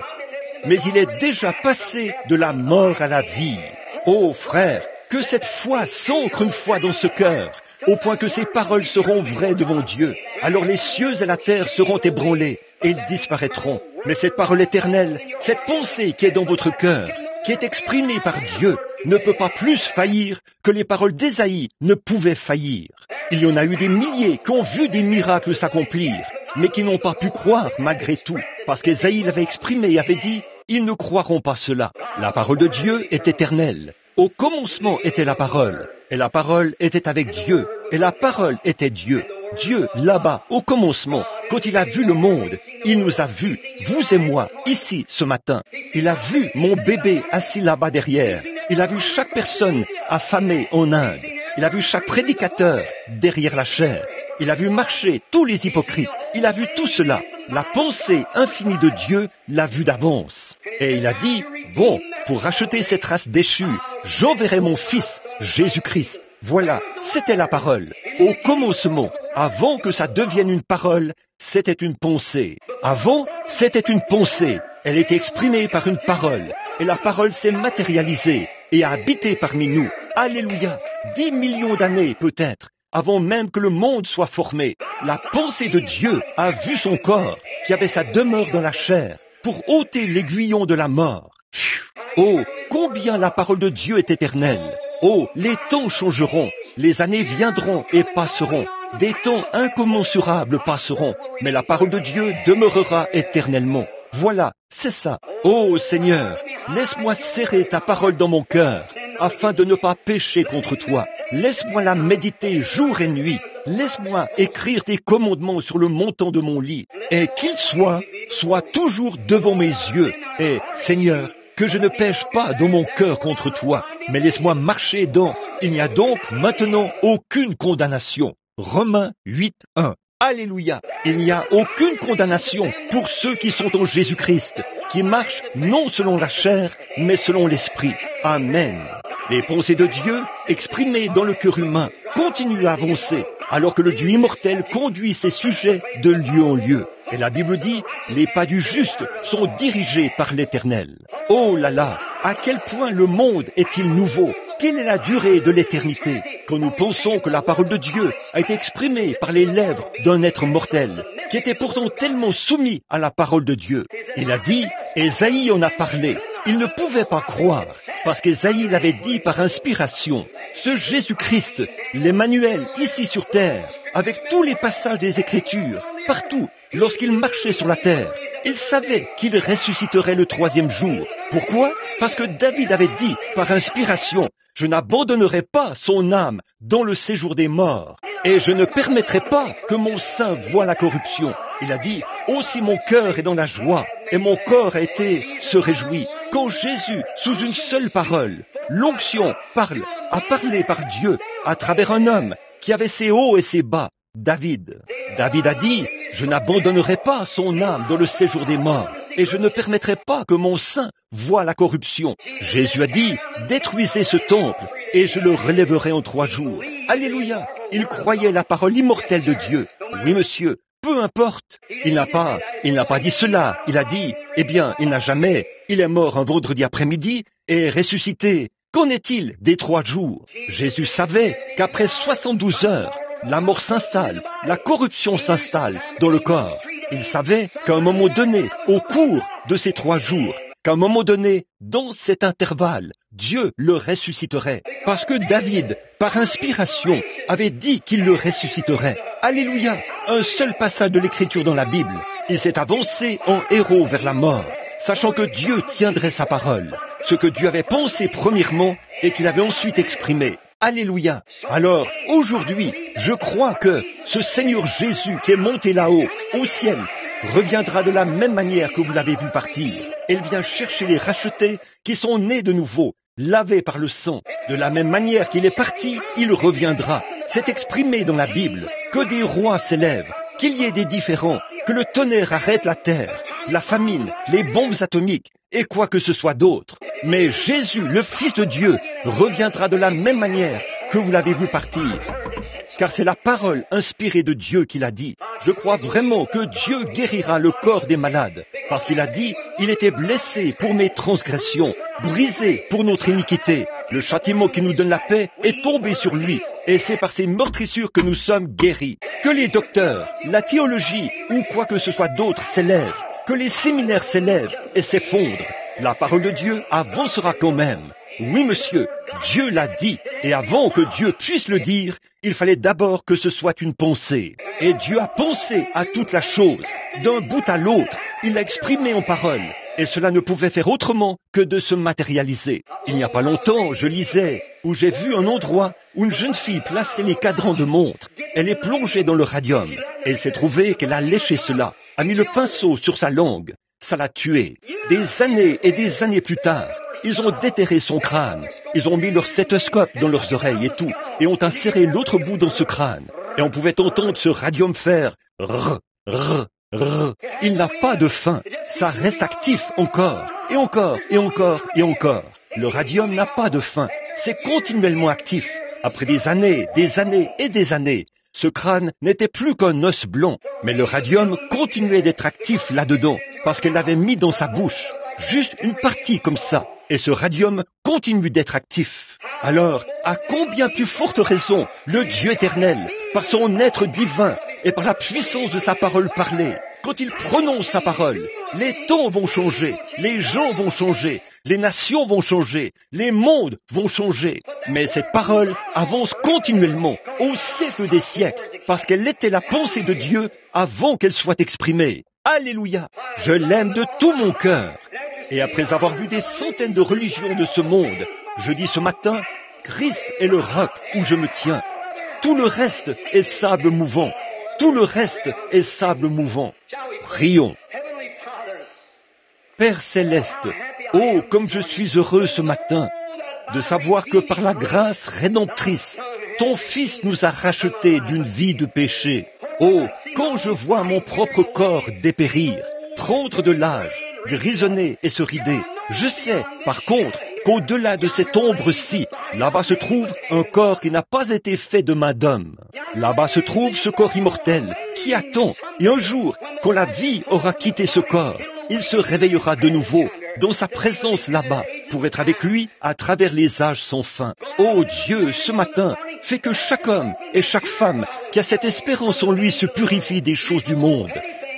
mais il est déjà passé de la mort à la vie. Ô frère, que cette foi s'ancre une fois dans ce cœur, au point que ces paroles seront vraies devant Dieu. Alors les cieux et la terre seront ébranlés et ils disparaîtront. Mais cette parole éternelle, cette pensée qui est dans votre cœur, qui est exprimée par Dieu, ne peut pas plus faillir que les paroles d'Ésaïe ne pouvaient faillir. Il y en a eu des milliers qui ont vu des miracles s'accomplir, mais qui n'ont pas pu croire malgré tout, parce qu'Ésaïe l'avait exprimé et avait dit « Ils ne croiront pas cela ». La parole de Dieu est éternelle. Au commencement était la parole, et la parole était avec Dieu, et la parole était Dieu. Dieu, là-bas, au commencement, quand il a vu le monde, il nous a vus, vous et moi, ici, ce matin. Il a vu mon bébé assis là-bas derrière. Il a vu chaque personne affamée en Inde. Il a vu chaque prédicateur derrière la chair. Il a vu marcher tous les hypocrites. Il a vu tout cela. La pensée infinie de Dieu l'a vu d'avance. Et il a dit, bon, pour racheter cette race déchue, j'enverrai mon fils, Jésus-Christ. Voilà, c'était la parole. Au commencement, avant que ça devienne une parole, c'était une pensée. Avant, c'était une pensée. Elle était exprimée par une parole. Et la parole s'est matérialisée et a habité parmi nous. Alléluia. 10 millions d'années peut-être, avant même que le monde soit formé. La pensée de Dieu a vu son corps, qui avait sa demeure dans la chair, pour ôter l'aiguillon de la mort. Oh, combien la parole de Dieu est éternelle. Oh, les temps changeront, les années viendront et passeront. Des temps incommensurables passeront, mais la parole de Dieu demeurera éternellement. Voilà, c'est ça. Oh Seigneur, laisse-moi serrer ta parole dans mon cœur, afin de ne pas pécher contre toi. Laisse-moi la méditer jour et nuit. Laisse-moi écrire tes commandements sur le montant de mon lit, et qu'ils soient toujours devant mes yeux. Et, Seigneur, que je ne pêche pas dans mon cœur contre toi, mais laisse-moi marcher dans. Il n'y a donc maintenant aucune condamnation. Romains 8:1. Alléluia. Il n'y a aucune condamnation pour ceux qui sont en Jésus-Christ, qui marchent non selon la chair, mais selon l'esprit. Amen. Les pensées de Dieu, exprimées dans le cœur humain, continuent à avancer, alors que le Dieu immortel conduit ses sujets de lieu en lieu. Et la Bible dit, les pas du juste sont dirigés par l'Éternel. Oh là là, à quel point le monde est-il nouveau? Quelle est la durée de l'éternité quand nous pensons que la parole de Dieu a été exprimée par les lèvres d'un être mortel, qui était pourtant tellement soumis à la parole de Dieu? Il a dit, Ésaïe en a parlé. Il ne pouvait pas croire, parce qu'Ésaïe l'avait dit par inspiration. Ce Jésus-Christ, l'Emmanuel ici sur terre, avec tous les passages des Écritures, partout, lorsqu'il marchait sur la terre, il savait qu'il ressusciterait le 3e jour. Pourquoi? Parce que David avait dit par inspiration, je n'abandonnerai pas son âme dans le séjour des morts, et je ne permettrai pas que mon sein voie la corruption. Il a dit, aussi mon cœur est dans la joie, et mon corps se réjouit. Quand Jésus, sous une seule parole, l'onction a parlé par Dieu à travers un homme qui avait ses hauts et ses bas, David. David a dit, je n'abandonnerai pas son âme dans le séjour des morts, et je ne permettrai pas que mon sein voie la corruption. Jésus a dit, détruisez ce temple, et je le relèverai en 3 jours. Alléluia! Il croyait la parole immortelle de Dieu. Oui, monsieur, peu importe. Il n'a pas dit cela. Il a dit, eh bien, il est mort un vendredi après-midi et est ressuscité. Qu'en est-il des 3 jours? Jésus savait qu'après 72 heures, la mort s'installe, la corruption s'installe dans le corps. Il savait qu'à un moment donné, au cours de ces 3 jours, qu'à un moment donné, dans cet intervalle, Dieu le ressusciterait. Parce que David, par inspiration, avait dit qu'il le ressusciterait. Alléluia! Un seul passage de l'Écriture dans la Bible. Il s'est avancé en héros vers la mort, sachant que Dieu tiendrait sa parole, ce que Dieu avait pensé premièrement et qu'il avait ensuite exprimé. Alléluia! Alors, aujourd'hui, je crois que ce Seigneur Jésus qui est monté là-haut, au ciel, reviendra de la même manière que vous l'avez vu partir. Il vient chercher les rachetés qui sont nés de nouveau, lavés par le sang. De la même manière qu'il est parti, il reviendra. C'est exprimé dans la Bible que des rois s'élèvent, qu'il y ait des différends, que le tonnerre arrête la terre, la famine, les bombes atomiques et quoi que ce soit d'autre. Mais Jésus, le Fils de Dieu, reviendra de la même manière que vous l'avez vu partir. Car c'est la parole inspirée de Dieu qu'il a dit. Je crois vraiment que Dieu guérira le corps des malades, parce qu'il a dit, il était blessé pour mes transgressions, brisé pour notre iniquité. Le châtiment qui nous donne la paix est tombé sur lui, et c'est par ses meurtrissures que nous sommes guéris. Que les docteurs, la théologie ou quoi que ce soit d'autre s'élèvent, que les séminaires s'élèvent et s'effondrent. La parole de Dieu avancera quand même. Oui, monsieur, Dieu l'a dit, et avant que Dieu puisse le dire, il fallait d'abord que ce soit une pensée. Et Dieu a pensé à toute la chose, d'un bout à l'autre, il l'a exprimé en parole. Et cela ne pouvait faire autrement que de se matérialiser. Il n'y a pas longtemps, je lisais, où j'ai vu un endroit où une jeune fille plaçait les cadrans de montre. Elle est plongée dans le radium. Elle s'est trouvée qu'elle a léché cela, a mis le pinceau sur sa langue. Ça l'a tuée. Des années et des années plus tard, ils ont déterré son crâne. Ils ont mis leur stéthoscope dans leurs oreilles et tout, et ont inséré l'autre bout dans ce crâne. Et on pouvait entendre ce radium faire rrr, rrr, rrr. Il n'a pas de fin. Ça reste actif encore, et encore, et encore, et encore. Le radium n'a pas de fin. C'est continuellement actif. Après des années et des années, ce crâne n'était plus qu'un os blanc. Mais le radium continuait d'être actif là-dedans, parce qu'elle l'avait mis dans sa bouche. Juste une partie comme ça. Et ce radium continue d'être actif. Alors, à combien plus forte raison, le Dieu éternel, par son être divin et par la puissance de sa parole parlée, quand il prononce sa parole, les temps vont changer, les gens vont changer, les nations vont changer, les mondes vont changer. Mais cette parole avance continuellement au siècle des siècles, parce qu'elle était la pensée de Dieu avant qu'elle soit exprimée. Alléluia! Je l'aime de tout mon cœur. Et après avoir vu des centaines de religions de ce monde, je dis ce matin, Christ est le roc où je me tiens. Tout le reste est sable mouvant. Tout le reste est sable mouvant. Prions. Père céleste, oh, comme je suis heureux ce matin de savoir que par la grâce rédemptrice, ton Fils nous a rachetés d'une vie de péché. Oh, quand je vois mon propre corps dépérir, prendre de l'âge, grisonner et se rider, je sais, par contre, qu'au-delà de cette ombre-ci, là-bas se trouve un corps qui n'a pas été fait de main d'homme. Là-bas se trouve ce corps immortel qui attend, et un jour, quand la vie aura quitté ce corps, il se réveillera de nouveau dans sa présence là-bas pour être avec lui à travers les âges sans fin. Oh Dieu, ce matin, fais que chaque homme et chaque femme qui a cette espérance en lui se purifie des choses du monde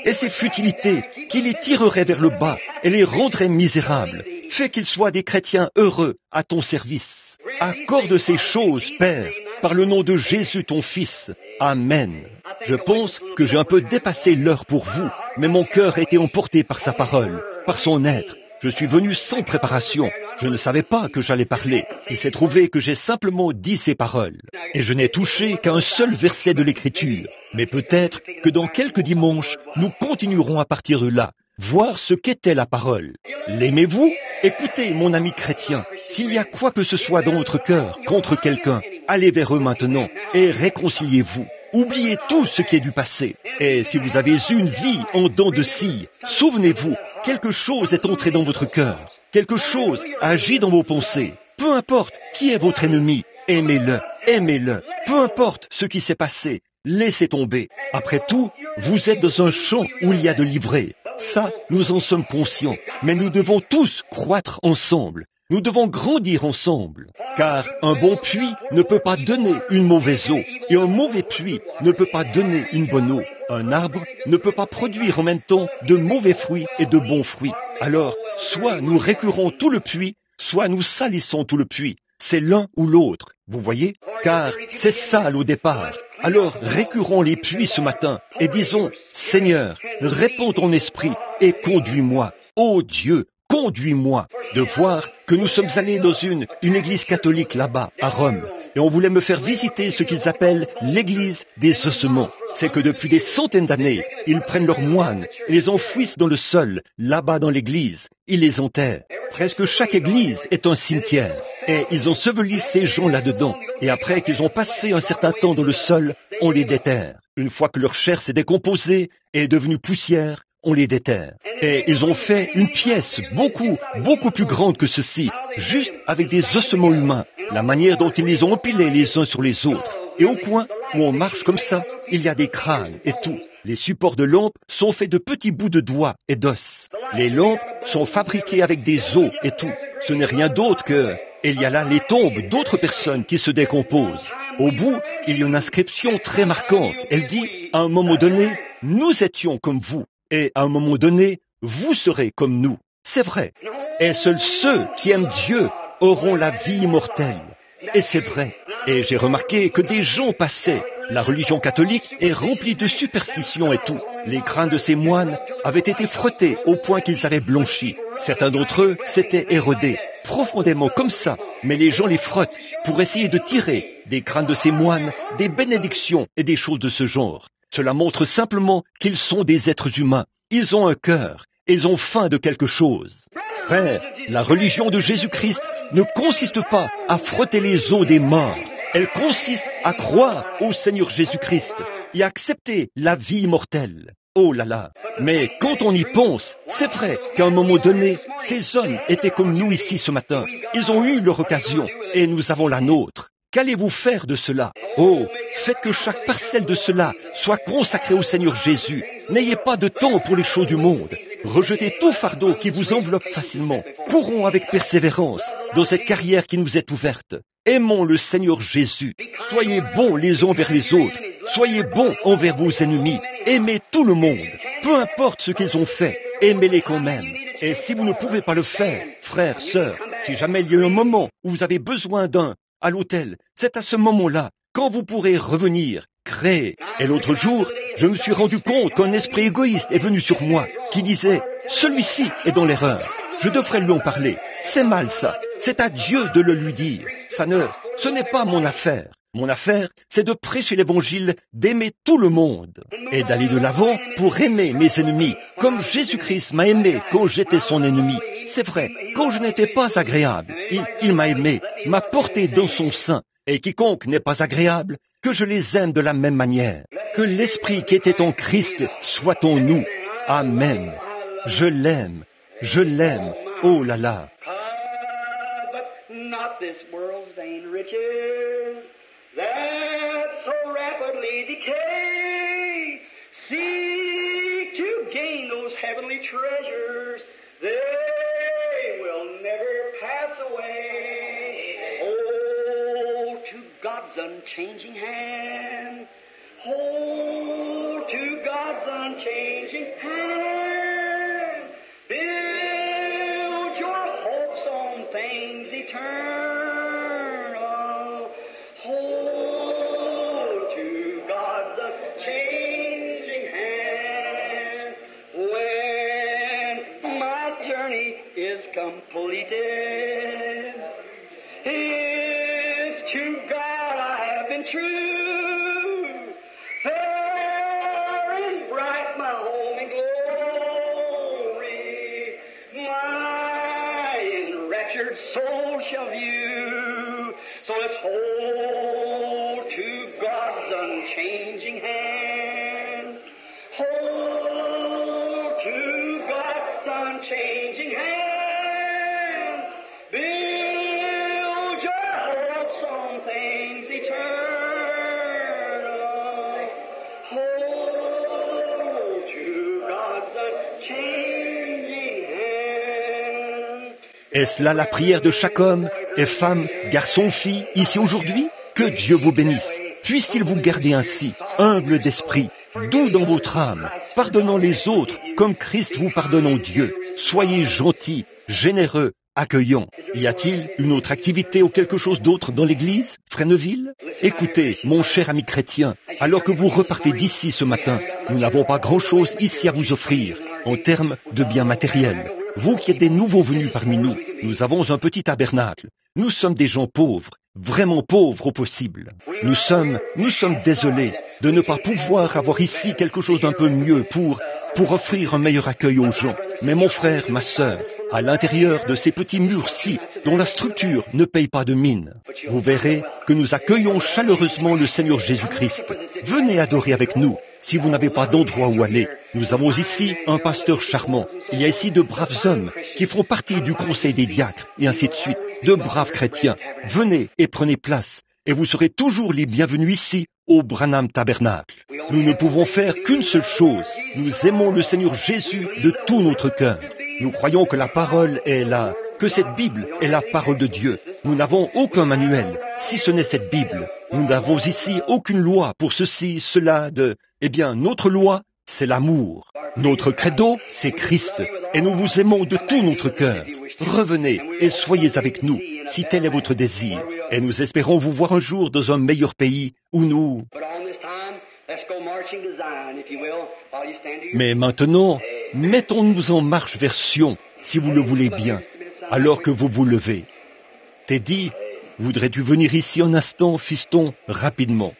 et ces futilités qui les tireraient vers le bas et les rendraient misérables. Fais qu'ils soient des chrétiens heureux à ton service. Accorde ces choses, Père, par le nom de Jésus ton Fils. Amen. Je pense que j'ai un peu dépassé l'heure pour vous, mais mon cœur a été emporté par sa parole, par son être. Je suis venu sans préparation. Je ne savais pas que j'allais parler. Il s'est trouvé que j'ai simplement dit ces paroles. Et je n'ai touché qu'à un seul verset de l'Écriture. Mais peut-être que dans quelques dimanches, nous continuerons à partir de là, voir ce qu'était la parole. L'aimez-vous? Écoutez, mon ami chrétien, s'il y a quoi que ce soit dans votre cœur contre quelqu'un, allez vers eux maintenant et réconciliez-vous. Oubliez tout ce qui est du passé. Et si vous avez eu une vie en dents de scie, souvenez-vous, quelque chose est entré dans votre cœur. Quelque chose agit dans vos pensées. Peu importe qui est votre ennemi, aimez-le, aimez-le. Peu importe ce qui s'est passé, laissez tomber. Après tout, vous êtes dans un champ où il y a de l'ivraie. Ça, nous en sommes conscients. Mais nous devons tous croître ensemble. Nous devons grandir ensemble. Car un bon puits ne peut pas donner une mauvaise eau. Et un mauvais puits ne peut pas donner une bonne eau. Un arbre ne peut pas produire en même temps de mauvais fruits et de bons fruits. Alors, soit nous récurons tout le puits, soit nous salissons tout le puits. C'est l'un ou l'autre, vous voyez? Car c'est sale au départ. Alors récurons les puits ce matin et disons, Seigneur, réponds ton esprit et conduis-moi. Ô Dieu, conduis-moi. De voir que nous sommes allés dans une église catholique là-bas, à Rome, et on voulait me faire visiter ce qu'ils appellent l'église des ossements. C'est que depuis des centaines d'années, ils prennent leurs moines et les enfouissent dans le sol, là-bas dans l'église. Ils les enterrent. Presque chaque église est un cimetière. Et ils ensevelissent ces gens là-dedans. Et après qu'ils ont passé un certain temps dans le sol, on les déterre. Une fois que leur chair s'est décomposée et est devenue poussière, on les déterre. Et ils ont fait une pièce beaucoup plus grande que ceci, juste avec des ossements humains. La manière dont ils les ont empilés les uns sur les autres. Et au coin, où on marche comme ça, il y a des crânes et tout. Les supports de lampes sont faits de petits bouts de doigts et d'os. Les lampes sont fabriquées avec des os et tout. Ce n'est rien d'autre que... Et il y a là les tombes d'autres personnes qui se décomposent. Au bout, il y a une inscription très marquante. Elle dit, à un moment donné, nous étions comme vous. Et à un moment donné, vous serez comme nous. C'est vrai. Et seuls ceux qui aiment Dieu auront la vie immortelle. Et c'est vrai. Et j'ai remarqué que des gens passaient. La religion catholique est remplie de superstitions et tout. Les crânes de ces moines avaient été frottés au point qu'ils avaient blanchi. Certains d'entre eux s'étaient érodés, profondément comme ça, mais les gens les frottent pour essayer de tirer des crânes de ces moines, des bénédictions et des choses de ce genre. Cela montre simplement qu'ils sont des êtres humains. Ils ont un cœur, ils ont faim de quelque chose. Frère, la religion de Jésus-Christ ne consiste pas à frotter les os des morts. Elle consiste à croire au Seigneur Jésus-Christ et à accepter la vie immortelle. Oh là là! Mais quand on y pense, c'est vrai qu'à un moment donné, ces hommes étaient comme nous ici ce matin. Ils ont eu leur occasion et nous avons la nôtre. Qu'allez-vous faire de cela? Oh, faites que chaque parcelle de cela soit consacrée au Seigneur Jésus. N'ayez pas de temps pour les choses du monde. Rejetez tout fardeau qui vous enveloppe facilement. Courons avec persévérance dans cette carrière qui nous est ouverte. Aimons le Seigneur Jésus. Soyez bons les uns envers les autres. Soyez bons envers vos ennemis. Aimez tout le monde. Peu importe ce qu'ils ont fait, aimez-les quand même. Et si vous ne pouvez pas le faire, frères, sœurs, si jamais il y a un moment où vous avez besoin d'un à l'hôtel, c'est à ce moment-là, quand vous pourrez revenir, créer. Et l'autre jour, je me suis rendu compte qu'un esprit égoïste est venu sur moi, qui disait, celui-ci est dans l'erreur. Je devrais lui en parler. C'est mal ça. C'est à Dieu de le lui dire. Ce n'est pas mon affaire. Mon affaire, c'est de prêcher l'évangile, d'aimer tout le monde et d'aller de l'avant pour aimer mes ennemis, comme Jésus-Christ m'a aimé quand j'étais son ennemi. C'est vrai, quand je n'étais pas agréable, il m'a aimé, m'a porté dans son sein, et quiconque n'est pas agréable, que je les aime de la même manière. Que l'esprit qui était en Christ soit en nous. Amen. Je l'aime, oh là là. That so rapidly decay. Seek to gain those heavenly treasures. They will never pass away. Oh, to God's unchanging hand. Hold to God's unchanging hand. Build your hopes on things eternal. Hold to God's unchanging hand. When my journey is completed, it's to God I have been true. Fair and bright my home in glory, my enraptured soul shall view. So let's hold to God's unchanging hand. Hold to God's unchanging hand. Build your hopes on things eternal. Hold to God's unchanging hand. Est-ce là la prière de chaque homme et femme, garçon, fille, ici aujourd'hui? Que Dieu vous bénisse. Puisse-t-il vous garder ainsi, humble d'esprit, doux dans votre âme, pardonnant les autres comme Christ vous pardonne en Dieu. Soyez gentils, généreux, accueillants. Y a-t-il une autre activité ou quelque chose d'autre dans l'église, Fresneville? Écoutez, mon cher ami chrétien, alors que vous repartez d'ici ce matin, nous n'avons pas grand-chose ici à vous offrir en termes de biens matériels. Vous qui êtes des nouveaux venus parmi nous, nous avons un petit tabernacle. Nous sommes des gens pauvres, vraiment pauvres au possible. Nous sommes désolés de ne pas pouvoir avoir ici quelque chose d'un peu mieux pour offrir un meilleur accueil aux gens. Mais mon frère, ma sœur, à l'intérieur de ces petits murs-ci, dont la structure ne paye pas de mine, vous verrez que nous accueillons chaleureusement le Seigneur Jésus-Christ. Venez adorer avec nous. Si vous n'avez pas d'endroit où aller, nous avons ici un pasteur charmant. Il y a ici de braves hommes qui font partie du conseil des diacres, et ainsi de suite. De braves chrétiens. Venez et prenez place, et vous serez toujours les bienvenus ici, au Branham Tabernacle. Nous ne pouvons faire qu'une seule chose. Nous aimons le Seigneur Jésus de tout notre cœur. Nous croyons que la parole est là, que cette Bible est la parole de Dieu. Nous n'avons aucun manuel, si ce n'est cette Bible. Nous n'avons ici aucune loi pour ceci, cela, notre loi, c'est l'amour. Notre credo, c'est Christ, et nous vous aimons de tout notre cœur. Revenez et soyez avec nous, si tel est votre désir, et nous espérons vous voir un jour dans un meilleur pays où nous... Mais maintenant, mettons-nous en marche vers Sion, si vous le voulez bien, alors que vous vous levez. Teddy, voudrais-tu venir ici un instant, fiston, rapidement?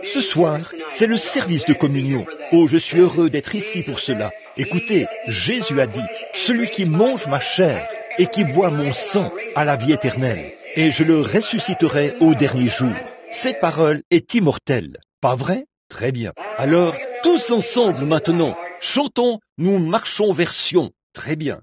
Ce soir, c'est le service de communion. Oh, je suis heureux d'être ici pour cela. Écoutez, Jésus a dit, celui qui mange ma chair et qui boit mon sang a la vie éternelle, et je le ressusciterai au dernier jour. Cette parole est immortelle, pas vrai? Très bien. Alors, tous ensemble maintenant, chantons, nous marchons vers Sion. Très bien.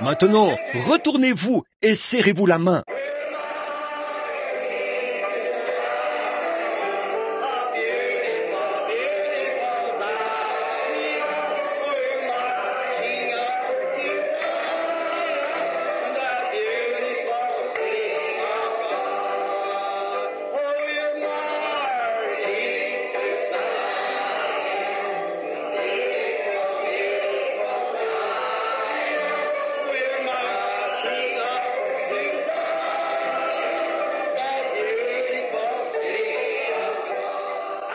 Maintenant, retournez-vous et serrez-vous la main.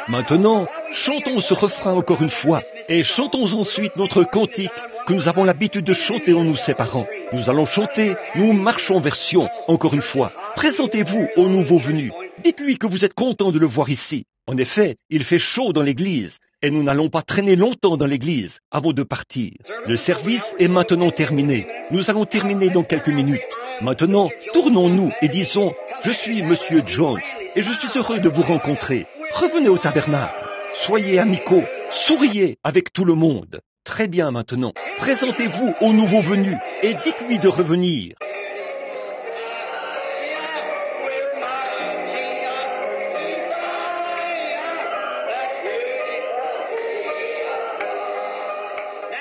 Maintenant, chantons ce refrain encore une fois et chantons ensuite notre cantique que nous avons l'habitude de chanter en nous séparant. Nous allons chanter, nous marchons vers Sion, encore une fois. Présentez-vous au nouveau venu. Dites-lui que vous êtes content de le voir ici. En effet, il fait chaud dans l'église et nous n'allons pas traîner longtemps dans l'église avant de partir. Le service est maintenant terminé. Nous allons terminer dans quelques minutes. Maintenant, tournons-nous et disons, je suis Monsieur Jones et je suis heureux de vous rencontrer. Revenez au tabernacle, soyez amicaux, souriez avec tout le monde. Très bien maintenant, présentez-vous au nouveau venu et dites-lui de revenir.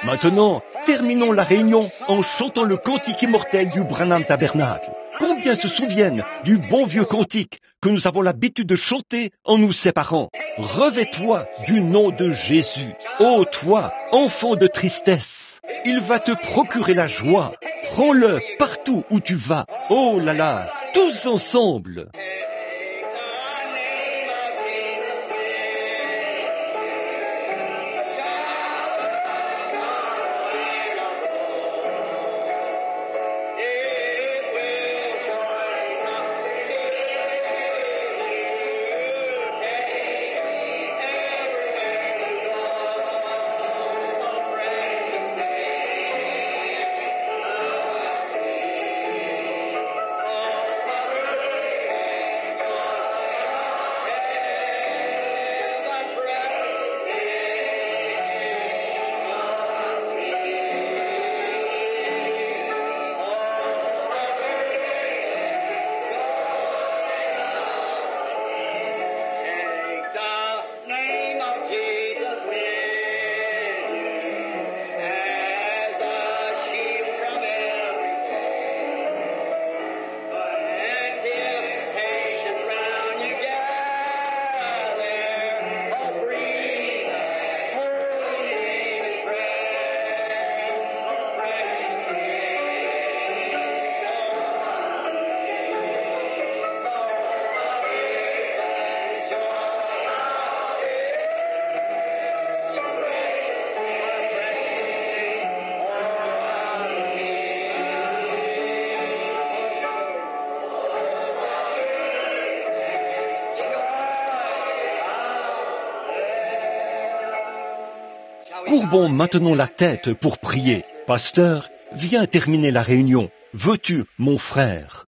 Maintenant, terminons la réunion en chantant le cantique immortel du Branham Tabernacle. Combien se souviennent du bon vieux cantique que nous avons l'habitude de chanter en nous séparant? Revêt-toi du nom de Jésus. Ô toi, enfant de tristesse, il va te procurer la joie. Prends-le partout où tu vas. Oh là là, tous ensemble. Courbons maintenant la tête pour prier. Pasteur, viens terminer la réunion. Veux-tu, mon frère?